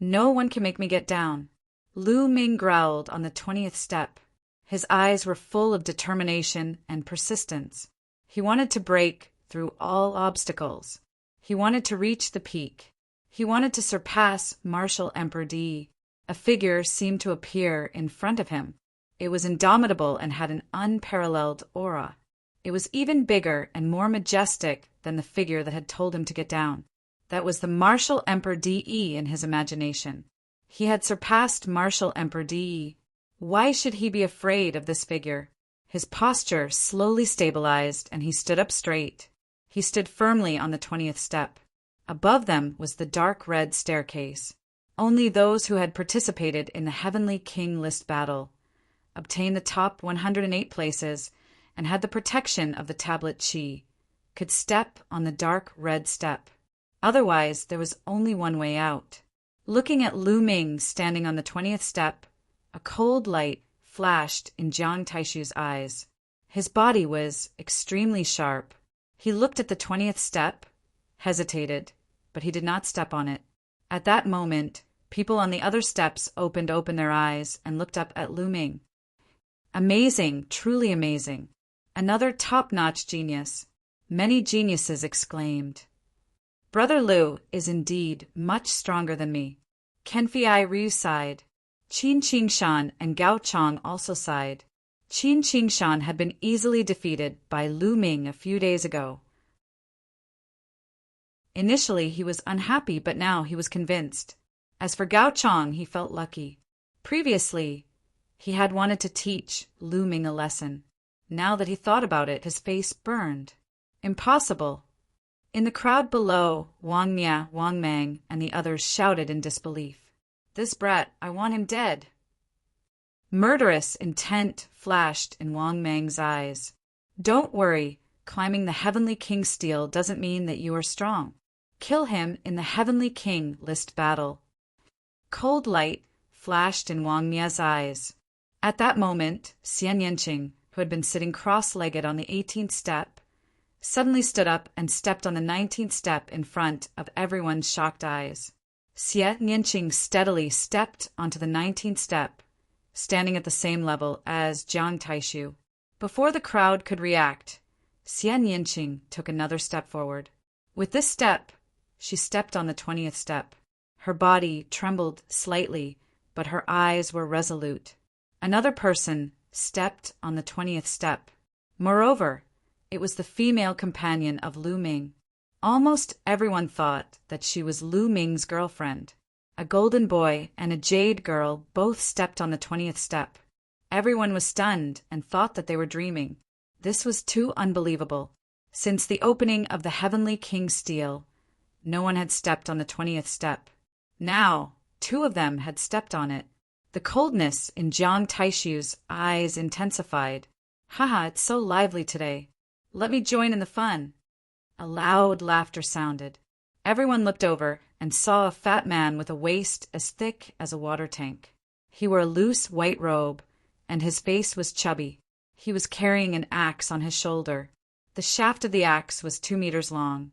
No one can make me get down. Lu Ming growled on the 20th step. His eyes were full of determination and persistence. He wanted to break through all obstacles. He wanted to reach the peak. He wanted to surpass Martial Emperor Di. A figure seemed to appear in front of him. It was indomitable and had an unparalleled aura. It was even bigger and more majestic than the figure that had told him to get down. That was the Martial Emperor Di in his imagination. He had surpassed Martial Emperor Di. Why should he be afraid of this figure? His posture slowly stabilized and he stood up straight. He stood firmly on the 20th step. Above them was the dark red staircase. Only those who had participated in the Heavenly King List battle, obtained the top 108 places, and had the protection of the tablet Qi, could step on the dark red step. Otherwise, there was only one way out. Looking at Lu Ming standing on the 20th step, a cold light flashed in Jiang Taishu's eyes. His body was extremely sharp. He looked at the 20th step, hesitated, but he did not step on it. At that moment, people on the other steps opened their eyes and looked up at Lu Ming. Amazing, truly amazing. Another top-notch genius. Many geniuses exclaimed. Brother Lu is indeed much stronger than me. Kenfei Ryu sighed. Qin Qingshan and Gao Chong also sighed. Qin Qingshan had been easily defeated by Lu Ming a few days ago. Initially, he was unhappy, but now he was convinced. As for Gao Chong, he felt lucky. Previously, he had wanted to teach Lu Ming a lesson. Now that he thought about it, his face burned. Impossible. In the crowd below, Wang Mia, Wang Mang, and the others shouted in disbelief. This brat, I want him dead. Murderous intent flashed in Wang Mang's eyes. Don't worry, climbing the Heavenly King steel doesn't mean that you are strong. Kill him in the Heavenly King List battle. Cold light flashed in Wang Mia's eyes. At that moment, Xian Yanqing, who had been sitting cross-legged on the 18th step, suddenly stood up and stepped on the 19th step in front of everyone's shocked eyes. Xian Yanqing steadily stepped onto the 19th step, standing at the same level as Jiang Taishu. Before the crowd could react, Xian Yanqing took another step forward. With this step, she stepped on the 20th step. Her body trembled slightly, but her eyes were resolute. Another person stepped on the 20th step. Moreover, it was the female companion of Lu Ming. Almost everyone thought that she was Lu Ming's girlfriend. A golden boy and a jade girl both stepped on the 20th step. Everyone was stunned and thought that they were dreaming. This was too unbelievable. Since the opening of the Heavenly King Steel, no one had stepped on the 20th step. Now, two of them had stepped on it. The coldness in Jiang Taishu's eyes intensified. Haha, it's so lively today. Let me join in the fun. A loud laughter sounded. Everyone looked over and saw a fat man with a waist as thick as a water tank. He wore a loose white robe, and his face was chubby. He was carrying an axe on his shoulder. The shaft of the axe was 2 meters long,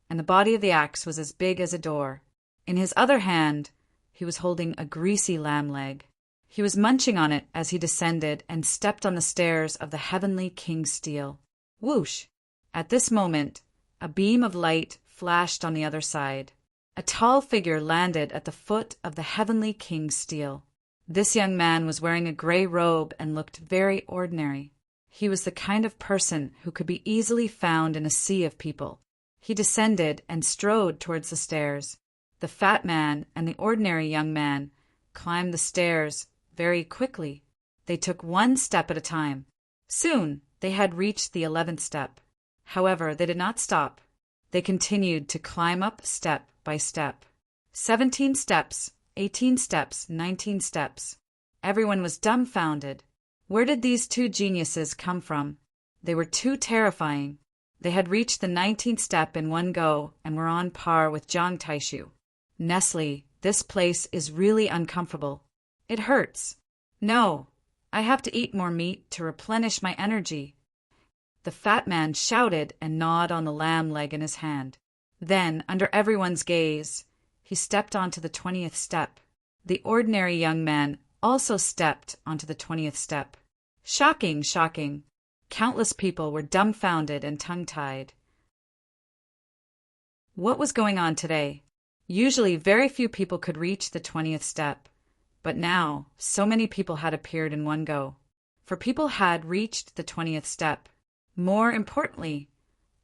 and the body of the axe was as big as a door. In his other hand, he was holding a greasy lamb leg. He was munching on it as he descended and stepped on the stairs of the heavenly king's steel. Whoosh! At this moment, a beam of light flashed on the other side. A tall figure landed at the foot of the heavenly king's steel. This young man was wearing a gray robe and looked very ordinary. He was the kind of person who could be easily found in a sea of people. He descended and strode towards the stairs. The fat man and the ordinary young man climbed the stairs very quickly. They took 1 step at a time. Soon they had reached the 11th step. However, they did not stop. They continued to climb up step by step. 17 steps, 18 steps, 19 steps. Everyone was dumbfounded. Where did these 2 geniuses come from? They were too terrifying. They had reached the 19th step in one go and were on par with Jiang Taishu. Nestle, this place is really uncomfortable. It hurts. No, I have to eat more meat to replenish my energy. The fat man shouted and gnawed on the lamb leg in his hand. Then, under everyone's gaze, he stepped onto the 20th step. The ordinary young man also stepped onto the 20th step. Shocking, shocking. Countless people were dumbfounded and tongue-tied. What was going on today? Usually, very few people could reach the 20th step. But now, so many people had appeared in one go. For people had reached the 20th step. More importantly,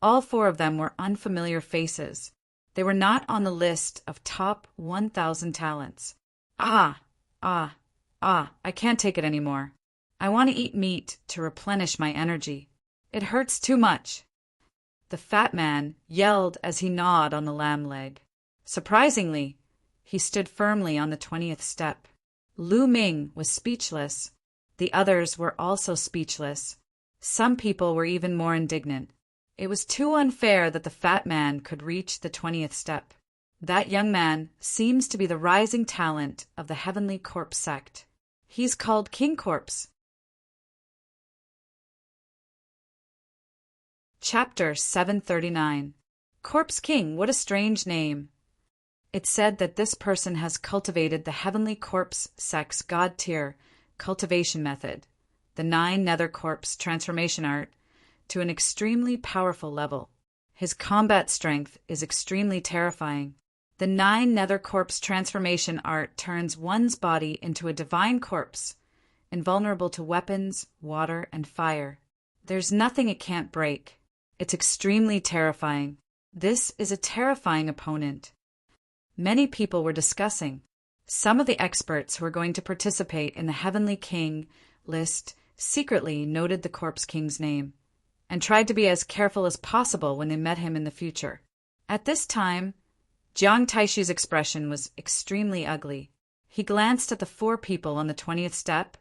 all 4 of them were unfamiliar faces. They were not on the list of top 1,000 talents. I can't take it anymore. I want to eat meat to replenish my energy. It hurts too much. The fat man yelled as he gnawed on the lamb leg. Surprisingly, he stood firmly on the 20th step. Lu Ming was speechless. The others were also speechless. Some people were even more indignant. It was too unfair that the fat man could reach the 20th step. That young man seems to be the rising talent of the Heavenly Corpse sect. He's called King Corpse. Chapter 739. Corpse King, what a strange name. It's said that this person has cultivated the Heavenly Corpse sect's God-tier cultivation method, the 9 Nether Corpse transformation art, to an extremely powerful level. His combat strength is extremely terrifying. The 9 Nether Corpse transformation art turns one's body into a divine corpse, invulnerable to weapons, water, and fire. There's nothing it can't break. It's extremely terrifying. This is a terrifying opponent. Many people were discussing. Some of the experts who were going to participate in the Heavenly King list secretly noted the Corpse King's name and tried to be as careful as possible when they met him in the future. At this time, Jiang Taishu's expression was extremely ugly. He glanced at the 4 people on the 20th step,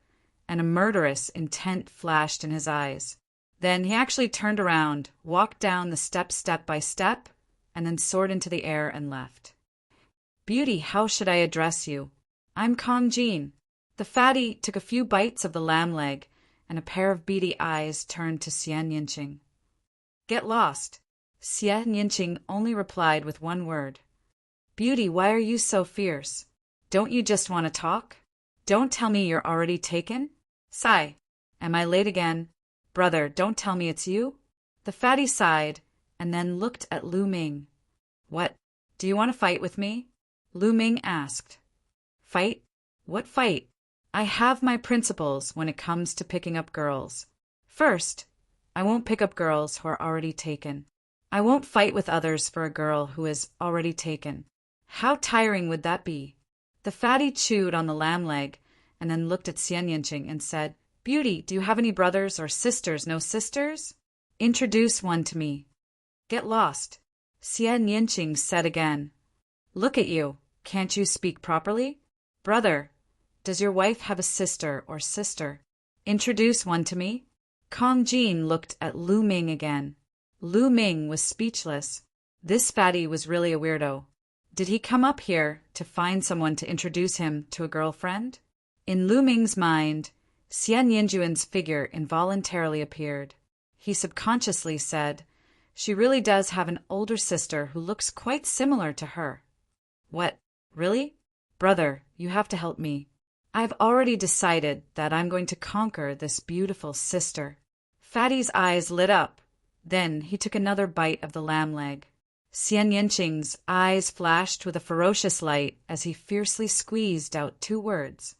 and a murderous intent flashed in his eyes. Then he actually turned around, walked down the step by step, and then soared into the air and left. Beauty, how should I address you? I'm Kong Jean. The fatty took a few bites of the lamb leg, and a pair of beady eyes turned to Xian Yinqing. Get lost. Xian Yinqing only replied with one word. Beauty, why are you so fierce? Don't you just want to talk? Don't tell me you're already taken? Sigh. Am I late again? Brother, don't tell me it's you? The fatty sighed, and then looked at Lu Ming. What? Do you want to fight with me? Lu Ming asked. Fight? What fight? I have my principles when it comes to picking up girls. First, I won't pick up girls who are already taken. I won't fight with others for a girl who is already taken. How tiring would that be? The fatty chewed on the lamb leg and then looked at Xian Yinqing and said, Beauty, do you have any brothers or sisters? No sisters? Introduce one to me. Get lost. Xian Yinqing said again. Look at you. Can't you speak properly? Brother, does your wife have a sister or sister? Introduce one to me. Kong Jean looked at Lu Ming again. Lu Ming was speechless. This fatty was really a weirdo. Did he come up here to find someone to introduce him to a girlfriend? In Lu Ming's mind, Xian Yinjuan's figure involuntarily appeared. He subconsciously said, "She really does have an older sister who looks quite similar to her." "What? Really? Brother, you have to help me. I've already decided that I'm going to conquer this beautiful sister." Fatty's eyes lit up. Then he took another bite of the lamb leg. Xian Yanqing's eyes flashed with a ferocious light as he fiercely squeezed out 2 words.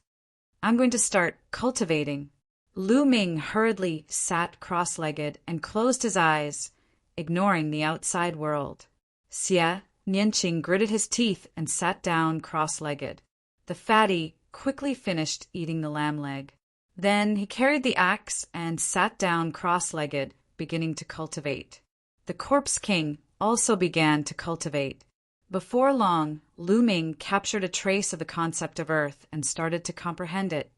"I'm going to start cultivating." Lu Ming hurriedly sat cross-legged and closed his eyes, ignoring the outside world. Xia Nianqing gritted his teeth and sat down cross-legged. The fatty quickly finished eating the lamb leg. Then he carried the axe and sat down cross-legged, beginning to cultivate. The Corpse King also began to cultivate. Before long, Lu Ming captured a trace of the concept of earth and started to comprehend it.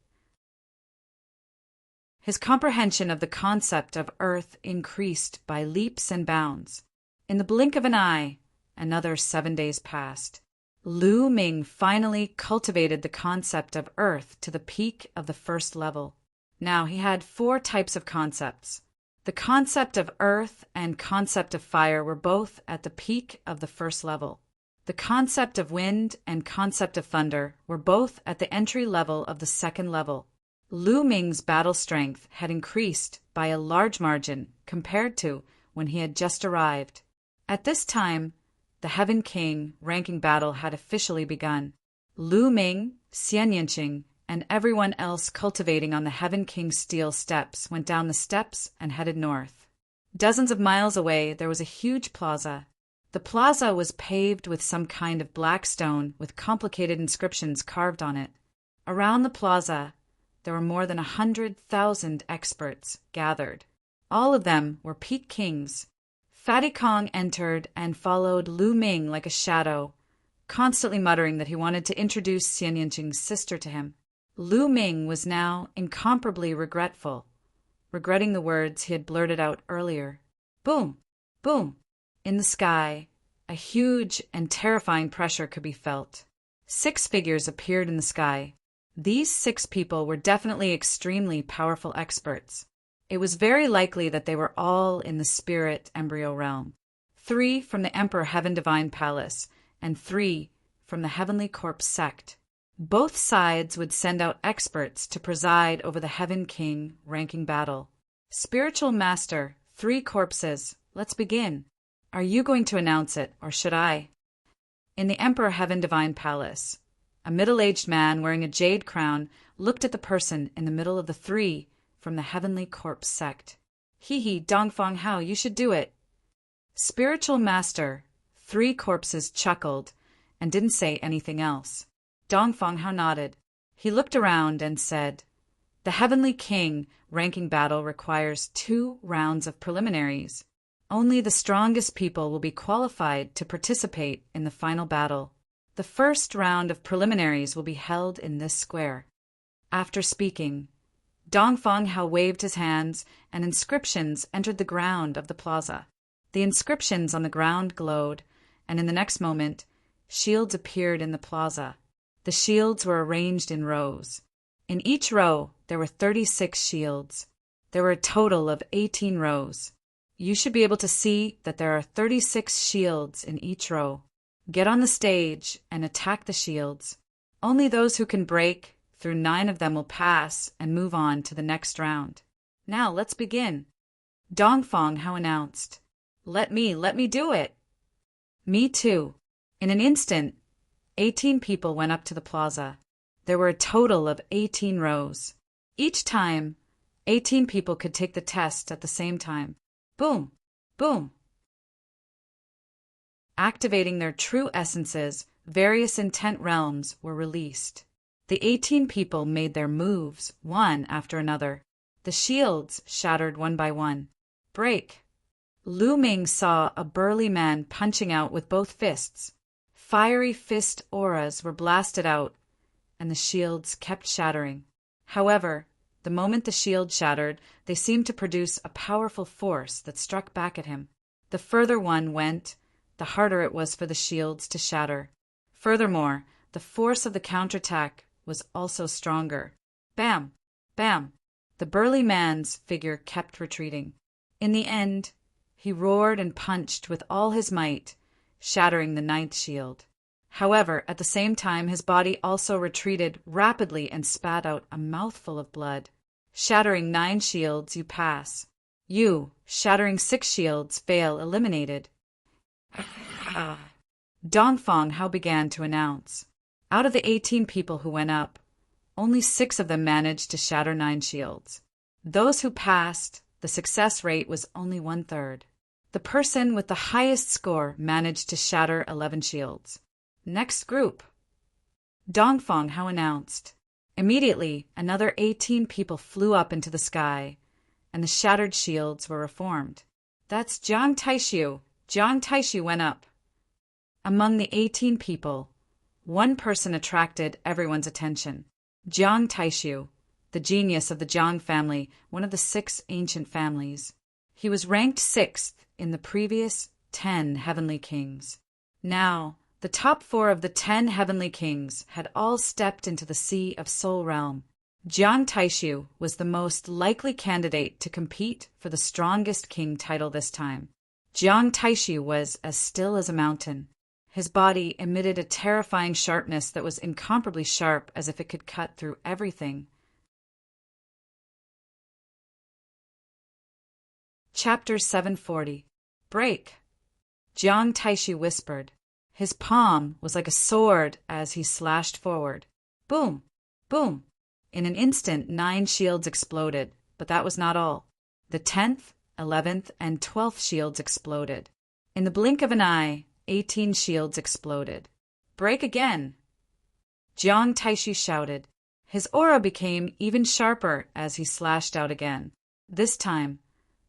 His comprehension of the concept of earth increased by leaps and bounds. In the blink of an eye, another 7 days passed. Lu Ming finally cultivated the concept of earth to the peak of the first level. Now he had 4 types of concepts. The concept of earth and concept of fire were both at the peak of the first level. The concept of wind and concept of thunder were both at the entry level of the second level. Lu Ming's battle strength had increased by a large margin compared to when he had just arrived. At this time, the Heaven King ranking battle had officially begun. Lu Ming, Xian Yanqing, and everyone else cultivating on the Heaven King's steel steps went down the steps and headed north. Dozens of miles away, there was a huge plaza. The plaza was paved with some kind of black stone with complicated inscriptions carved on it. Around the plaza, there were more than 100,000 experts gathered. All of them were peak kings. Fatty Kong entered and followed Lu Ming like a shadow, constantly muttering that he wanted to introduce Xian Yanqing's sister to him. Lu Ming was now incomparably regretful, regretting the words he had blurted out earlier. Boom! Boom! In the sky, a huge and terrifying pressure could be felt. 6 figures appeared in the sky. These 6 people were definitely extremely powerful experts. It was very likely that they were all in the spirit embryo realm. 3 from the Emperor Heaven Divine Palace, and 3 from the Heavenly Corpse sect. Both sides would send out experts to preside over the Heaven King ranking battle. Spiritual Master, 3 corpses, let's begin. Are you going to announce it, or should I? In the Emperor Heaven Divine Palace, a middle-aged man wearing a jade crown looked at the person in the middle of the 3 from the Heavenly Corpse sect. Hee, Dongfang Hao, you should do it. Spiritual Master, 3 corpses chuckled and didn't say anything else. Dongfang Hao nodded. He looked around and said, "The Heavenly King ranking battle requires 2 rounds of preliminaries. Only the strongest people will be qualified to participate in the final battle. The first round of preliminaries will be held in this square." After speaking, Dongfang Hao waved his hands, and inscriptions entered the ground of the plaza. The inscriptions on the ground glowed, and in the next moment, shields appeared in the plaza. The shields were arranged in rows. In each row, there were 36 shields. There were a total of 18 rows. You should be able to see that there are 36 shields in each row. Get on the stage and attack the shields. Only those who can break through 9 of them will pass and move on to the next round. Now let's begin. Dongfang Hao announced. Let me do it. Me too. In an instant, 18 people went up to the plaza. There were a total of 18 rows. Each time, 18 people could take the test at the same time. Boom! Boom! Activating their true essences, various intent realms were released. The 18 people made their moves, one after another. The shields shattered one by one. Break! Lu Ming saw a burly man punching out with both fists. Fiery fist auras were blasted out, and the shields kept shattering. However, the moment the shield shattered, they seemed to produce a powerful force that struck back at him. The further one went, the harder it was for the shields to shatter. Furthermore, the force of the counterattack was also stronger. Bam! Bam! The burly man's figure kept retreating. In the end, he roared and punched with all his might, shattering the ninth shield. However, at the same time, his body also retreated rapidly and spat out a mouthful of blood. Shattering 9 shields, you pass. You, shattering 6 shields, fail, eliminated. Dongfang Hao began to announce. Out of the 18 people who went up, only 6 of them managed to shatter 9 shields. Those who passed, the success rate was only 1/3. The person with the highest score managed to shatter 11 shields. Next group. Dongfang Hao announced. Immediately, another 18 people flew up into the sky, and the shattered shields were reformed. That's Jiang Taishu. Jiang Taishu went up. Among the 18 people, one person attracted everyone's attention. Jiang Taishu, the genius of the Jiang family, one of the 6 ancient families. He was ranked 6th in the previous 10 heavenly kings. Now, the top 4 of the 10 heavenly kings had all stepped into the Sea of Soul Realm. Jiang Taishu was the most likely candidate to compete for the strongest king title this time. Jiang Taishu was as still as a mountain. His body emitted a terrifying sharpness that was incomparably sharp, as if it could cut through everything. Chapter 740. Break. Jiang Taishu whispered. His palm was like a sword as he slashed forward. Boom! Boom! In an instant, 9 shields exploded, but that was not all. The 10th, 11th, and 12th shields exploded. In the blink of an eye, 18 shields exploded. Break again! Jiang Taishu shouted. His aura became even sharper as he slashed out again. This time,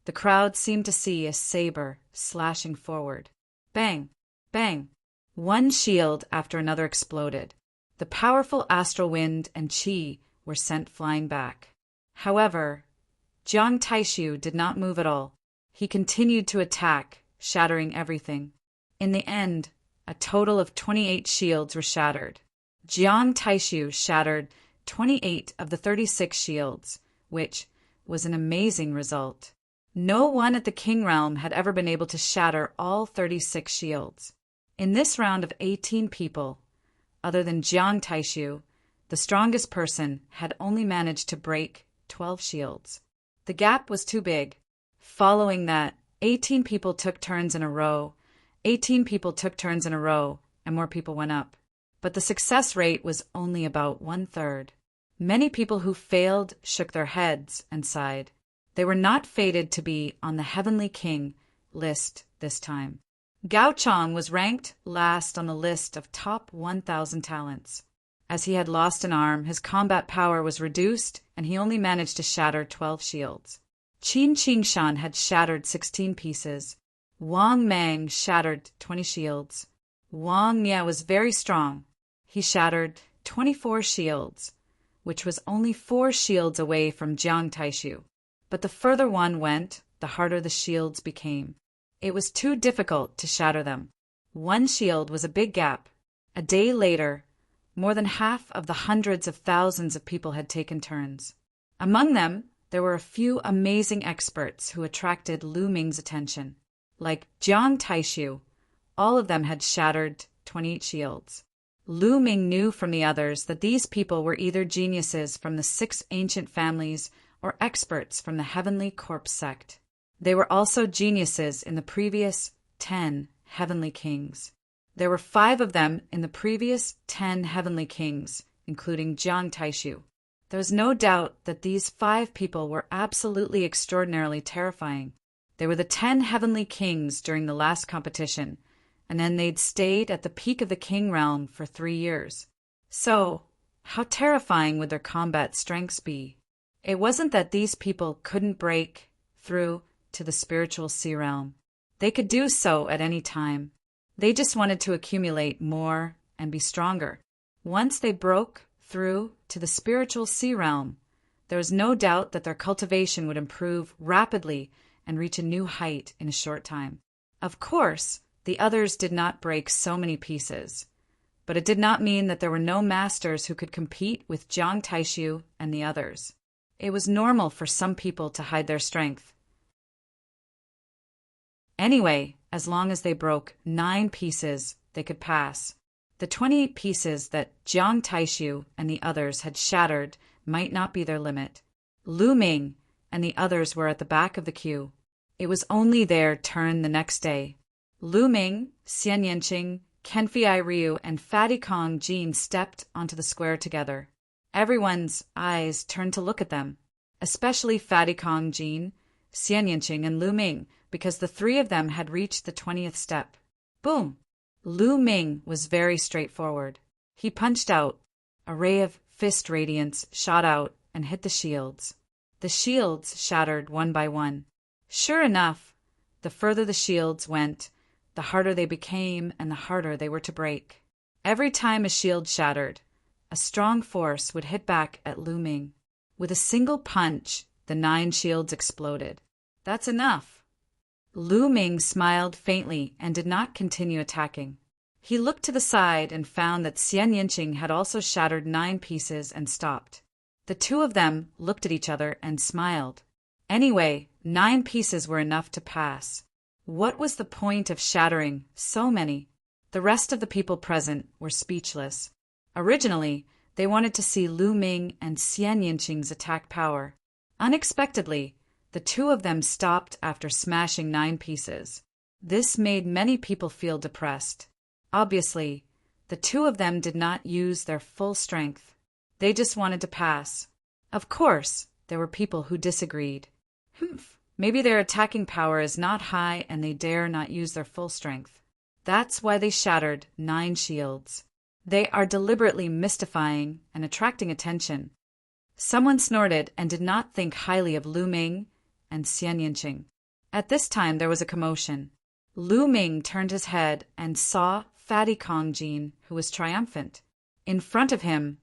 the crowd seemed to see a saber slashing forward. Bang! Bang! One shield after another exploded. The powerful astral wind and qi were sent flying back. However, Jiang Taishu did not move at all. He continued to attack, shattering everything. In the end, a total of 28 shields were shattered. Jiang Taishu shattered 28 of the 36 shields, which was an amazing result. No one at the King Realm had ever been able to shatter all 36 shields. In this round of 18 people, other than Jiang Taishu, the strongest person had only managed to break 12 shields. The gap was too big. Following that, 18 people took turns in a row. 18 people took turns in a row, and more people went up. But the success rate was only about 1/3. Many people who failed shook their heads and sighed. They were not fated to be on the Heavenly King list this time. Gao Chang was ranked last on the list of top 1,000 talents. As he had lost an arm, his combat power was reduced, and he only managed to shatter 12 shields. Qin Qingshan had shattered 16 pieces. Wang Mang shattered 20 shields. Wang Ye was very strong. He shattered 24 shields, which was only 4 shields away from Jiang Taishu. But the further one went, the harder the shields became. It was too difficult to shatter them. 1 shield was a big gap. A day later, more than half of the hundreds of thousands of people had taken turns. Among them, there were a few amazing experts who attracted Lu Ming's attention. Like Jiang Taishu, all of them had shattered 28 shields. Lu Ming knew from the others that these people were either geniuses from the 6 ancient families or experts from the Heavenly Corpse sect. They were also geniuses in the previous 10 Heavenly Kings. There were 5 of them in the previous 10 Heavenly Kings, including Jiang Taishu. There was no doubt that these 5 people were absolutely extraordinarily terrifying. They were the 10 Heavenly Kings during the last competition, and then they'd stayed at the peak of the King Realm for 3 years. So, how terrifying would their combat strengths be? It wasn't that these people couldn't break through to the spiritual sea realm. They could do so at any time. They just wanted to accumulate more and be stronger. Once they broke through to the spiritual sea realm, there was no doubt that their cultivation would improve rapidly and reach a new height in a short time. Of course, the others did not break so many pieces, but it did not mean that there were no masters who could compete with Jiang Taishu and the others. It was normal for some people to hide their strength. Anyway, as long as they broke 9 pieces, they could pass. The 28 pieces that Jiang Taishu and the others had shattered might not be their limit. Lu Ming and the others were at the back of the queue. It was only their turn the next day. Lu Ming, Xian Yanqing, Kenfei Ryu, and Fatty Kong Jean stepped onto the square together. Everyone's eyes turned to look at them, especially Fatty Kong Jean, Xian Yanqing, and Lu Ming, because the 3 of them had reached the 20th step. Boom! Lu Ming was very straightforward. He punched out. A ray of fist radiance shot out and hit the shields. The shields shattered one by one. Sure enough, the further the shields went, the harder they became and the harder they were to break. Every time a shield shattered, a strong force would hit back at Lu Ming. With a single punch, the 9 shields exploded. That's enough. Lu Ming smiled faintly and did not continue attacking. He looked to the side and found that Xian Yanqing had also shattered 9 pieces and stopped. The 2 of them looked at each other and smiled. Anyway, 9 pieces were enough to pass. What was the point of shattering so many? The rest of the people present were speechless. Originally, they wanted to see Lu Ming and Xian Yanqing's attack power. Unexpectedly, the 2 of them stopped after smashing 9 pieces. This made many people feel depressed. Obviously, the 2 of them did not use their full strength. They just wanted to pass. Of course, there were people who disagreed. Maybe their attacking power is not high and they dare not use their full strength. That's why they shattered 9 shields. They are deliberately mystifying and attracting attention. Someone snorted and did not think highly of Lu Ming and Xian Yanqing. At this time there was a commotion. Lu Ming turned his head and saw Fatty Kong Jean, who was triumphant. In front of him,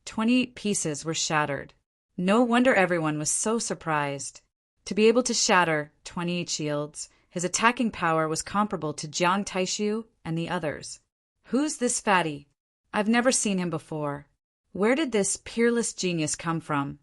28 pieces were shattered. No wonder everyone was so surprised. To be able to shatter 28 shields, his attacking power was comparable to Jiang Taishu and the others. Who's this Fatty? I've never seen him before. Where did this peerless genius come from?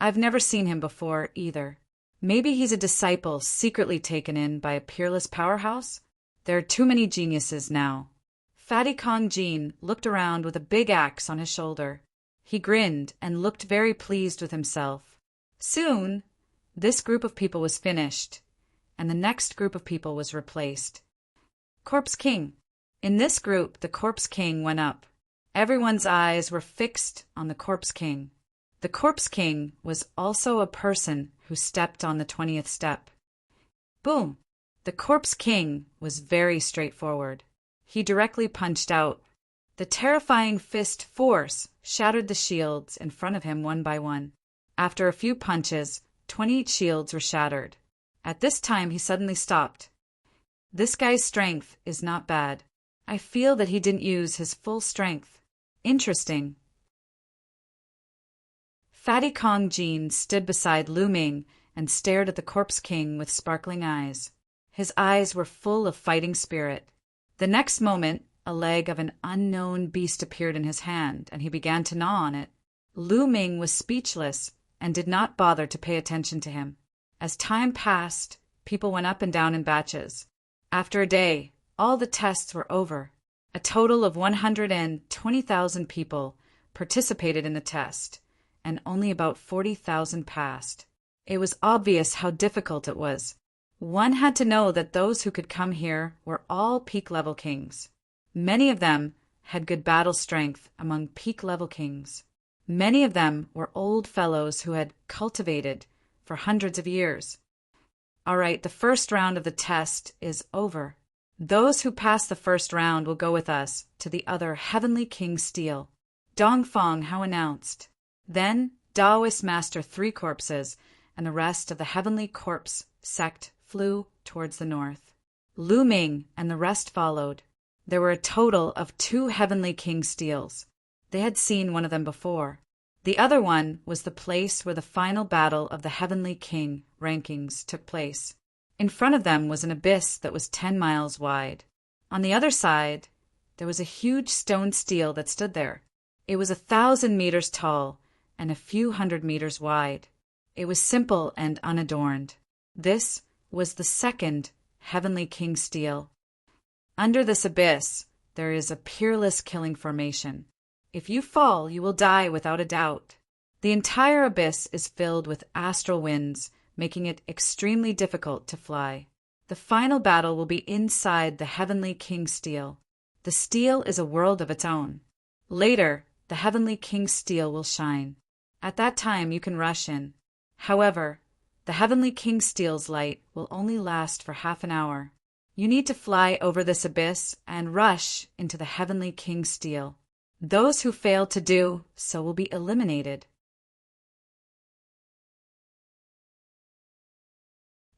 I've never seen him before either. Maybe he's a disciple secretly taken in by a peerless powerhouse? There are too many geniuses now. Fatty Kong Jean looked around with a big axe on his shoulder. He grinned and looked very pleased with himself. Soon, this group of people was finished, and the next group of people was replaced. Corpse King. In this group, the Corpse King went up. Everyone's eyes were fixed on the Corpse King. The Corpse King was also a person who stepped on the 20th step. Boom! The Corpse King was very straightforward. He directly punched out. The terrifying fist force shattered the shields in front of him one by one. After a few punches, 28 shields were shattered. At this time, he suddenly stopped. This guy's strength is not bad. I feel that he didn't use his full strength. Interesting. Fatty Kong Jean stood beside Lu Ming and stared at the Corpse King with sparkling eyes. His eyes were full of fighting spirit. The next moment, a leg of an unknown beast appeared in his hand, and he began to gnaw on it. Lu Ming was speechless and did not bother to pay attention to him. As time passed, people went up and down in batches. After a day, all the tests were over. A total of 120,000 people participated in the test, and only about 40,000 passed. It was obvious how difficult it was. One had to know that those who could come here were all peak-level kings. Many of them had good battle strength among peak-level kings. Many of them were old fellows who had cultivated for hundreds of years. All right, the first round of the test is over. Those who pass the first round will go with us to the other Heavenly King Steel. Dongfang Hao announced. Then Taoist Master Three Corpses and the rest of the Heavenly Corpse sect flew towards the north. Lu Ming and the rest followed. There were a total of 2 Heavenly King Steels. They had seen one of them before. The other one was the place where the final battle of the Heavenly King rankings took place. In front of them was an abyss that was 10 miles wide. On the other side, there was a huge stone stele that stood there. It was 1,000 meters tall and a few hundred meters wide. It was simple and unadorned. This was the second Heavenly King Steel. Under this abyss, there is a peerless killing formation. If you fall, you will die without a doubt. The entire abyss is filled with astral winds, making it extremely difficult to fly. The final battle will be inside the Heavenly King Steel. The steel is a world of its own. Later, the Heavenly King Steel will shine. At that time, you can rush in. However, the Heavenly King Steel's light will only last for half an hour. You need to fly over this abyss and rush into the Heavenly King Steel. Those who fail to do so will be eliminated.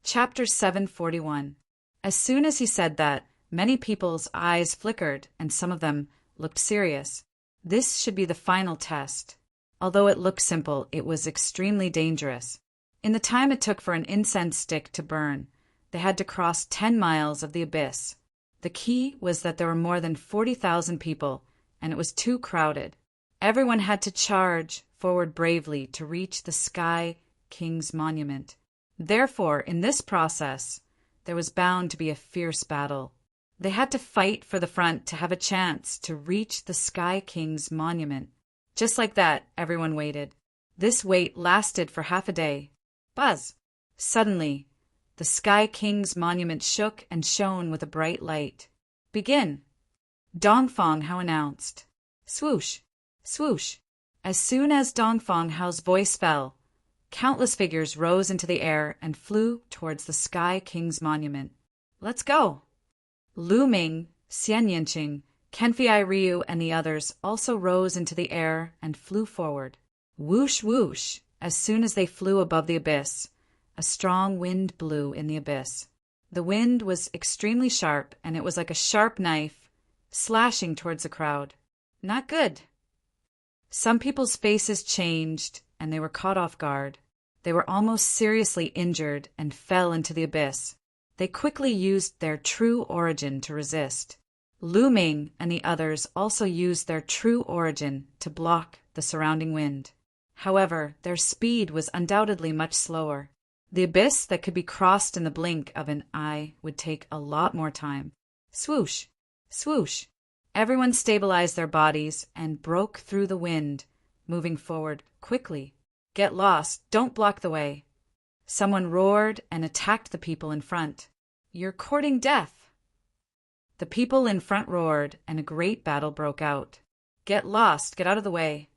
Chapter 741. As soon as he said that, many people's eyes flickered and some of them looked serious. This should be the final test. Although it looked simple, it was extremely dangerous. In the time it took for an incense stick to burn, they had to cross 10 miles of the abyss. The key was that there were more than 40,000 people, and it was too crowded. Everyone had to charge forward bravely to reach the Sky King's monument. Therefore, in this process, there was bound to be a fierce battle. They had to fight for the front to have a chance to reach the Sky King's monument. Just like that, everyone waited. This wait lasted for half a day. Buzz! Suddenly, the Sky King's monument shook and shone with a bright light. Begin! Dongfang Hao announced. Swoosh! Swoosh! As soon as Dongfang Hao's voice fell, countless figures rose into the air and flew towards the Sky King's monument. Let's go! Lu Ming, Xian Yinqing, Kenfei Ryu, and the others also rose into the air and flew forward. Whoosh, whoosh! As soon as they flew above the abyss, a strong wind blew in the abyss. The wind was extremely sharp, and it was like a sharp knife, slashing towards the crowd. Not good. Some people's faces changed, and they were caught off guard. They were almost seriously injured and fell into the abyss. They quickly used their true origin to resist. Lu Ming and the others also used their true origin to block the surrounding wind. However, their speed was undoubtedly much slower. The abyss that could be crossed in the blink of an eye would take a lot more time. Swoosh! Swoosh! Everyone stabilized their bodies and broke through the wind, moving forward quickly. Get lost, don't block the way. Someone roared and attacked the people in front. You're courting death. The people in front roared, and a great battle broke out. Get lost, get out of the way.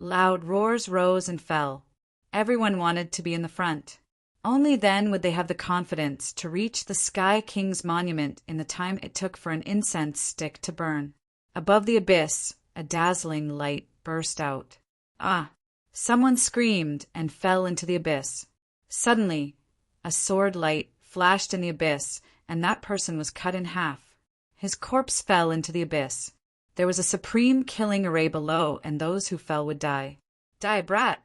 Loud roars rose and fell. Everyone wanted to be in the front. Only then would they have the confidence to reach the Sky King's monument in the time it took for an incense stick to burn. Above the abyss, a dazzling light burst out. Ah! Someone screamed and fell into the abyss. Suddenly, a sword light flashed in the abyss, and that person was cut in half. His corpse fell into the abyss. There was a supreme killing array below, and those who fell would die. Die, brat!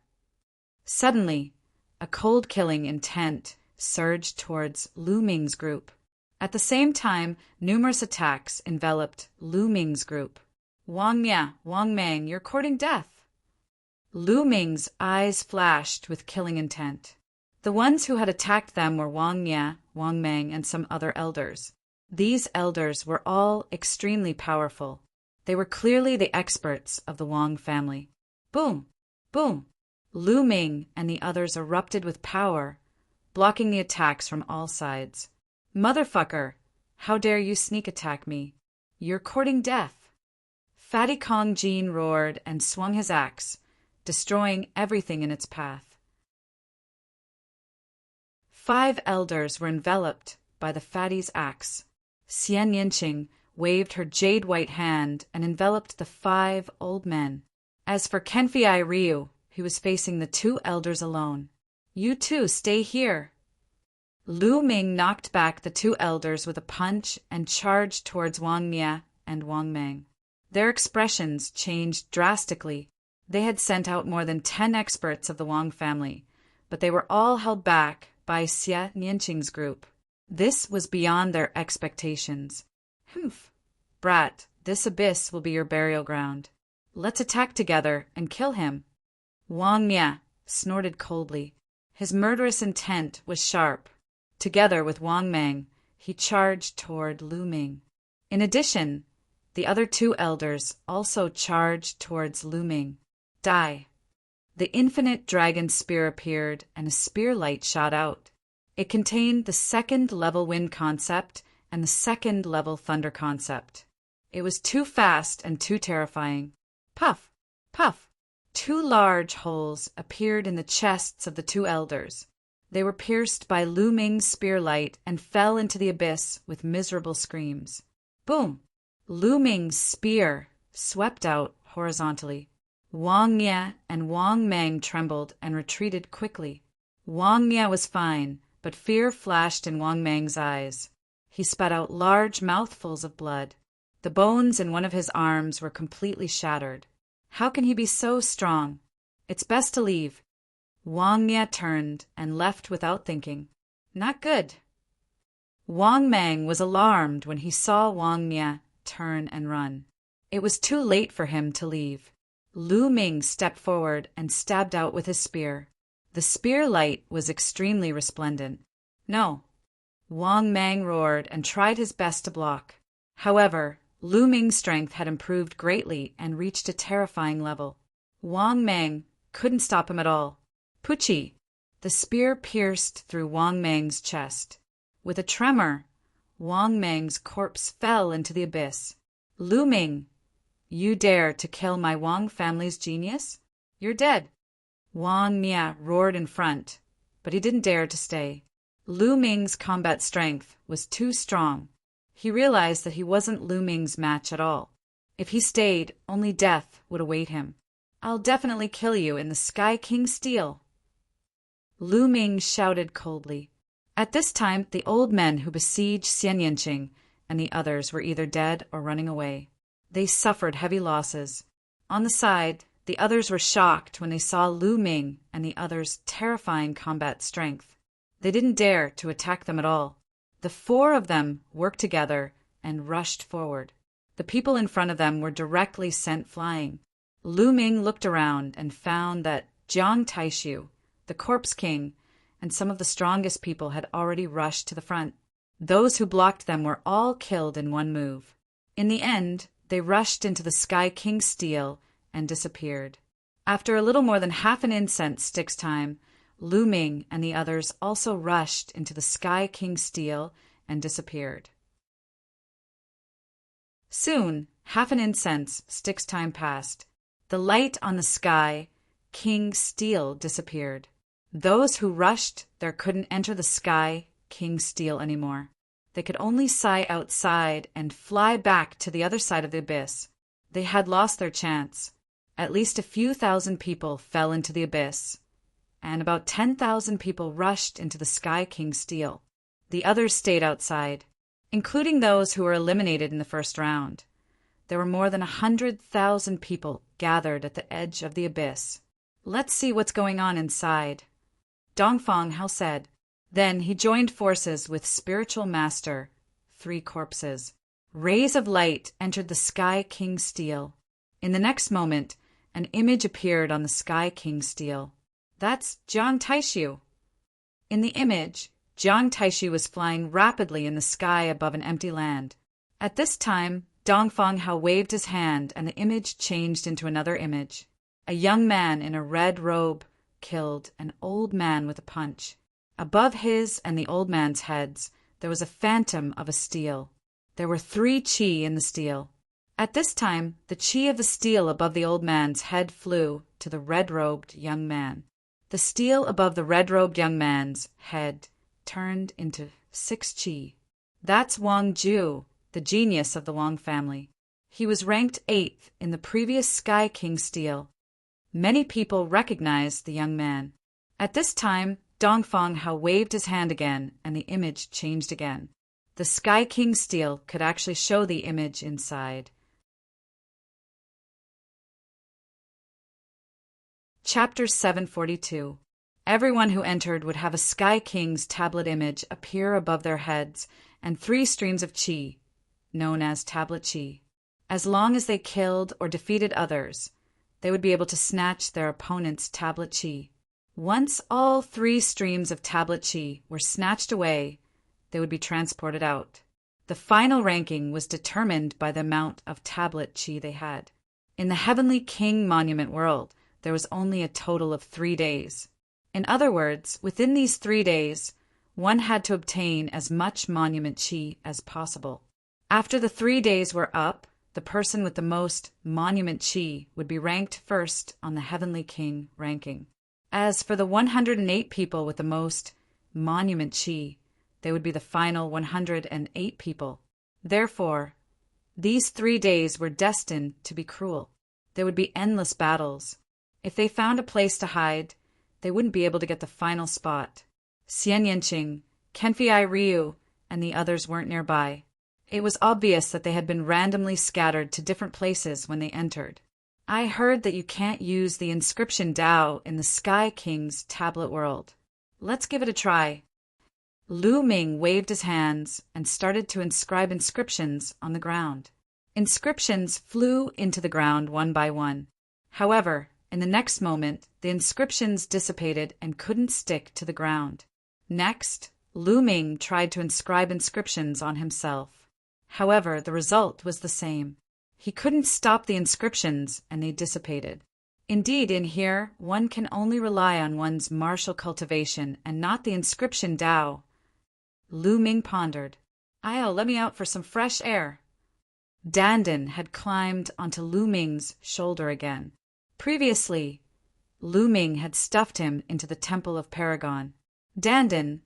Suddenly, a cold killing intent surged towards Lu Ming's group. At the same time, numerous attacks enveloped Lu Ming's group. Wang Mia, Wang Mang, you're courting death. Lu Ming's eyes flashed with killing intent. The ones who had attacked them were Wang Mia, Wang Mang, and some other elders. These elders were all extremely powerful. They were clearly the experts of the Wang family. Boom! Boom! Lu Ming and the others erupted with power, blocking the attacks from all sides. Motherfucker! How dare you sneak attack me? You're courting death. Fatty Kong Jean roared and swung his axe, destroying everything in its path. 5 elders were enveloped by the fatty's axe. Xian Yinqing waved her jade-white hand and enveloped the 5 old men. As for Kenfei Ryu, he was facing the 2 elders alone. You two stay here. Lu Ming knocked back the 2 elders with a punch and charged towards Wang Mia and Wang Mang. Their expressions changed drastically. They had sent out more than 10 experts of the Wang family, but they were all held back by Xia Nianqing's group. This was beyond their expectations. Humph! Brat, this abyss will be your burial ground. Let's attack together and kill him. Wang Mia snorted coldly. His murderous intent was sharp. Together with Wang Mang, he charged toward Lu Ming. In addition, the other two elders also charged towards Lu Ming. Die. The infinite dragon spear appeared, and a spear light shot out. It contained the second-level wind concept and the second-level thunder concept. It was too fast and too terrifying. Puff! Puff! Two large holes appeared in the chests of the two elders. They were pierced by Lu Ming's spear light and fell into the abyss with miserable screams. Boom! Lu Ming's spear swept out horizontally. Wang Ye and Wang Mang trembled and retreated quickly. Wang Ye was fine, but fear flashed in Wang Mang's eyes. He spat out large mouthfuls of blood. The bones in one of his arms were completely shattered. How can he be so strong? It's best to leave. Wang Ye turned and left without thinking. Not good. Wang Mang was alarmed when he saw Wang Ye turn and run. It was too late for him to leave. Lu Ming stepped forward and stabbed out with his spear. The spear light was extremely resplendent. No. Wang Mang roared and tried his best to block. However, Lu Ming's strength had improved greatly and reached a terrifying level. Wang Mang couldn't stop him at all. Puchi! The spear pierced through Wang Mang's chest. With a tremor, Wang Mang's corpse fell into the abyss. Lu Ming! You dare to kill my Wang family's genius? You're dead. Wang Ye roared in front, but he didn't dare to stay. Lu Ming's combat strength was too strong. He realized that he wasn't Lu Ming's match at all. If he stayed, only death would await him. I'll definitely kill you in the Sky King steel. Lu Ming shouted coldly. At this time, the old men who besieged Xianyanqing and the others were either dead or running away. They suffered heavy losses. On the side, the others were shocked when they saw Lu Ming and the others' terrifying combat strength. They didn't dare to attack them at all. The four of them worked together and rushed forward. The people in front of them were directly sent flying. Lu Ming looked around and found that Jiang Taishu, the Corpse King, and some of the strongest people had already rushed to the front. Those who blocked them were all killed in one move. In the end, they rushed into the Sky King steel and disappeared. After a little more than half an incense stick's time, Lu Ming and the others also rushed into the Sky King steel and disappeared. Soon, half an incense stick's time passed. The light on the Sky King steel disappeared. Those who rushed there couldn't enter the Sky King steel anymore. They could only sigh outside and fly back to the other side of the abyss. They had lost their chance. At least a few thousand people fell into the abyss, and about 10,000 people rushed into the Sky King steel. The others stayed outside, including those who were eliminated in the first round. There were more than 100,000 people gathered at the edge of the abyss. Let's see what's going on inside. Dongfang Hao said. Then he joined forces with Spiritual Master, 3 corpses. Rays of light entered the Sky King steel. In the next moment, an image appeared on the Sky King steel. That's Jiang Taishu. In the image, Jiang Taishu was flying rapidly in the sky above an empty land. At this time, Dongfang Hao waved his hand and the image changed into another image. A young man in a red robe killed an old man with a punch. Above his and the old man's heads, there was a phantom of a steel. There were 3 chi in the steel. At this time, the chi of the steel above the old man's head flew to the red-robed young man. The steel above the red-robed young man's head turned into 6 chi. That's Wang Ju, the genius of the Wang family. He was ranked 8th in the previous Sky King steel. Many people recognized the young man. At this time, Dongfang Hao waved his hand again, and the image changed again. The Sky King steel could actually show the image inside. Chapter 742. Everyone who entered would have a Sky King's tablet image appear above their heads and 3 streams of chi, known as tablet chi. As long as they killed or defeated others, they would be able to snatch their opponent's tablet chi. Once all 3 streams of tablet chi were snatched away, they would be transported out. The final ranking was determined by the amount of tablet chi they had. In the Heavenly King Monument world, there was only a total of 3 days. In other words, within these 3 days, one had to obtain as much monument chi as possible. After the 3 days were up, the person with the most monument chi would be ranked first on the Heavenly King ranking. As for the 108 people with the most monument chi, they would be the final 108 people. Therefore, these 3 days were destined to be cruel. There would be endless battles. If they found a place to hide, they wouldn't be able to get the final spot. Xian Yanqing, Kenfei Ryu, and the others weren't nearby. It was obvious that they had been randomly scattered to different places when they entered. I heard that you can't use the inscription Dao in the Sky King's tablet world. Let's give it a try. Lu Ming waved his hands and started to inscribe inscriptions on the ground. Inscriptions flew into the ground one by one. However, in the next moment, the inscriptions dissipated and couldn't stick to the ground. Next, Lu Ming tried to inscribe inscriptions on himself. However, the result was the same. He couldn't stop the inscriptions and they dissipated. Indeed, in here, one can only rely on one's martial cultivation and not the inscription Dao. Lu Ming pondered. Let me out for some fresh air. Dandan had climbed onto Lu Ming's shoulder again. Previously, Lu Ming had stuffed him into the Temple of Paragon. Dandan,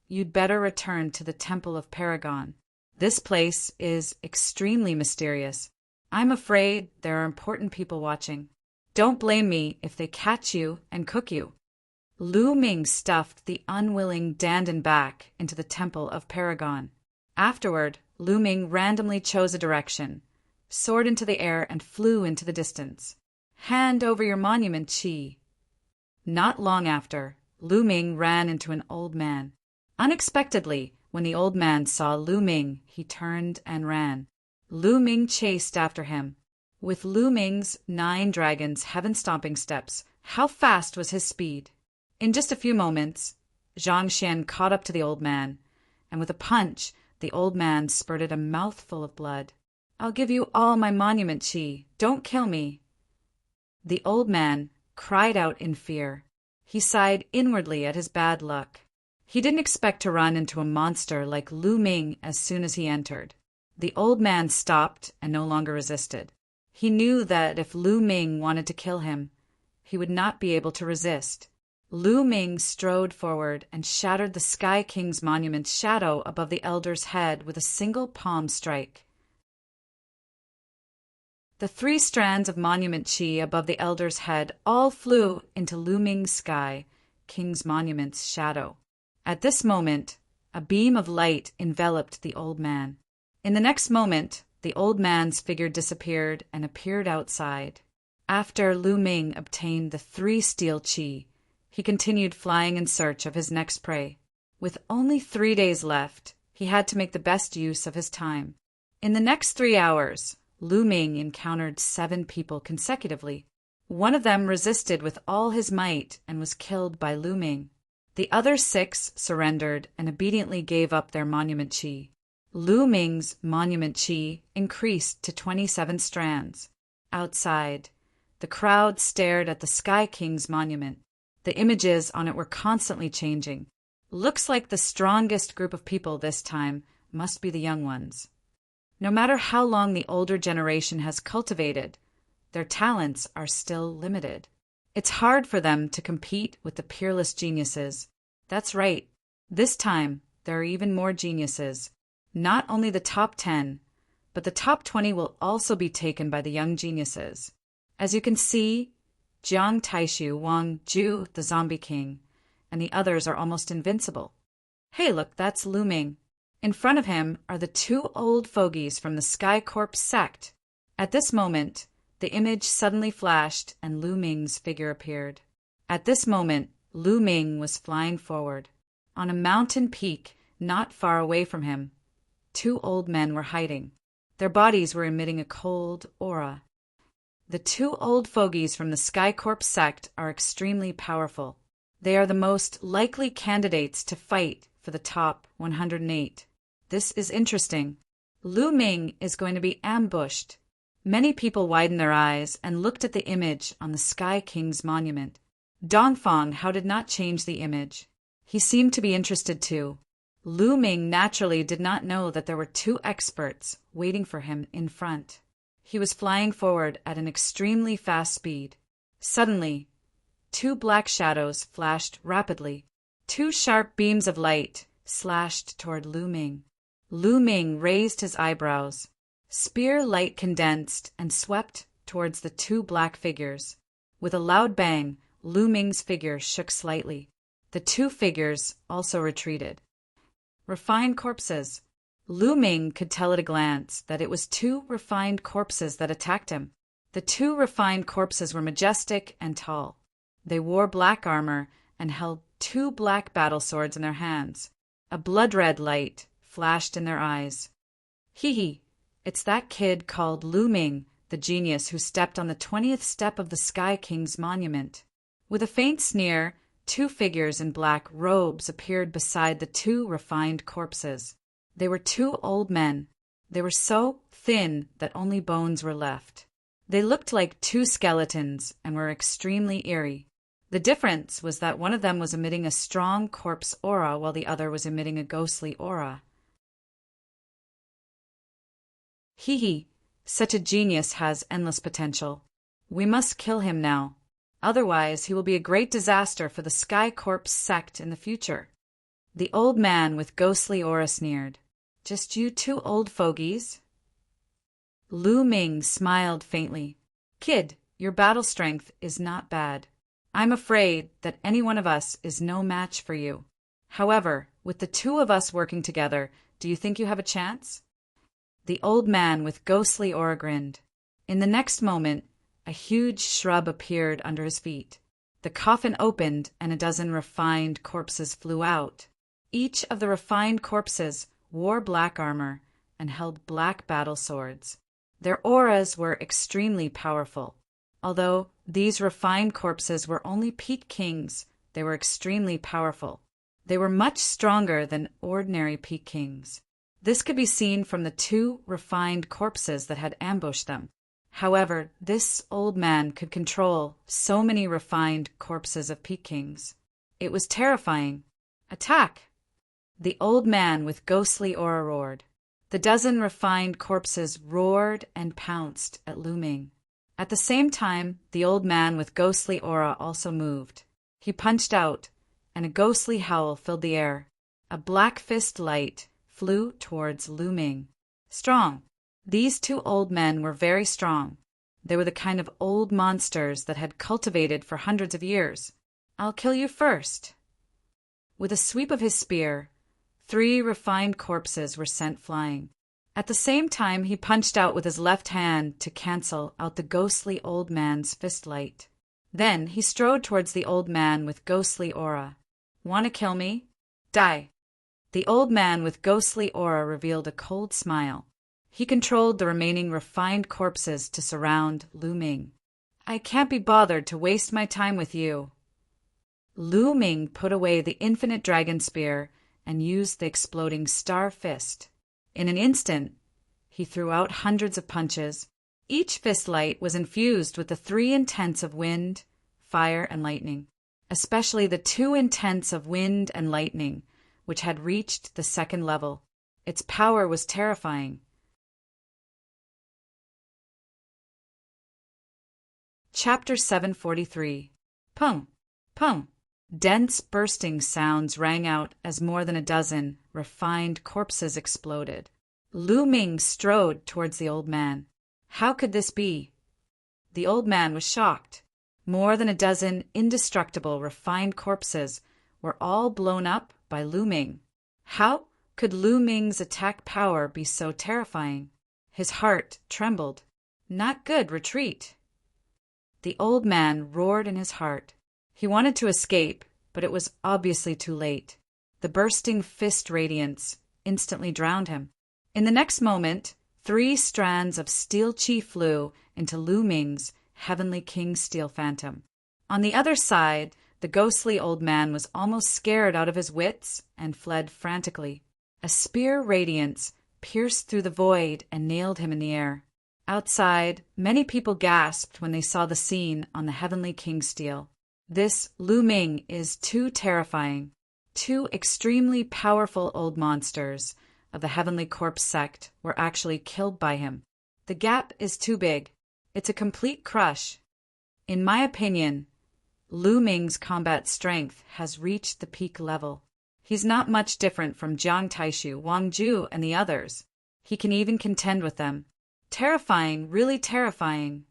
you'd better return to the Temple of Paragon. This place is extremely mysterious. I'm afraid there are important people watching. Don't blame me if they catch you and cook you. Lu Ming stuffed the unwilling Dandan back into the Temple of Paragon. Afterward, Lu Ming randomly chose a direction, soared into the air, and flew into the distance. Hand over your monument chi. Not long after, Lu Ming ran into an old man. Unexpectedly, when the old man saw Lu Ming, he turned and ran. Lu Ming chased after him. With Lu Ming's 9 dragons heaven-stomping steps, how fast was his speed? In just a few moments, Zhang Xian caught up to the old man, and with a punch, the old man spurted a mouthful of blood. I'll give you all my monument chi. Don't kill me. The old man cried out in fear. He sighed inwardly at his bad luck. He didn't expect to run into a monster like Lu Ming as soon as he entered. The old man stopped and no longer resisted. He knew that if Lu Ming wanted to kill him, he would not be able to resist. Lu Ming strode forward and shattered the Sky King's monument's shadow above the elder's head with a single palm strike. The 3 strands of monument chi above the elder's head all flew into Lu Ming's Sky King's monument's shadow. At this moment, a beam of light enveloped the old man. In the next moment, the old man's figure disappeared and appeared outside. After Lu Ming obtained the 3 steel chi, he continued flying in search of his next prey. With only 3 days left, he had to make the best use of his time. In the next 3 hours, Lu Ming encountered 7 people consecutively. One of them resisted with all his might and was killed by Lu Ming. The other 6 surrendered and obediently gave up their monument chi. Lu Ming's monument chi increased to 27 strands. Outside, the crowd stared at the Sky King's monument. The images on it were constantly changing. Looks like the strongest group of people this time must be the young ones. No matter how long the older generation has cultivated, their talents are still limited. It's hard for them to compete with the peerless geniuses. That's right. This time, there are even more geniuses. Not only the top 10, but the top 20 will also be taken by the young geniuses. As you can see, Jiang Taishu, Wang Ju, the Zombie King, and the others are almost invincible. Hey, look, that's Lu Ming. In front of him are the 2 old fogies from the Sky Corp sect. At this moment, the image suddenly flashed and Lu Ming's figure appeared. At this moment, Lu Ming was flying forward. On a mountain peak, not far away from him, 2 old men were hiding. Their bodies were emitting a cold aura. The 2 old fogies from the Sky Corp sect are extremely powerful. They are the most likely candidates to fight for the top 108. This is interesting. Lu Ming is going to be ambushed. Many people widened their eyes and looked at the image on the Sky King's monument. Dongfang Hao did not change the image. He seemed to be interested too. Lu Ming naturally did not know that there were two experts waiting for him in front. He was flying forward at an extremely fast speed. Suddenly, two black shadows flashed rapidly. Two sharp beams of light slashed toward Lu Ming. Lu Ming raised his eyebrows. Spear light condensed and swept towards the two black figures. With a loud bang, Lu Ming's figure shook slightly. The two figures also retreated. Refined corpses. Lu Ming could tell at a glance that it was two refined corpses that attacked him. The two refined corpses were majestic and tall. They wore black armor and held two black battle swords in their hands. A blood-red light flashed in their eyes. Hee, it's that kid called Lu Ming, the genius who stepped on the 20th step of the Sky King's monument. With a faint sneer, two figures in black robes appeared beside the two refined corpses. They were two old men. They were so thin that only bones were left. They looked like two skeletons and were extremely eerie. The difference was that one of them was emitting a strong corpse aura while the other was emitting a ghostly aura. Hee, such a genius has endless potential. We must kill him now. Otherwise, he will be a great disaster for the Sky Corps sect in the future. The old man with ghostly aura sneered. Just you two old fogies? Lu Ming smiled faintly. Kid, your battle strength is not bad. I'm afraid that any one of us is no match for you. However, with the two of us working together, do you think you have a chance? The old man with ghostly aura grinned. In the next moment, a huge shrub appeared under his feet. The coffin opened and a dozen refined corpses flew out. Each of the refined corpses wore black armor and held black battle swords. Their auras were extremely powerful. Although these refined corpses were only peak kings, they were extremely powerful. They were much stronger than ordinary peak kings. This could be seen from the two refined corpses that had ambushed them. However, this old man could control so many refined corpses of peak kings. It was terrifying. Attack! The old man with ghostly aura roared. The dozen refined corpses roared and pounced at Lu Ming. At the same time, the old man with ghostly aura also moved. He punched out, and a ghostly howl filled the air. A black fist light flew towards Lu Ming. Strong. These two old men were very strong. They were the kind of old monsters that had cultivated for hundreds of years. I'll kill you first. With a sweep of his spear, 3 refined corpses were sent flying. At the same time, he punched out with his left hand to cancel out the ghostly old man's fist light. Then he strode towards the old man with ghostly aura. Want to kill me? Die. The old man with ghostly aura revealed a cold smile. He controlled the remaining refined corpses to surround Lu Ming. I can't be bothered to waste my time with you. Lu Ming put away the infinite dragon spear and used the exploding star fist. In an instant, he threw out hundreds of punches. Each fist light was infused with the 3 intents of wind, fire, and lightning, especially the 2 intents of wind and lightning, which had reached the 2nd level. Its power was terrifying. Chapter 743. Pung! Pung! Dense bursting sounds rang out as more than a dozen refined corpses exploded. Lu Ming strode towards the old man. How could this be? The old man was shocked. More than a dozen indestructible refined corpses were all blown up by Lu Ming. How could Lu Ming's attack power be so terrifying? His heart trembled. Not good, retreat. The old man roared in his heart. He wanted to escape, but it was obviously too late. The bursting fist radiance instantly drowned him. In the next moment, 3 strands of steel chi flew into Lu Ming's Heavenly King Steel Phantom. On the other side, The ghostly old man was almost scared out of his wits and fled frantically. A spear radiance pierced through the void and nailed him in the air. Outside, many people gasped when they saw the scene on the Heavenly King's steel. This Lu Ming is too terrifying. Two extremely powerful old monsters of the Heavenly Corpse sect were actually killed by him. The gap is too big. It's a complete crush. In my opinion, Lu Ming's combat strength has reached the peak level. He's not much different from Jiang Taishu, Wang Ju, and the others. He can even contend with them. Terrifying, really terrifying.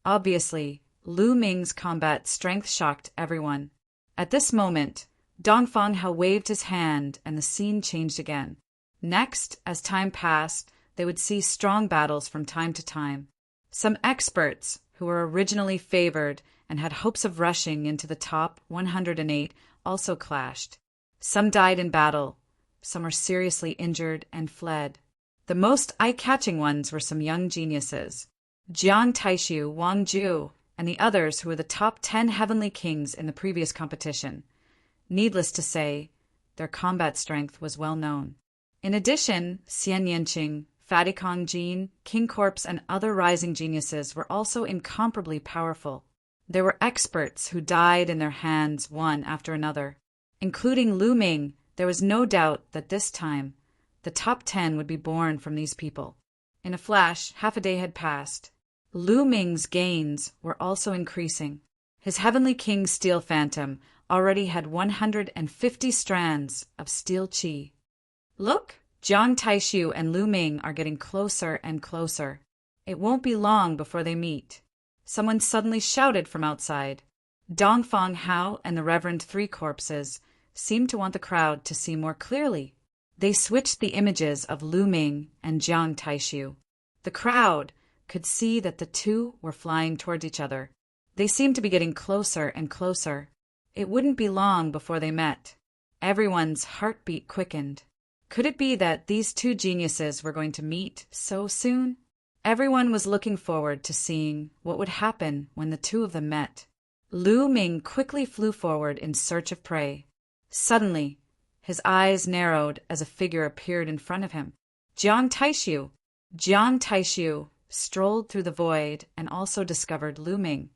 Obviously, Lu Ming's combat strength shocked everyone. At this moment, Dongfang Hao waved his hand and the scene changed again. Next, as time passed, they would see strong battles from time to time. Some experts, who were originally favored and had hopes of rushing into the top 108, also clashed. Some died in battle, some were seriously injured and fled. The most eye-catching ones were some young geniuses. Jiang Taishu, Wang Ju, and the others who were the top 10 heavenly kings in the previous competition. Needless to say, their combat strength was well known. In addition, Xian Yanqing, Fatty Kong Jin, King Corpse, and other rising geniuses were also incomparably powerful. There were experts who died in their hands one after another. Including Lu Ming, there was no doubt that this time, the top 10 would be born from these people. In a flash, half a day had passed. Lu Ming's gains were also increasing. His Heavenly King Steel Phantom already had 150 strands of steel qi. Look! Jiang Taishu and Lu Ming are getting closer and closer. It won't be long before they meet. Someone suddenly shouted from outside. Dongfang Hao and the Reverend Three Corpses seemed to want the crowd to see more clearly. They switched the images of Lu Ming and Jiang Taishu. The crowd could see that the two were flying towards each other. They seemed to be getting closer and closer. It wouldn't be long before they met. Everyone's heartbeat quickened. Could it be that these two geniuses were going to meet so soon? Everyone was looking forward to seeing what would happen when the two of them met. Lu Ming quickly flew forward in search of prey. Suddenly, his eyes narrowed as a figure appeared in front of him. Jiang Taishu! Jiang Taishu strolled through the void and also discovered Lu Ming.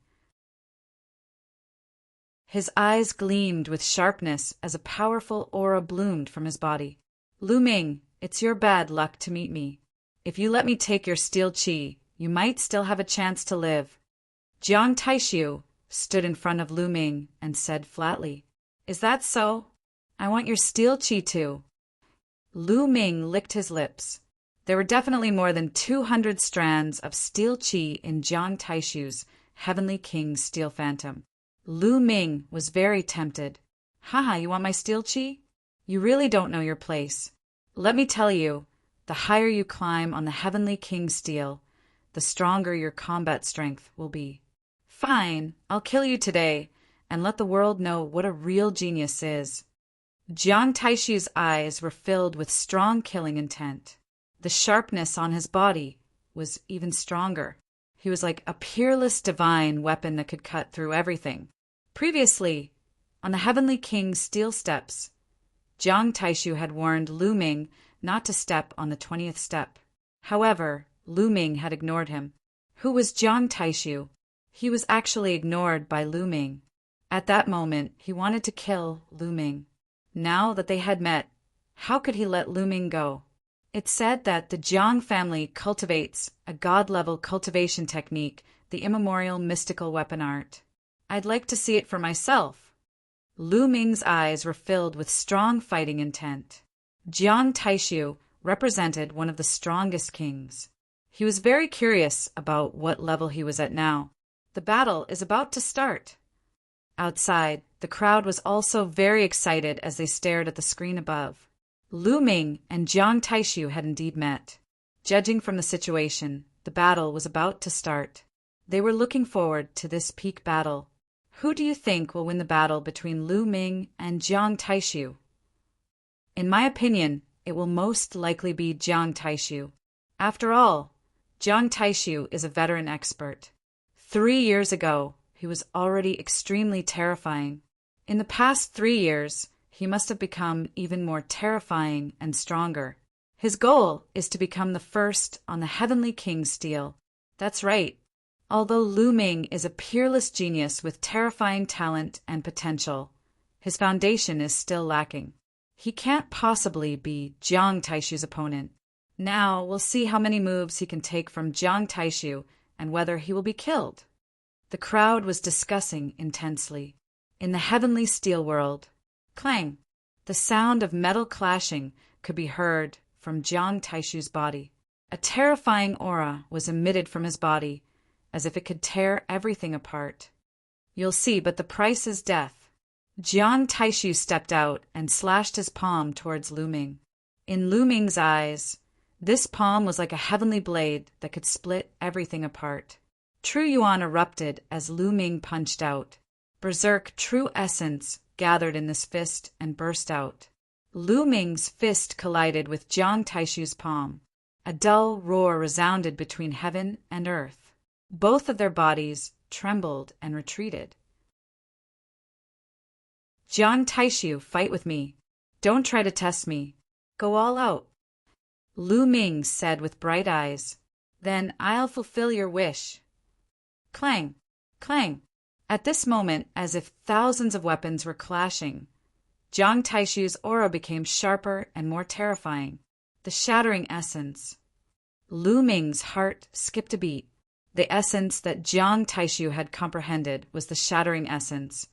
His eyes gleamed with sharpness as a powerful aura bloomed from his body. Lu Ming, it's your bad luck to meet me. If you let me take your steel qi, you might still have a chance to live. Jiang Taishu stood in front of Lu Ming and said flatly, Is that so? I want your steel qi too. Lu Ming licked his lips. There were definitely more than 200 strands of steel qi in Jiang Taishu's Heavenly King's Steel Phantom. Lu Ming was very tempted. Haha, you want my steel qi? You really don't know your place. Let me tell you, the higher you climb on the Heavenly King's steel, the stronger your combat strength will be. Fine, I'll kill you today, and let the world know what a real genius is. Jiang Taishu's eyes were filled with strong killing intent. The sharpness on his body was even stronger. He was like a peerless divine weapon that could cut through everything. Previously, on the Heavenly King's steel steps, Jiang Taishu had warned Lu Ming not to step on the 20th step. However, Lu Ming had ignored him. Who was Jiang Taishu? He was actually ignored by Lu Ming. At that moment, he wanted to kill Lu Ming. Now that they had met, how could he let Lu Ming go? It's said that the Jiang family cultivates a god-level cultivation technique, the immemorial mystical weapon art. I'd like to see it for myself. Lu Ming's eyes were filled with strong fighting intent. Jiang Taishu represented one of the strongest kings. He was very curious about what level he was at now. The battle is about to start. Outside, the crowd was also very excited as they stared at the screen above. Lu Ming and Jiang Taishu had indeed met. Judging from the situation, the battle was about to start. They were looking forward to this peak battle. Who do you think will win the battle between Lu Ming and Jiang Taishu? In my opinion, it will most likely be Jiang Taishu. After all, Jiang Taishu is a veteran expert. 3 years ago, he was already extremely terrifying. In the past 3 years, he must have become even more terrifying and stronger. His goal is to become the first on the Heavenly King's steel. That's right. Although Lu Ming is a peerless genius with terrifying talent and potential, his foundation is still lacking. He can't possibly be Jiang Taishu's opponent. Now we'll see how many moves he can take from Jiang Taishu and whether he will be killed. The crowd was discussing intensely. In the heavenly steel world, clang! The sound of metal clashing could be heard from Jiang Taishu's body. A terrifying aura was emitted from his body, as if it could tear everything apart. You'll see, but the price is death. Jiang Taishu stepped out and slashed his palm towards Lu Ming. In Lu Ming's eyes, this palm was like a heavenly blade that could split everything apart. True Yuan erupted as Lu Ming punched out. Berserk true essence gathered in this fist and burst out. Lu Ming's fist collided with Jiang Taishu's palm. A dull roar resounded between heaven and earth. Both of their bodies trembled and retreated. Jiang Taishu, fight with me. Don't try to test me. Go all out. Lu Ming said with bright eyes. Then I'll fulfill your wish. Clang! Clang! At this moment, as if thousands of weapons were clashing, Jiang Taishu's aura became sharper and more terrifying. The shattering essence. Lu Ming's heart skipped a beat. The essence that Jiang Taishu had comprehended was the shattering essence,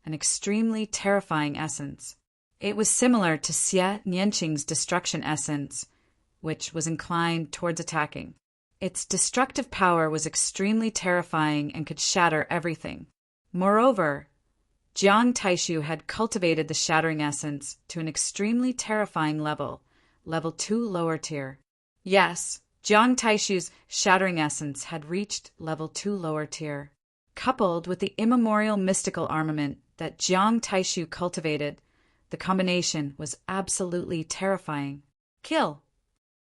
an extremely terrifying essence. It was similar to Xie Nianqing's destruction essence, which was inclined towards attacking. Its destructive power was extremely terrifying and could shatter everything. Moreover, Jiang Taishu had cultivated the shattering essence to an extremely terrifying level, level 2 lower tier. Yes, Jiang Taishu's shattering essence had reached level 2 lower tier. Coupled with the immemorial mystical armament that Jiang Taishu cultivated, the combination was absolutely terrifying. Kill!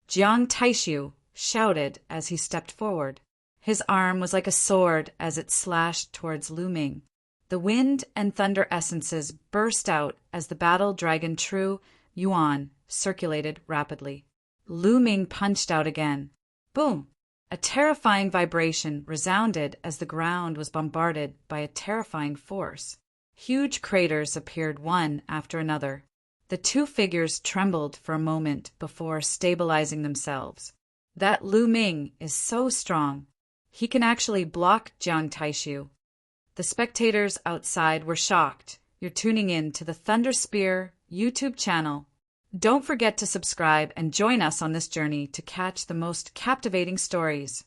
Jiang Taishu shouted as he stepped forward. His arm was like a sword as it slashed towards Lu Ming. The wind and thunder essences burst out as the battle dragon True Yuan circulated rapidly. Lu Ming punched out again. Boom! A terrifying vibration resounded as the ground was bombarded by a terrifying force. Huge craters appeared one after another. The two figures trembled for a moment before stabilizing themselves. That Lu Ming is so strong. He can actually block Jiang Taishu. The spectators outside were shocked. You're tuning in to the Thunder Spear YouTube channel. Don't forget to subscribe and join us on this journey to catch the most captivating stories.